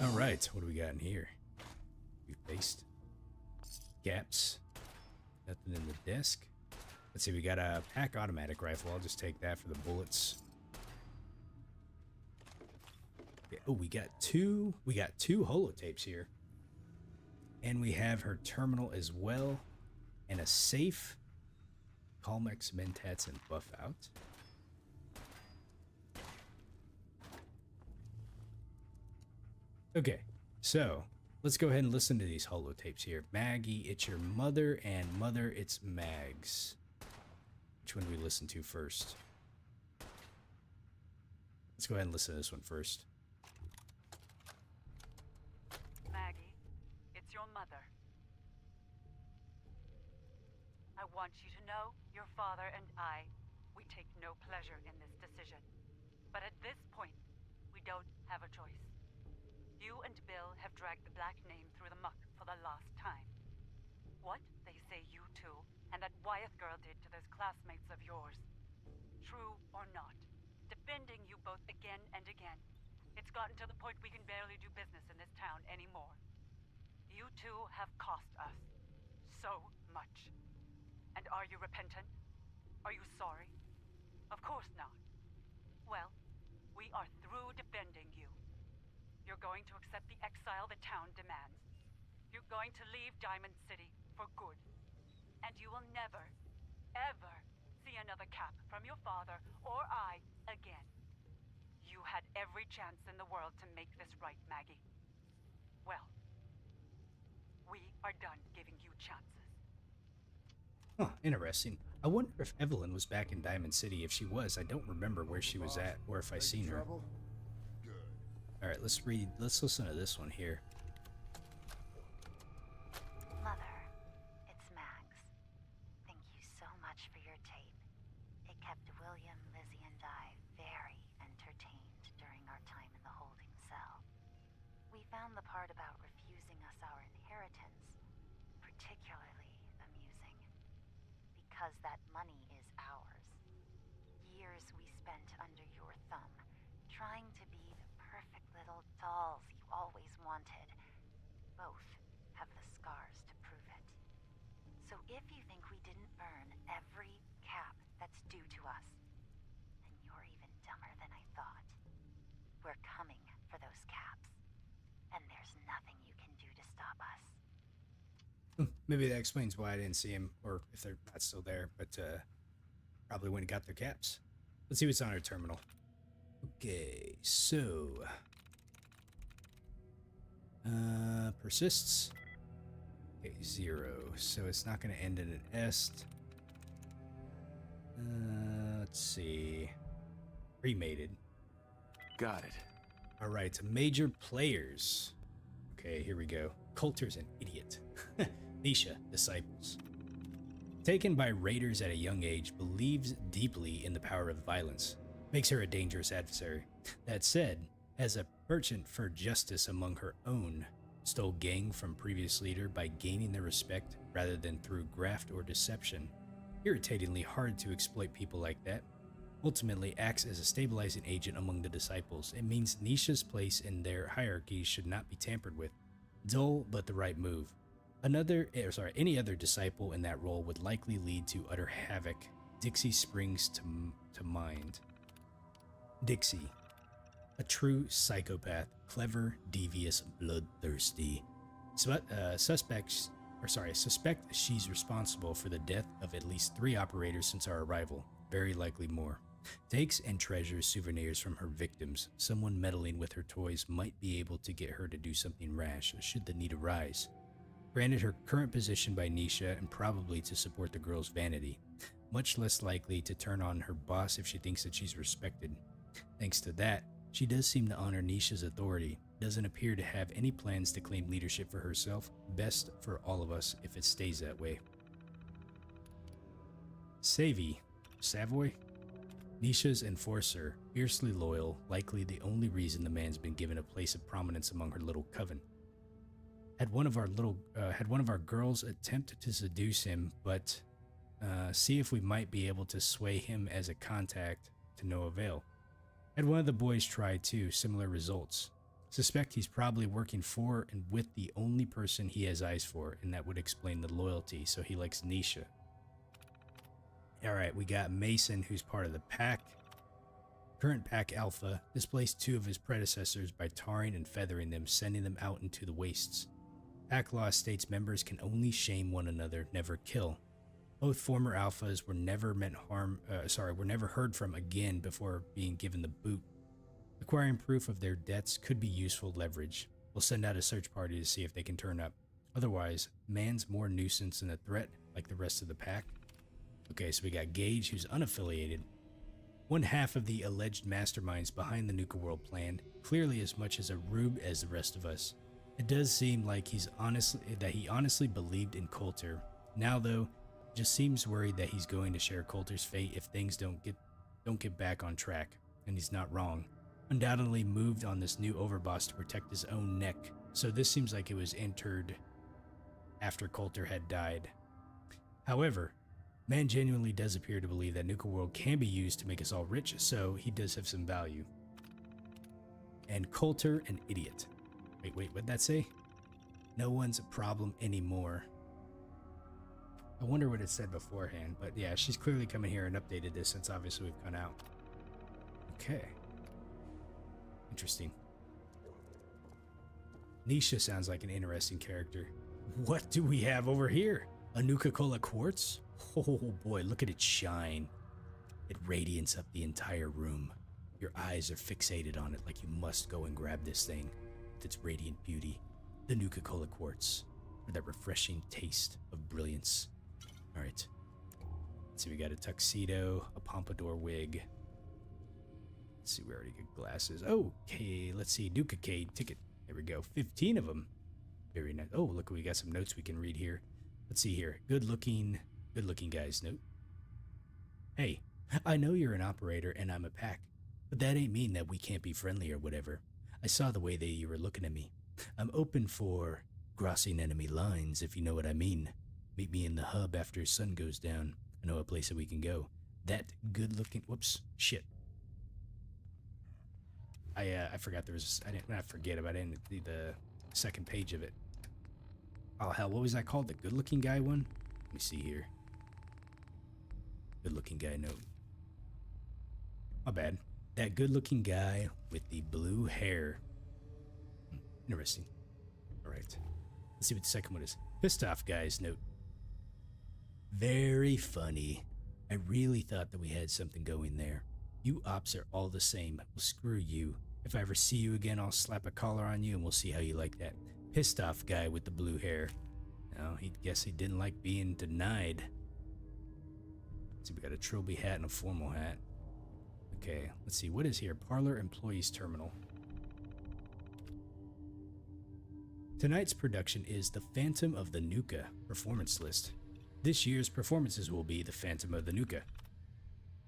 Alright, what do we got in here? Toothpaste. Gaps. Nothing in the desk. Let's see, we got a pack automatic rifle. I'll just take that for the bullets. Yeah, oh, we got two holotapes here. And we have her terminal as well. And a safe. Calmex, Mentats, and Buff out. Okay, so let's go ahead and listen to these holotapes here. Maggie, it's your mother, and Mother, it's Mags. Which one do we listen to first? Let's go ahead and listen to this one first. Maggie, it's your mother. I want you to know your father and I, we take no pleasure in this decision. But at this point, we don't have a choice. You and Bill have dragged the Black name through the muck for the last time. What they say you two and that Wyeth girl did to those classmates of yours. True or not, defending you both again and again. It's gotten to the point we can barely do business in this town anymore. You two have cost us so much. And are you repentant? Are you sorry? Of course not. Well, we are through defending you. You're going to accept the exile the town demands. You're going to leave Diamond City for good. And you will never, ever see another cap from your father or I again. You had every chance in the world to make this right, Maggie. Well, we are done giving you chances. Huh, interesting. I wonder if Evelyn was back in Diamond City. If she was, I don't remember where she was at or if I seen her. Alright, let's listen to this one here. Mother, it's Max. Thank you so much for your tape. It kept William, Lizzie, and I very entertained during our time in the holding cell. We found the part about refusing us our inheritance, because that money is ours. Years we spent under your thumb, trying to be the perfect little dolls you always wanted. Both have the scars to prove it. So if you think we didn't earn every cap that's due to us, then you're even dumber than I thought. We're coming for those caps, and there's nothing you can do to stop us. Maybe that explains why I didn't see him, or if they're not still there, but probably when he got their caps. Let's see what's on our terminal. Okay, so persists. Okay, 0. So it's not going to end in an est. Let's see. Cremated. Got it. All right, major players. Okay, here we go. Coulter's an idiot. Nisha, disciples. Taken by raiders at a young age, believes deeply in the power of violence. Makes her a dangerous adversary. That said, as a merchant for justice among her own, stole gang from previous leader by gaining their respect rather than through graft or deception. Irritatingly hard to exploit people like that. Ultimately acts as a stabilizing agent among the disciples. It means Nisha's place in their hierarchy should not be tampered with. Dull, but the right move. Any other disciple in that role would likely lead to utter havoc. Dixie springs to mind. Dixie, a true psychopath, clever, devious, bloodthirsty. Suspect she's responsible for the death of at least 3 operators since our arrival. Very likely more. Takes and treasures souvenirs from her victims. Someone meddling with her toys might be able to get her to do something rash should the need arise. Granted her current position by Nisha and probably to support the girl's vanity. Much less likely to turn on her boss if she thinks that she's respected. Thanks to that, she does seem to honor Nisha's authority. Doesn't appear to have any plans to claim leadership for herself. Best for all of us if it stays that way. Savoy? Nisha's enforcer, fiercely loyal, likely the only reason the man's been given a place of prominence among her little coven. Had one of our girls attempt to seduce him, but see if we might be able to sway him as a contact to no avail. Had one of the boys try too, similar results. Suspect he's probably working for and with the only person he has eyes for, and that would explain the loyalty, so he likes Nisha. Alright, we got Mason, who's part of the pack. Current pack alpha displaced 2 of his predecessors by tarring and feathering them, sending them out into the wastes. Pack law states members can only shame one another, never kill. Both former alphas were never heard from again before being given the boot. Acquiring proof of their debts could be useful leverage. We'll send out a search party to see if they can turn up. Otherwise, man's more nuisance than a threat, like the rest of the pack. Okay, so we got Gage, who's unaffiliated. One half of the alleged masterminds behind the Nuka-World plan, clearly as much as a rube as the rest of us. It does seem like he honestly believed in Coulter. Now though, just seems worried that he's going to share Coulter's fate if things don't get back on track, and he's not wrong. Undoubtedly moved on this new overboss to protect his own neck, so this seems like it was entered after Coulter had died. However, man genuinely does appear to believe that Nuka-World can be used to make us all rich, so he does have some value. And Coulter, an idiot. Wait, what'd that say? No one's a problem anymore. I wonder what it said beforehand, but yeah, she's clearly come in here and updated this since obviously we've gone out. Okay. Interesting. Nisha sounds like an interesting character. What do we have over here? A Nuka-Cola quartz? Oh boy, look at it shine. It radiates up the entire room. Your eyes are fixated on it like you must go and grab this thing with its radiant beauty. The Nuka-Cola quartz, for that refreshing taste of brilliance. Alright. Let's see, we got a tuxedo, a pompadour wig. Let's see, we already got glasses. Okay, let's see, Nuka-Cade ticket. There we go, 15 of them. Very nice. Oh, look, we got some notes we can read here. Let's see here. Good looking guys. Note. Hey, I know you're an operator and I'm a pack, but that ain't mean that we can't be friendly or whatever. I saw the way that you were looking at me. I'm open for crossing enemy lines, if you know what I mean. Meet me in the hub after sun goes down. I know a place that we can go. That good-looking... Whoops. Shit. I forgot there was... I didn't not forget about it. I didn't see the second page of it. Oh, hell. What was that called? The good-looking guy one? Let me see here. Good-looking guy note. My bad. That good-looking guy with the blue hair. Interesting. All right. Let's see what the second one is. Pissed off guy's note. Very funny. I really thought that we had something going there. You ops are all the same. Well, screw you. If I ever see you again, I'll slap a collar on you and we'll see how you like that. Pissed off guy with the blue hair. Now, he'd guess he didn't like being denied. So we got a trilby hat and a formal hat. Okay, let's see. What is here? Parlor Employees Terminal. Tonight's production is The Phantom of the Nuka performance list. This year's performances will be The Phantom of the Nuka.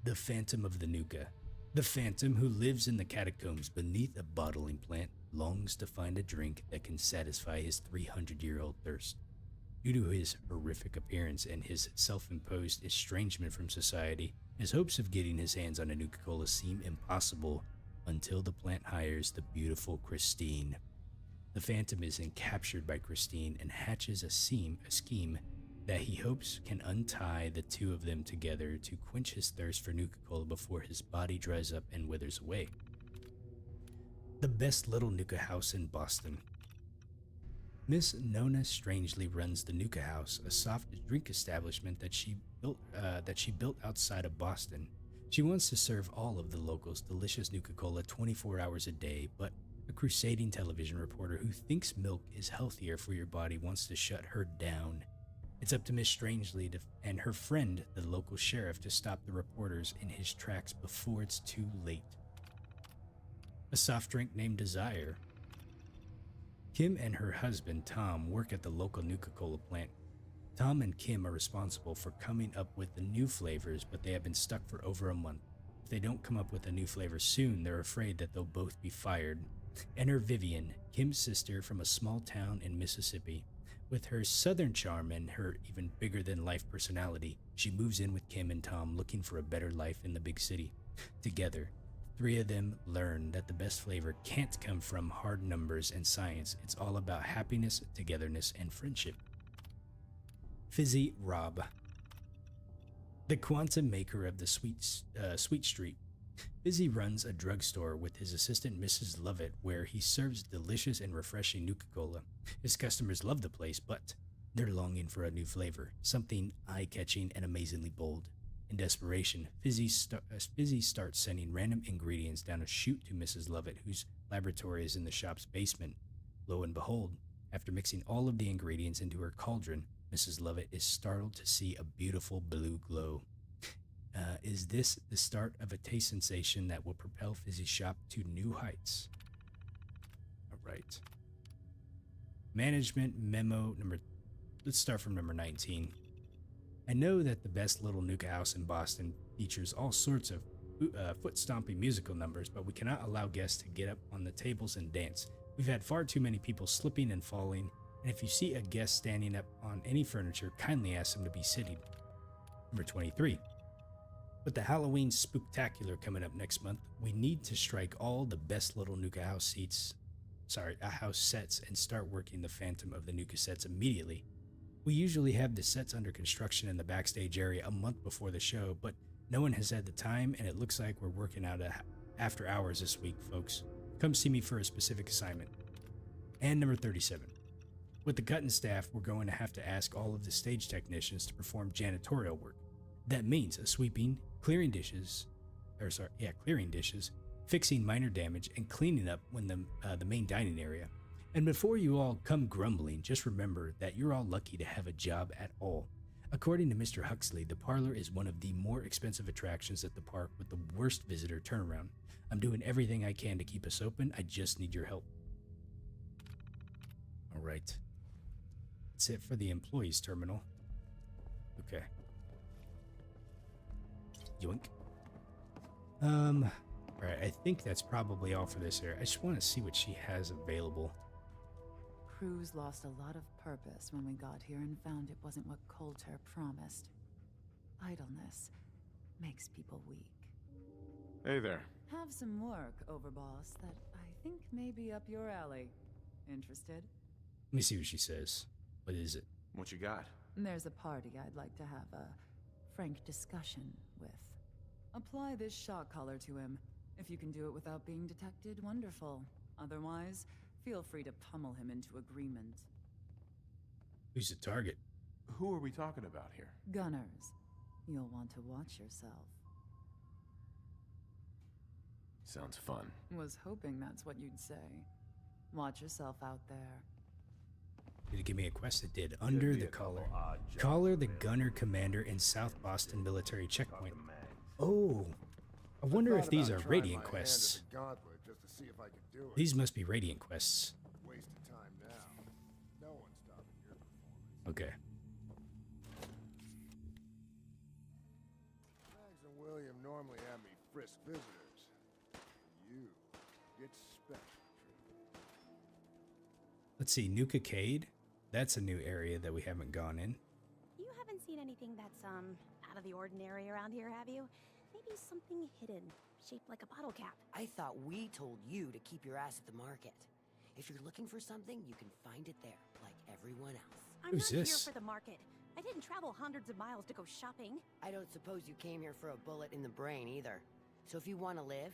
The Phantom of the Nuka. The Phantom who lives in the catacombs beneath a bottling plant longs to find a drink that can satisfy his 300-year-old thirst. Due to his horrific appearance and his self-imposed estrangement from society, his hopes of getting his hands on a Nuka-Cola seem impossible until the plant hires the beautiful Christine. The Phantom is captured by Christine and hatches a scheme that he hopes can untie the two of them together to quench his thirst for Nuka-Cola before his body dries up and withers away. The best little Nuka house in Boston. Miss Nona Strangely runs the Nuka House, a soft drink establishment that she built outside of Boston. She wants to serve all of the locals delicious Nuka-Cola 24 hours a day, but a crusading television reporter who thinks milk is healthier for your body wants to shut her down. It's up to Miss Strangely and her friend, the local sheriff, to stop the reporters in his tracks before it's too late. A soft drink named Desire. Kim and her husband, Tom, work at the local Nuka-Cola plant. Tom and Kim are responsible for coming up with the new flavors, but they have been stuck for over a month. If they don't come up with a new flavor soon, they're afraid that they'll both be fired. Enter Vivian, Kim's sister from a small town in Mississippi. With her southern charm and her even bigger-than-life personality, she moves in with Kim and Tom looking for a better life in the big city. Together, three of them learn that the best flavor can't come from hard numbers and science. It's all about happiness, togetherness, and friendship. Fizzy Rob. The quantum maker of the Sweet Street. Fizzy runs a drugstore with his assistant Mrs. Lovett where he serves delicious and refreshing Nuka-Cola. His customers love the place, but they're longing for a new flavor, something eye-catching and amazingly bold. In desperation, Fizzy starts sending random ingredients down a chute to Mrs. Lovett, whose laboratory is in the shop's basement. Lo and behold, after mixing all of the ingredients into her cauldron, Mrs. Lovett is startled to see a beautiful blue glow. Is this the start of a taste sensation that will propel Fizzy's shop to new heights? All right. Management memo number... Let's start from number 19. I know that the best little Nuka house in Boston features all sorts of foot-stomping musical numbers, but we cannot allow guests to get up on the tables and dance. We've had far too many people slipping and falling, and if you see a guest standing up on any furniture, kindly ask them to be sitting. Number 23. With the Halloween Spooktacular coming up next month, we need to strike all the best little Nuka house house sets and start working the Phantom of the Nuka sets immediately. We usually have the sets under construction in the backstage area a month before the show, but no one has had the time, and it looks like we're working out after hours this week, folks. Come see me for a specific assignment. And number 37. With the cutting staff, we're going to have to ask all of the stage technicians to perform janitorial work. That means sweeping, clearing dishes, fixing minor damage, and cleaning up when the main dining area. And before you all come grumbling, just remember that you're all lucky to have a job at all. According to Mr. Huxley, the parlor is one of the more expensive attractions at the park with the worst visitor turnaround. I'm doing everything I can to keep us open. I just need your help. All right. That's it for the employees terminal. Okay. Yoink. Alright, I think that's probably all for this area. I just want to see what she has available. Cruz lost a lot of purpose when we got here and found it wasn't what Coulter promised. idleness makes people weak. Hey there. Have some work, Overboss, that I think may be up your alley. Interested? Let me see what she says. What is it? What you got? There's a party I'd like to have a frank discussion with. Apply this shock collar to him. If you can do it without being detected, wonderful. Otherwise, feel free to pummel him into agreement. Who's the target? Who are we talking about here? Gunners. You'll want to watch yourself. Sounds fun. Was hoping that's what you'd say. Watch yourself out there. Did it give me a quest? It did. Under the collar. Collar the gunner commander in South Boston military checkpoint. Oh. I wonder if these are radiant quests. Gauntlet just to see if I could do it. These must be radiant quests. Waste of time now. No one's stopping your performance. Okay. Mags and William normally have me frisk visitors. You get special treatment. Let's see, Nuka-Cade. That's a new area that we haven't gone in. You haven't seen anything that's, out of the ordinary around here, have you? Maybe something hidden, shaped like a bottle cap. I thought we told you to keep your ass at the market. If you're looking for something, you can find it there, like everyone else. I'm not here for the market. I didn't travel hundreds of miles to go shopping. I don't suppose you came here for a bullet in the brain either. So if you want to live,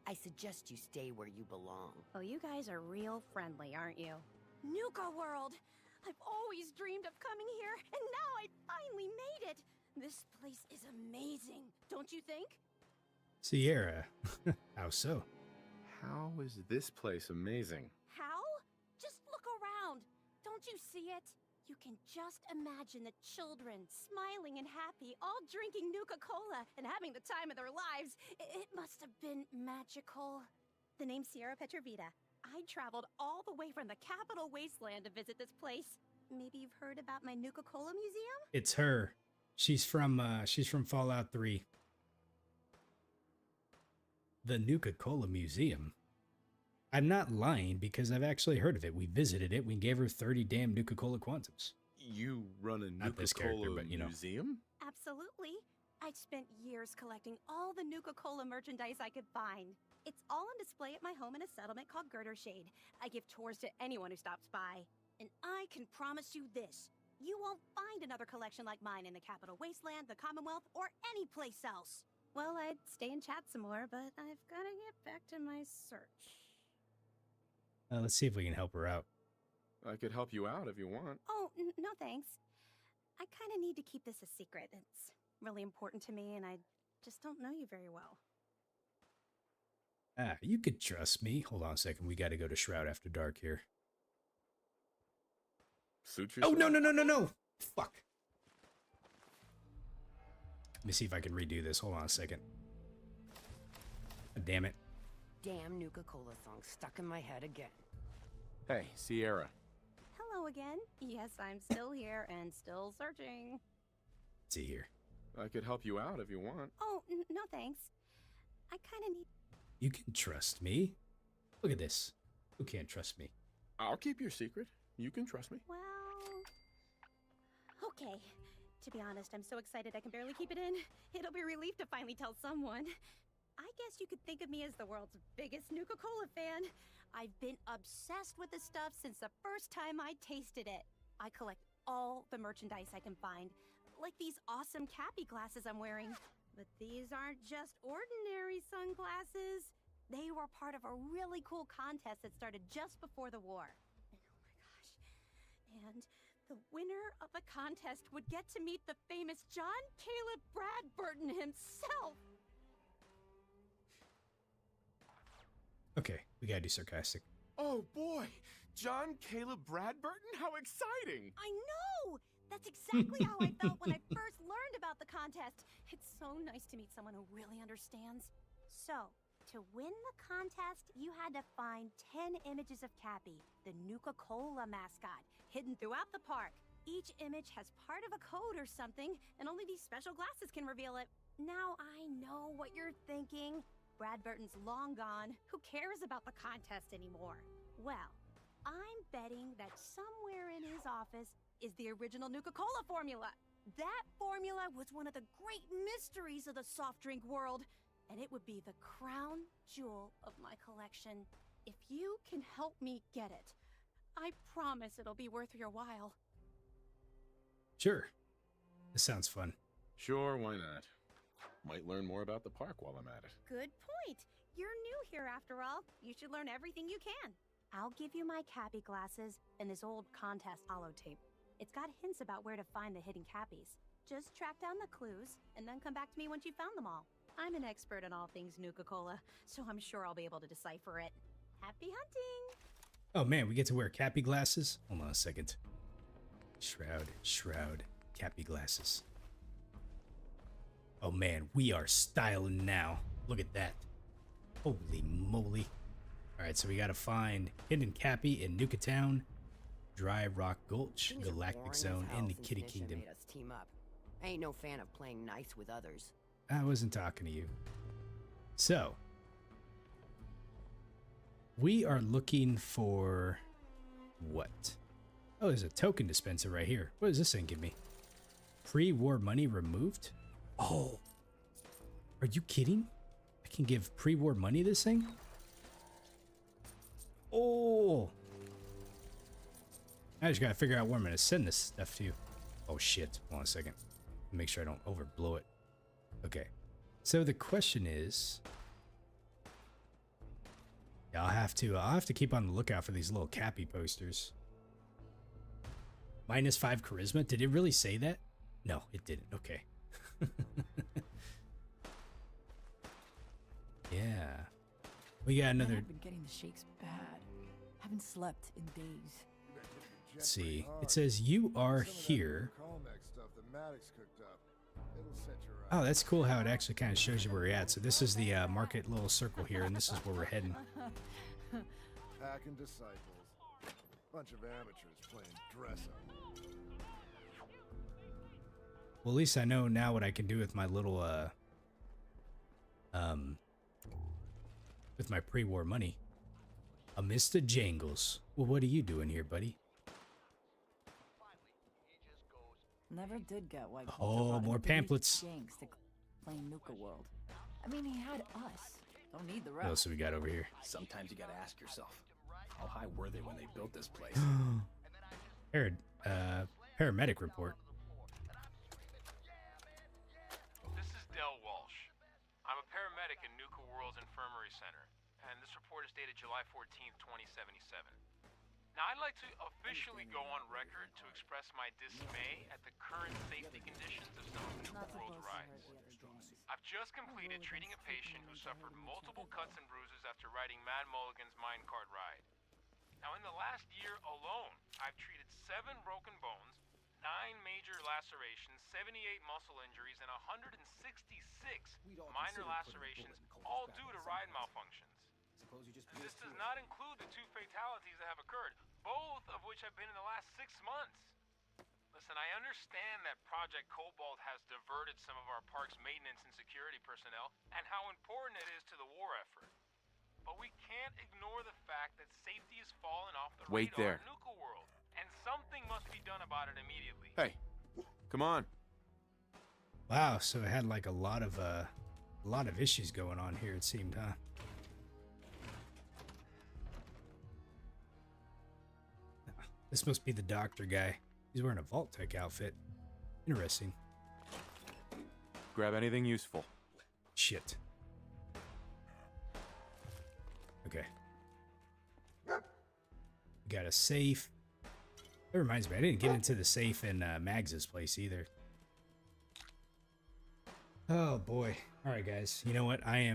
I suggest you stay where you belong. Well, you guys are real friendly, aren't you? Nuka-World! I've always dreamed of coming here, and now I finally made it! This place is amazing, don't you think? Sierra. How so? How is this place amazing? How? Just look around. Don't you see it? You can just imagine the children smiling and happy, all drinking Nuka-Cola and having the time of their lives. It must have been magical. The name's Sierra Petrovita. I traveled all the way from the capital wasteland to visit this place. Maybe you've heard about my Nuka-Cola museum? It's her. She's from Fallout 3. The Nuka-Cola Museum. I'm not lying because I've actually heard of it. We visited it. We gave her 30 damn Nuka-Cola Quantums. You run a Not this character, Nuka-Cola but you know. museum? Absolutely. I've spent years collecting all the Nuka-Cola merchandise I could find. It's all on display at my home in a settlement called Girdershade. I give tours to anyone who stops by. And I can promise you this. You won't find another collection like mine in the capital wasteland, the Commonwealth, or any place else. Well, I'd stay and chat some more, but I've got to get back to my search. Let's see if we can help her out. I could help you out if you want. Oh, no thanks. I kind of need to keep this a secret. It's really important to me, and I just don't know you very well. You could trust me. Hold on a second. We got to go to Shroud After Dark here. Suit Oh, yourself. no. Fuck. Let me see if I can redo this. Hold on a second. Damn it. Damn Nuka-Cola song stuck in my head again. Hey, Sierra. Hello again. Yes, I'm still here and still searching. Let's see here. I could help you out if you want. Oh, no thanks. I kind of need... You can trust me. Look at this. Who can't trust me? I'll keep your secret. You can trust me. Well... Okay. To be honest, I'm so excited I can barely keep it in. It'll be a relief to finally tell someone. I guess you could think of me as the world's biggest Nuka-Cola fan. I've been obsessed with this stuff since the first time I tasted it. I collect all the merchandise I can find, like these awesome Cappy glasses I'm wearing. But these aren't just ordinary sunglasses. They were part of a really cool contest that started just before the war. And oh my gosh. And the winner of the contest would get to meet the famous John Caleb Bradburton himself. Okay, we gotta do sarcastic. Oh boy! John Caleb Bradburton? How exciting! I know! That's exactly how I felt when I first learned about the contest. It's so nice to meet someone who really understands. So, to win the contest, you had to find 10 images of Cappy, the Nuka-Cola mascot, hidden throughout the park. Each image has part of a code or something, and only these special glasses can reveal it. Now I know what you're thinking. Bradburton's long gone. Who cares about the contest anymore? Well, I'm betting that somewhere in his office is the original Nuka-Cola formula. That formula was one of the great mysteries of the soft drink world, and it would be the crown jewel of my collection. If you can help me get it, I promise it'll be worth your while. Sure. This sounds fun. Sure, why not? Might learn more about the park while I'm at it. Good point. You're new here after all. You should learn everything you can. I'll give you my cappy glasses and this old contest holotape. It's got hints about where to find the hidden cappies. Just track down the clues and then come back to me once you've found them all. I'm an expert in all things Nuka-Cola, so I'm sure I'll be able to decipher it. Happy hunting! Oh man, we get to wear cappy glasses? Hold on a second. Shroud, cappy glasses. Oh man, we are styling now. Look at that. Holy moly. Alright, so we gotta find Hidden Cappy in Nuka Town, Dry Rock Gulch, Things are Galactic boring as Zone, hell and the since Kitty Nisha Kingdom. made us team up. I ain't no fan of playing nice with others. I wasn't talking to you. So, we are looking for what? Oh, there's a token dispenser right here. What does this thing give me? Pre-war money removed? Oh, are you kidding? I can give pre-war money to this thing? Oh, I just gotta figure out where I'm gonna send this stuff to. Oh shit, hold on a second. Make sure I don't overblow it. Okay, so the question is, yeah, I'll have to keep on the lookout for these little cappy posters. -5 charisma? Did it really say that? No, it didn't. Okay. Yeah. We got another. I've been getting the shakes bad. Haven't slept in days. Let's see. It says you are here. Oh, that's cool how it actually kind of shows you where you're at. So this is the market little circle here, and this is where we're heading. Packing disciples. Bunch of amateurs playing dress up. Well, at least I know now what I can do with my little with my pre-war money. Mr. Jangles. Well, what are you doing here, buddy? Never did get why. Oh, more pamphlets. Gangs to play Nuka-World. I mean, he had us. Don't need the What rest. else do we got over here? Sometimes you gotta ask yourself, how high were they when they built this place? Paramedic report. This is Del Walsh. I'm a paramedic in Nuka-World's Infirmary Center, and this report is dated July 14th, 2077. Now, I'd like to officially go on record to express my dismay at the current safety conditions of some of Nuka-World's rides. I've just completed treating a patient who suffered multiple cuts and bruises after riding Mad Mulligan's minecart ride. Now, in the last year alone, I've treated 7 broken bones, 9 major lacerations, 78 muscle injuries, and 166 minor lacerations, all due to ride malfunctions. This does not include the 2 fatalities that have occurred, both of which have been in the last 6 months. Listen, I understand that Project Cobalt has diverted some of our park's maintenance and security personnel, and how important it is to the war effort. But we can't ignore the fact that safety has fallen off the Wait radar there. at Nuka-World, and something must be done about it immediately. Hey, come on. Wow, so it had like a lot of issues going on here, it seemed, huh? This must be the doctor guy. He's wearing a Vault Tech outfit. Interesting. Grab anything useful. Shit. Okay. We got a safe. That reminds me, I didn't get into the safe in Mags's place either. Oh boy. All right, guys. You know what? I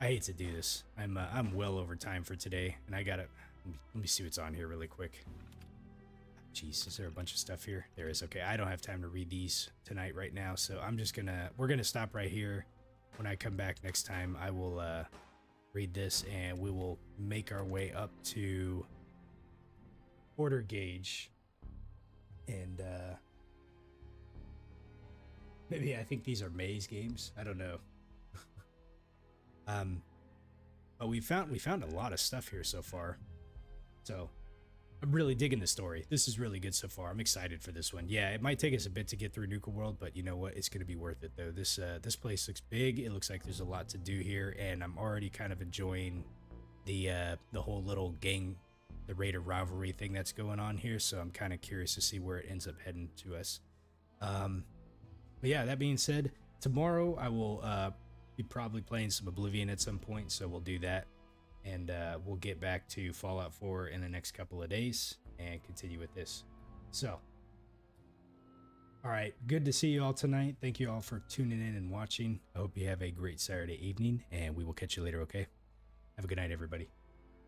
hate to do this. I'm well over time for today, and I gotta. Let me see what's on here really quick. Jeez, is there a bunch of stuff here? There is. Okay, I don't have time to read these tonight right now, so we're gonna stop right here. When I come back next time, I will read this, and we will make our way up to Quarter Gauge, and maybe I think these are maze games. I don't know. But we found a lot of stuff here so far, so I'm really digging the story. This is really good so far. I'm excited for this one. Yeah, it might take us a bit to get through Nuka-World, but you know what? It's going to be worth it, though. This place looks big. It looks like there's a lot to do here, and I'm already kind of enjoying the whole little gang, the raider rivalry thing that's going on here, so I'm kind of curious to see where it ends up heading to us. But yeah, that being said, tomorrow I will be probably playing some Oblivion at some point, so we'll do that. And we'll get back to Fallout 4 in the next couple of days and continue with this. So, all right, good to see you all tonight. Thank you all for tuning in and watching. I hope you have a great Saturday evening, and we will catch you later, okay? Have a good night, everybody.